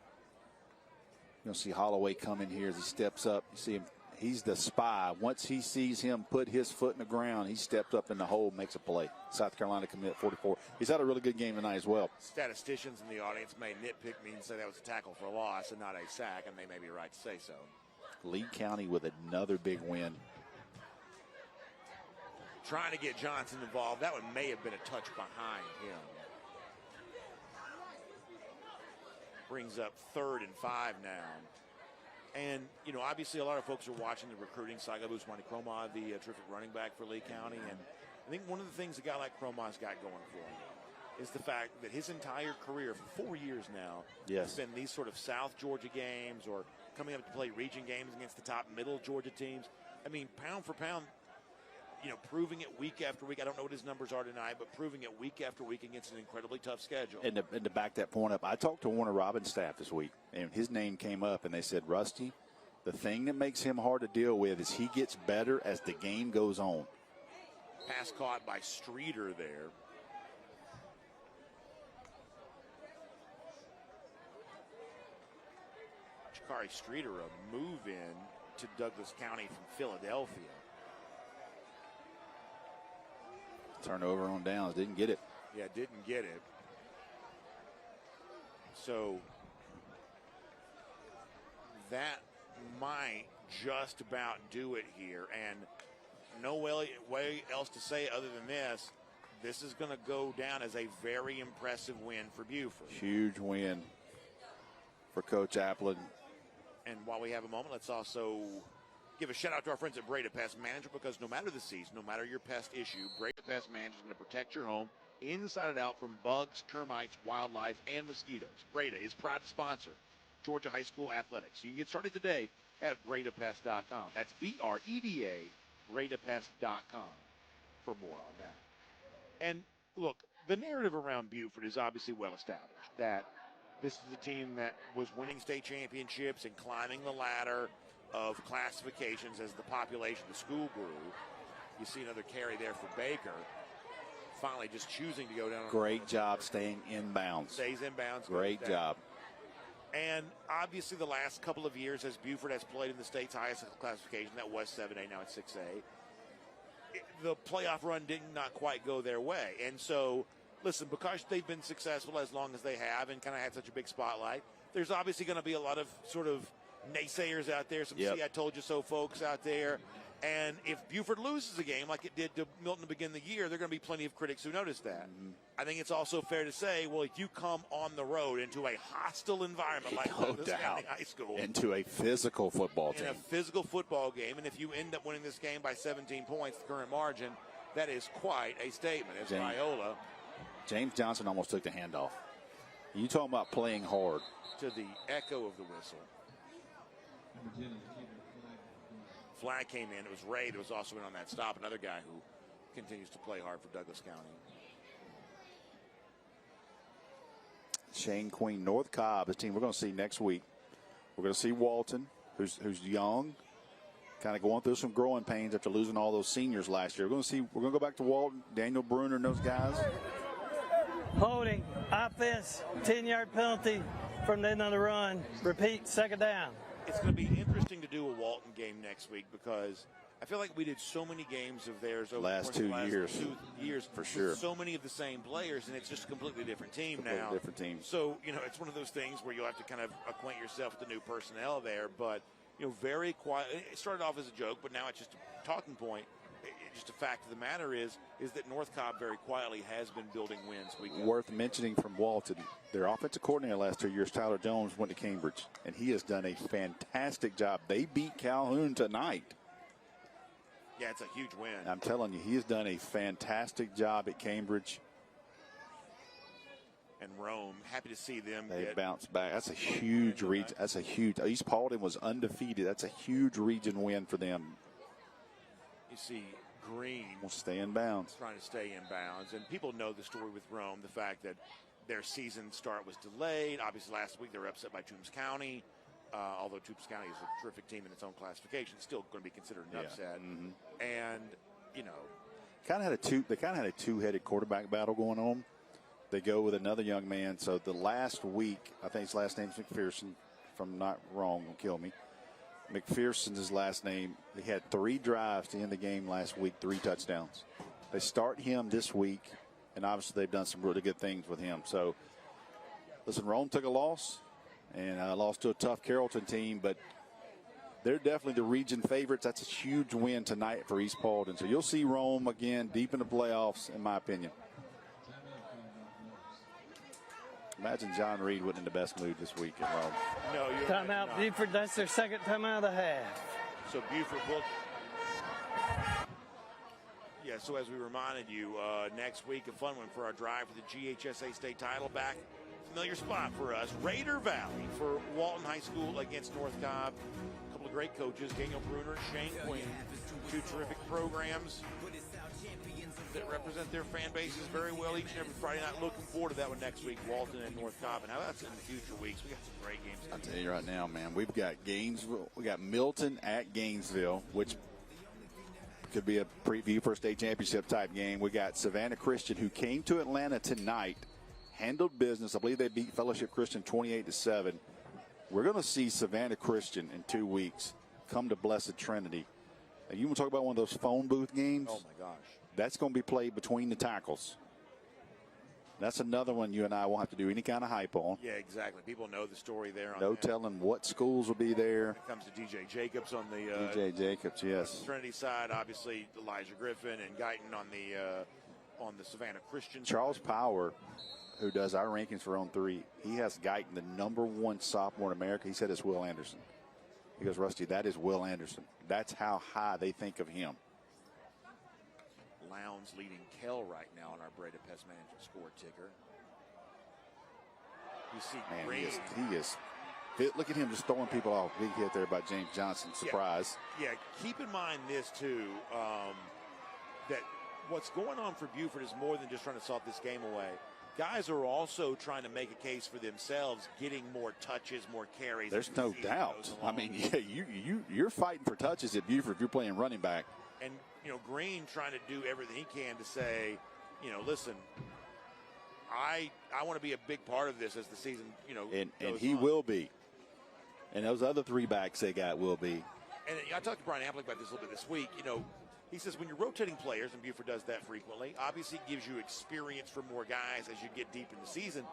You'll see Holloway come in here as he steps up. You see him. He's the spy. Once he sees him put his foot in the ground, he steps up in the hole, makes a play. South Carolina commit 44. He's had a really good game tonight as well. Statisticians in the audience may nitpick me and say that was a tackle for a loss and not a sack, and they may be right to say so. Lee County with another big win. Trying to get Johnson involved. That one may have been a touch behind him. Brings up 3rd and 5 now. And, obviously a lot of folks are watching the recruiting cycle. Usmani Cromah, the terrific running back for Lee County. And I think one of the things a guy like Cromah's got going for him is the fact that his entire career, for 4 years now, has been these sort of South Georgia games or coming up to play region games against the top middle Georgia teams. I mean, pound for pound, proving it week after week. I don't know what his numbers are tonight, but proving it week after week against an incredibly tough schedule. And to back that point up, I talked to Warner Robbins' staff this week, and his name came up, and they said, Rusty, the thing that makes him hard to deal with is he gets better as the game goes on. Pass caught by Streeter there. Jakari Streeter, a move-in to Douglas County from Philadelphia. Turnover on downs, didn't get it. Yeah, didn't get it. So that might just about do it here. And no way else to say other than this. This is going to go down as a very impressive win for Buford. Huge win for Coach Applin. And while we have a moment, let's also give a shout out to our friends at Breda Pest Management, because no matter the season, no matter your pest issue, Breda Pest Management is going to protect your home inside and out from bugs, termites, wildlife, and mosquitoes. Breda is proud to sponsor Georgia High School athletics. You can get started today at BredaPest.com. That's BREDA, BredaPest.com for more on that. And look, the narrative around Buford is obviously well established, that this is a team that was winning state championships and climbing the ladder of classifications as the population of the school grew. You see another carry there for Baker. Finally just choosing to go down. Great job staying inbounds. Stays inbounds. Great job. And obviously the last couple of years, as Buford has played in the state's highest classification, that was 7A, now it's 6A, the playoff run did not quite go their way. And so, listen, because they've been successful as long as they have and kind of had such a big spotlight, there's obviously going to be a lot of sort of naysayers out there, some see I told you so folks out there. And if Buford loses a game like it did to Milton to begin the year, there are going to be plenty of critics who notice that. I think it's also fair to say, well, if you come on the road into a hostile environment like Douglas County High School, into a physical football team, in a physical football game, and if you end up winning this game by 17 points, the current margin, that is quite a statement. As Viola, James Johnson almost took the handoff. You talking about playing hard? To the echo of the whistle. Flag came in. It was Ray that was also in on that stop. Another guy who continues to play hard for Douglas County. Shane Queen, North Cobb, the team we're going to see next week. We're going to see Walton, who's young, kind of going through some growing pains after losing all those seniors last year. We're going to go back to Walton, Daniel Bruner, and those guys. Holding, offense, 10-yard penalty from the end of the run. Repeat, second down. It's going to be interesting to do a Walton game next week because I feel like we did so many games of theirs over last the 2 years. 2 years for sure. So many of the same players, and it's just a completely different team now. Different team. So it's one of those things where you'll have to kind of acquaint yourself with the new personnel there. But very quiet. It started off as a joke, but now it's just a talking point. Just a fact of the matter is that North Cobb very quietly has been building wins. Worth mentioning from Walton, their offensive coordinator last 2 years, Tyler Jones, went to Cambridge, and he has done a fantastic job. They beat Calhoun tonight. Yeah, it's a huge win. I'm telling you, he has done a fantastic job at Cambridge. And Rome, happy to see them. They bounced back. That's a huge region. That's a huge. East Paulding was undefeated. That's a huge region win for them. You see Green will stay in bounds. Trying to stay in bounds. And people know the story with Rome, the fact that their season start was delayed. Obviously, last week they were upset by Toombs County. Although Toombs County is a terrific team in its own classification, it's still going to be considered an upset. And, they kind of had a two-headed quarterback battle going on. They go with another young man. So the last week, I think his last name's McPherson, if I'm not wrong, don't kill me. McPherson's his last name. They had 3 drives to end the game last week, 3 touchdowns. They start him this week, and obviously they've done some really good things with him. So, listen, Rome took a loss and lost to a tough Carrollton team, but they're definitely the region favorites. That's a huge win tonight for East Paulding. So you'll see Rome again deep in the playoffs, in my opinion. Imagine John Reed wasn't in the best mood this week in Rome. No, you're timeout, Buford. That's their second timeout of the half. So Buford will. Yeah, so as we reminded you, next week, a fun one for our drive for the GHSA state title back. Familiar spot for us. Raider Valley for Walton High School against North Cobb. A couple of great coaches, Daniel Bruner, Shane Quinn. 2 terrific programs that represent their fan bases very well each and every Friday night. Looking forward to that one next week, Walton and North Cobb. And how about in the future weeks? We got some great games. I'll tell you right now, man, we've got Gainesville. We got Milton at Gainesville, which could be a preview for a state championship type game. We got Savannah Christian, who came to Atlanta tonight, handled business. I believe they beat Fellowship Christian 28-7. We're going to see Savannah Christian in 2 weeks come to Blessed Trinity. And you want to talk about one of those phone booth games? Oh, my gosh. That's going to be played between the tackles. That's another one you and I won't have to do any kind of hype on. Yeah, exactly. People know the story there. No telling what schools will be there. When it comes to DJ Jacobs on the DJ Jacobs, yes. Trinity side, obviously Elijah Griffin and Guyton on the Savannah Christian. Charles Power, who does our rankings for On 3, he has Guyton the #1 sophomore in America. He said it's Will Anderson. He goes, Rusty, that is Will Anderson. That's how high they think of him. Lowndes leading Kell right now on our Breda Pest Management score ticker. You see, man, he is. Look at him just throwing people off. Big hit there by James Johnson. Surprise. Yeah, keep in mind this, too, that what's going on for Buford is more than just trying to salt this game away. Guys are also trying to make a case for themselves, getting more touches, more carries. There's no doubt. I mean, yeah, you're fighting for touches at Buford if you're playing running back. And, Green trying to do everything he can to say, listen, I want to be a big part of this as the season, and he will be. And those other 3 backs they got will be. And I talked to Brian Amplick about this a little bit this week. He says when you're rotating players, and Buford does that frequently, obviously it gives you experience for more guys as you get deep in the season.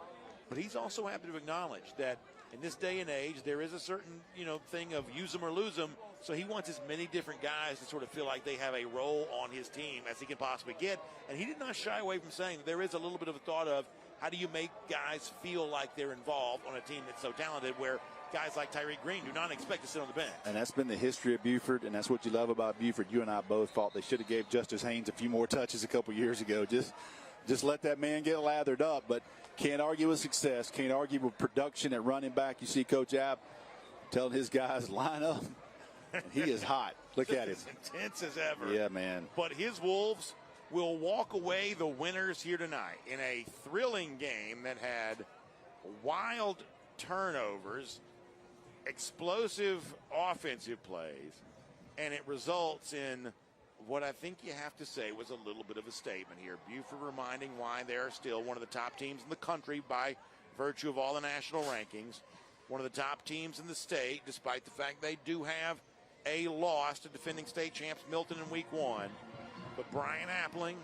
But he's also happy to acknowledge that in this day and age, there is a certain, thing of use them or lose them. So he wants as many different guys to sort of feel like they have a role on his team as he can possibly get. And he did not shy away from saying there is a little bit of a thought of how do you make guys feel like they're involved on a team that's so talented, where guys like Tyriq Green do not expect to sit on the bench. And that's been the history of Buford, and that's what you love about Buford. You and I both thought they should have gave Justice Haynes a few more touches a couple years ago. Just let that man get lathered up. But can't argue with success. Can't argue with production at running back. You see Coach App telling his guys, line up. He is hot. Look at him. As intense as ever. Yeah, man. But his Wolves will walk away the winners here tonight in a thrilling game that had wild turnovers, explosive offensive plays, and it results in what I think you have to say was a little bit of a statement here. Buford reminding why they're still one of the top teams in the country by virtue of all the national rankings, one of the top teams in the state, despite the fact they do have a loss to defending state champs Milton in week 1. But Brian Appling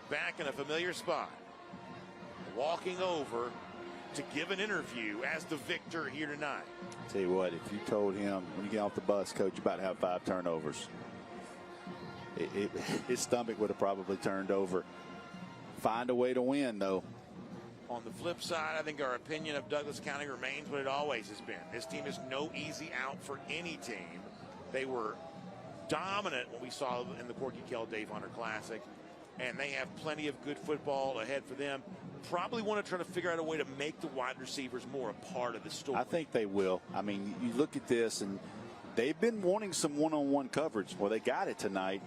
back in a familiar spot, walking over to give an interview as the victor here tonight. Tell you what, if you told him when you get off the bus, Coach, you're about to have 5 turnovers, his stomach would have probably turned over. Find a way to win, though. On the flip side, I think our opinion of Douglas County remains what it always has been. This team is no easy out for any team. They were dominant when we saw in the Corky Kell Dave Hunter Classic, and they have plenty of good football ahead for them. Probably want to try to figure out a way to make the wide receivers more a part of the story. I think they will. I mean, you look at this, and they've been wanting some one-on-one coverage. Well, they got it tonight.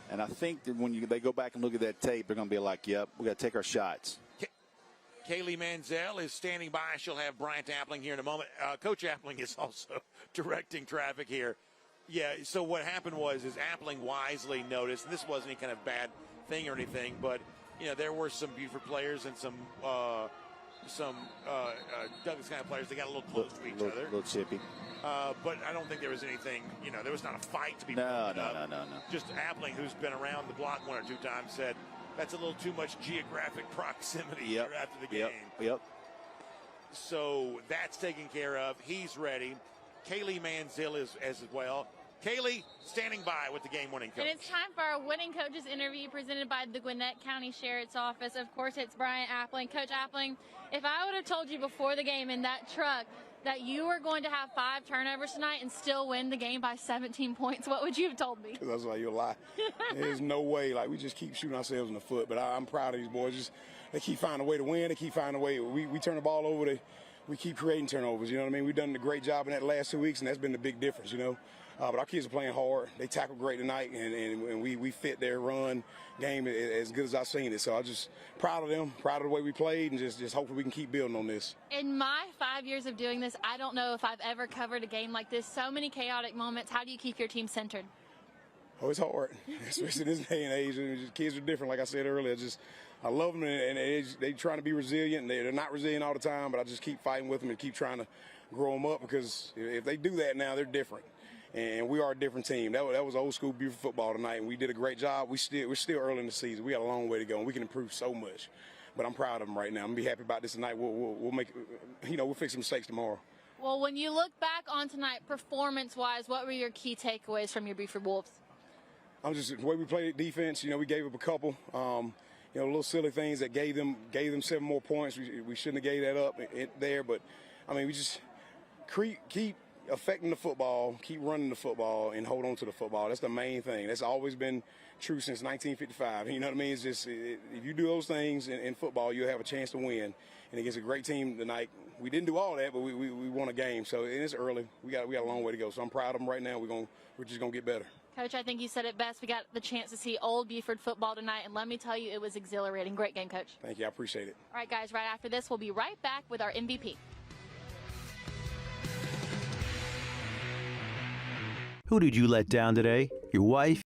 And I think that when they go back and look at that tape, they're going to be like, yep, we got to take our shots. Kaylee Manziel is standing by. She'll have Bryant Appling here in a moment. Coach Appling is also directing traffic here. Yeah, so what happened was Appling wisely noticed, and this wasn't any kind of bad thing or anything, but there were some Buford players and some Douglas County players. They got a little close to each other. A little chippy. But I don't think there was anything, there was not a fight to be No. Just Appling, who's been around the block 1 or 2 times, said that's a little too much geographic proximity here after the game. Yep. So that's taken care of. He's ready. Kaylee Manziel is as well. Kaylee standing by with the game-winning coach. And it's time for our winning coaches interview presented by the Gwinnett County Sheriff's Office. Of course, it's Brian Appling. Coach Appling, if I would have told you before the game in that truck that you were going to have 5 turnovers tonight and still win the game by 17 points, what would you have told me? That's why you'll lie. There's no way. We just keep shooting ourselves in the foot. But I'm proud of these boys. They keep finding a way to win. They keep finding a way. We turn the ball over. We keep creating turnovers. You know what I mean? We've done a great job in that last 2 weeks, and that's been the big difference, But our kids are playing hard. They tackle great tonight, and we fit their run game as good as I've seen it. So I'm just proud of them, proud of the way we played, and just hopefully we can keep building on this. In my 5 years of doing this, I don't know if I've ever covered a game like this. So many chaotic moments. How do you keep your team centered? Oh, it's hard, especially in this day and age. Kids are different, like I said earlier. I love them, and they trying to be resilient. They're not resilient all the time, but I just keep fighting with them and keep trying to grow them up, because if they do that now, they're different. And we are a different team. That was old school Buford football tonight, and we did a great job. We're still early in the season. We got a long way to go, and we can improve so much. But I'm proud of them right now. I'm gonna be happy about this tonight. We'll make, we'll fix some mistakes tomorrow. Well, when you look back on tonight, performance-wise, what were your key takeaways from your Buford Wolves? The way we played defense. We gave up a couple. Little silly things that gave them 7 more points. We shouldn't have gave that up there. But we just keep affecting the football, keep running the football, and hold on to the football. That's the main thing. That's always been true since 1955. You know what I mean? It's just if you do those things in football, you'll have a chance to win. And against a great team tonight, we didn't do all that, but we won a game. So it's early. We got a long way to go. So I'm proud of them right now. We're just gonna get better. Coach, I think you said it best. We got the chance to see old Buford football tonight, and let me tell you, it was exhilarating. Great game, Coach. Thank you. I appreciate it. All right, guys, right after this, we'll be right back with our MVP. Who did you let down today? Your wife?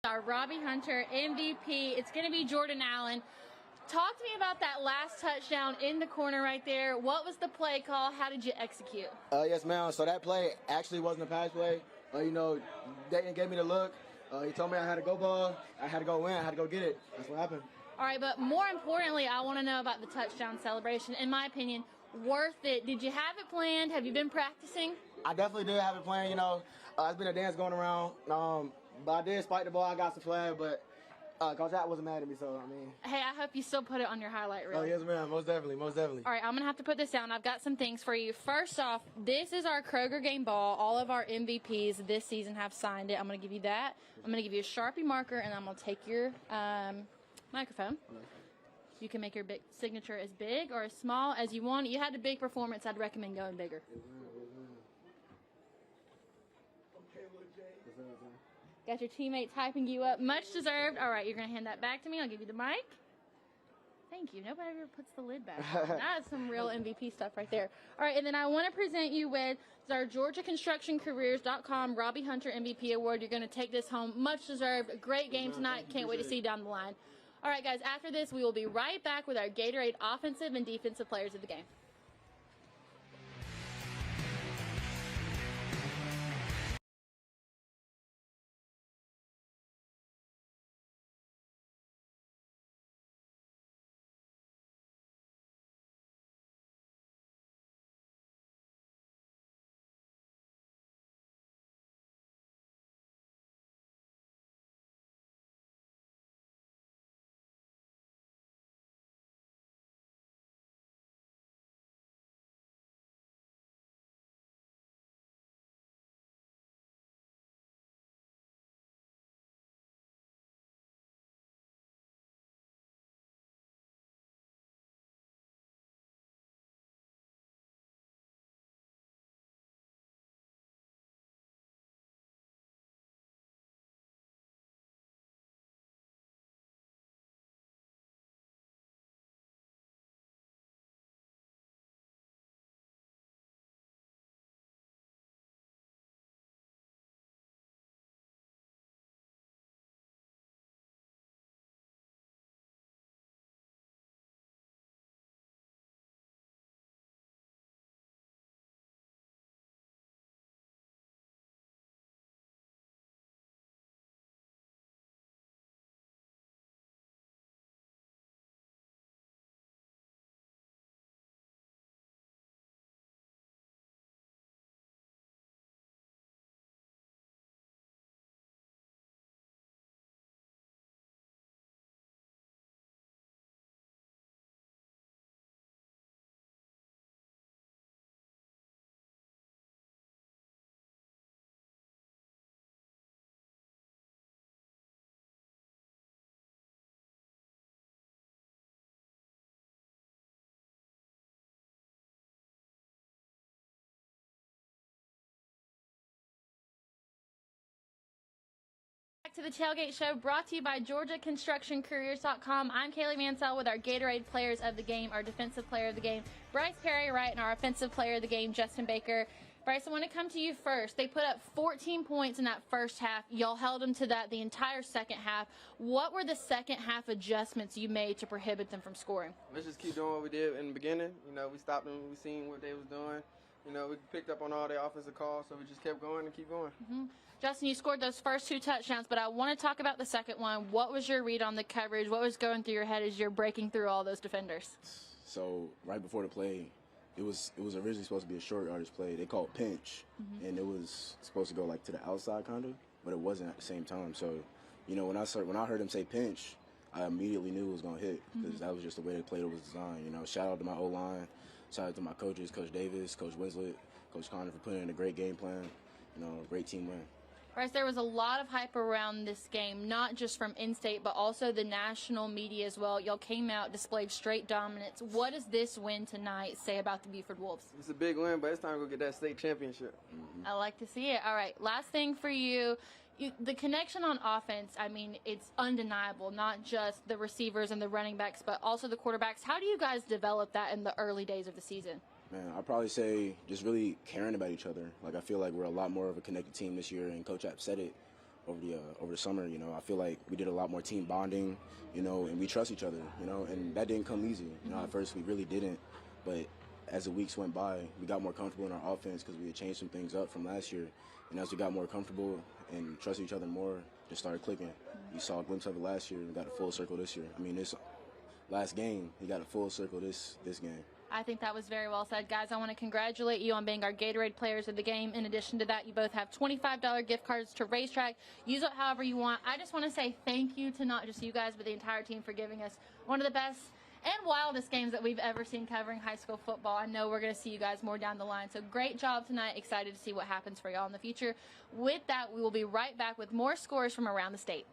Our Robbie Hunter MVP. It's going to be Jordan Allen. Talk to me about that last touchdown in the corner right there. What was the play call? How did you execute? Yes, ma'am. So that play actually wasn't a pass play. Dayton gave me the look. He told me I had to go ball. I had to go win. I had to go get it. That's what happened. All right, but more importantly, I want to know about the touchdown celebration. In my opinion, worth it. Did you have it planned? Have you been practicing? I definitely did have it planned. It's been a dance going around. But I did spike the ball. I got some flag, but Coach Hatt wasn't mad at me, so, Hey, I hope you still put it on your highlight reel. Oh, yes, ma'am. Most definitely. Most definitely. All right, I'm going to have to put this down. I've got some things for you. First off, this is our Kroger game ball. All of our MVPs this season have signed it. I'm going to give you that. I'm going to give you a Sharpie marker, and I'm going to take your microphone. You can make your big signature as big or as small as you want. You had a big performance. I'd recommend going bigger. Got your teammates hyping you up. Much deserved. All right, you're going to hand that back to me. I'll give you the mic. Thank you. Nobody ever puts the lid back on. That's some real MVP stuff right there. All right, and then I want to present you with our GeorgiaConstructionCareers.com Robbie Hunter MVP Award. You're going to take this home. Much deserved. Great game tonight. Can't wait to see you down the line. All right, guys, after this, we will be right back with our Gatorade offensive and defensive players of the game. To the Tailgate Show, brought to you by GeorgiaConstructionCareers.com. I'm Kaylee Mansell with our Gatorade Players of the Game, our Defensive Player of the Game, Bryce Perry-Wright, and our Offensive Player of the Game, Justin Baker. Bryce, I want to come to you first. They put up 14 points in that first half. Y'all held them to that the entire second half. What were the second half adjustments you made to prohibit them from scoring? Let's just keep doing what we did in the beginning. We stopped them. We seen what they was doing. We picked up on all their offensive calls, so we just kept going and keep going. Mm-hmm. Justin, you scored those first two touchdowns, but I want to talk about the second one. What was your read on the coverage? What was going through your head as you're breaking through all those defenders? So right before the play, it was originally supposed to be a short yardage play. They called pinch, and it was supposed to go to the outside kind of, but it wasn't at the same time. So, when I heard him say pinch, I immediately knew it was gonna hit because that was just the way they played. It was designed. Shout out to my O-line, shout out to my coaches, Coach Davis, Coach Winslet, Coach Connor for putting in a great game plan. Great team win. Bryce, there was a lot of hype around this game, not just from in-state, but also the national media as well. Y'all came out, displayed straight dominance. What does this win tonight say about the Buford Wolves? It's a big win, but it's time to go get that state championship. I like to see it. All right, last thing for you. The connection on offense, it's undeniable, not just the receivers and the running backs, but also the quarterbacks. How do you guys develop that in the early days of the season? Man, I'd probably say just really caring about each other. I feel like we're a lot more of a connected team this year, and Coach App said it over the summer. You know, I feel like we did a lot more team bonding, you know, and we trust each other, you know, and that didn't come easy. You know, at first we really didn't, but as the weeks went by, we got more comfortable in our offense because we had changed some things up from last year. And as we got more comfortable and trusted each other more, it started clicking. You saw a glimpse of it last year and got a full circle this year. I mean, this last game, he got a full circle this game. I think that was very well said. Guys, I want to congratulate you on being our Gatorade players of the game. In addition to that, you both have $25 gift cards to Racetrack. Use it however you want. I just want to say thank you to not just you guys, but the entire team for giving us one of the best and wildest games that we've ever seen covering high school football. I know we're going to see you guys more down the line. So great job tonight. Excited to see what happens for y'all in the future. With that, we will be right back with more scores from around the state.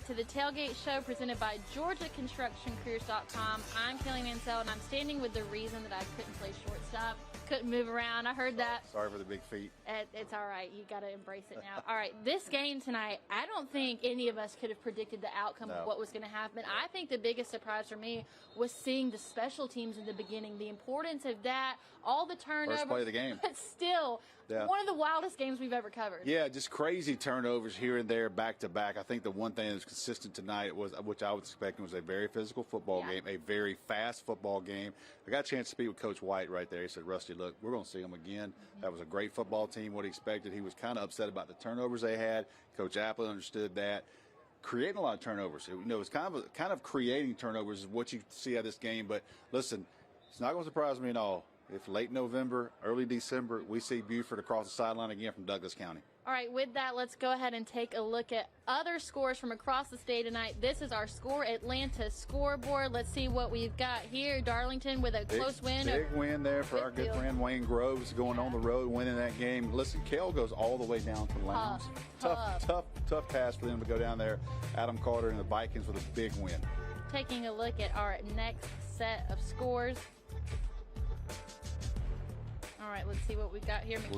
To the Tailgate Show presented by GeorgiaConstructionCareers.com. I'm Kelly Mansell, and I'm standing with the reason that I couldn't play shortstop, couldn't move around. I heard that. Sorry for the big feet. It's all right. You got to embrace it now. All right, this game tonight, I don't think any of us could have predicted the outcome of what was going to happen. I think the biggest surprise for me was seeing the special teams in the beginning, the importance of that, all the turnovers. First play of the game. But still, one of the wildest games we've ever covered. Yeah, just crazy turnovers here and there, back to back. I think the one thing that was consistent tonight was, which I was expecting, was a very physical football game, a very fast football game. I got a chance to speak with Coach White right there. He said, Rusty, look, we're going to see them again. That was a great football team, what he expected. He was kind of upset about the turnovers they had. Coach Apple understood that. Creating a lot of turnovers. You know, it's kind of creating turnovers is what you see out of this game. But listen, it's not going to surprise me at all if late November, early December, we see Buford across the sideline again from Douglas County. All right, with that, let's go ahead and take a look at other scores from across the state tonight. This is our Score Atlanta scoreboard. Let's see what we've got here. Darlington with a close win. Big win there for our good friend Wayne Groves, going on the road, winning that game. Listen, Kell goes all the way down to Lowndes. Tough task for them to go down there. Adam Carter and the Vikings with a big win. Taking a look at our next set of scores. All right, let's see what we've got here.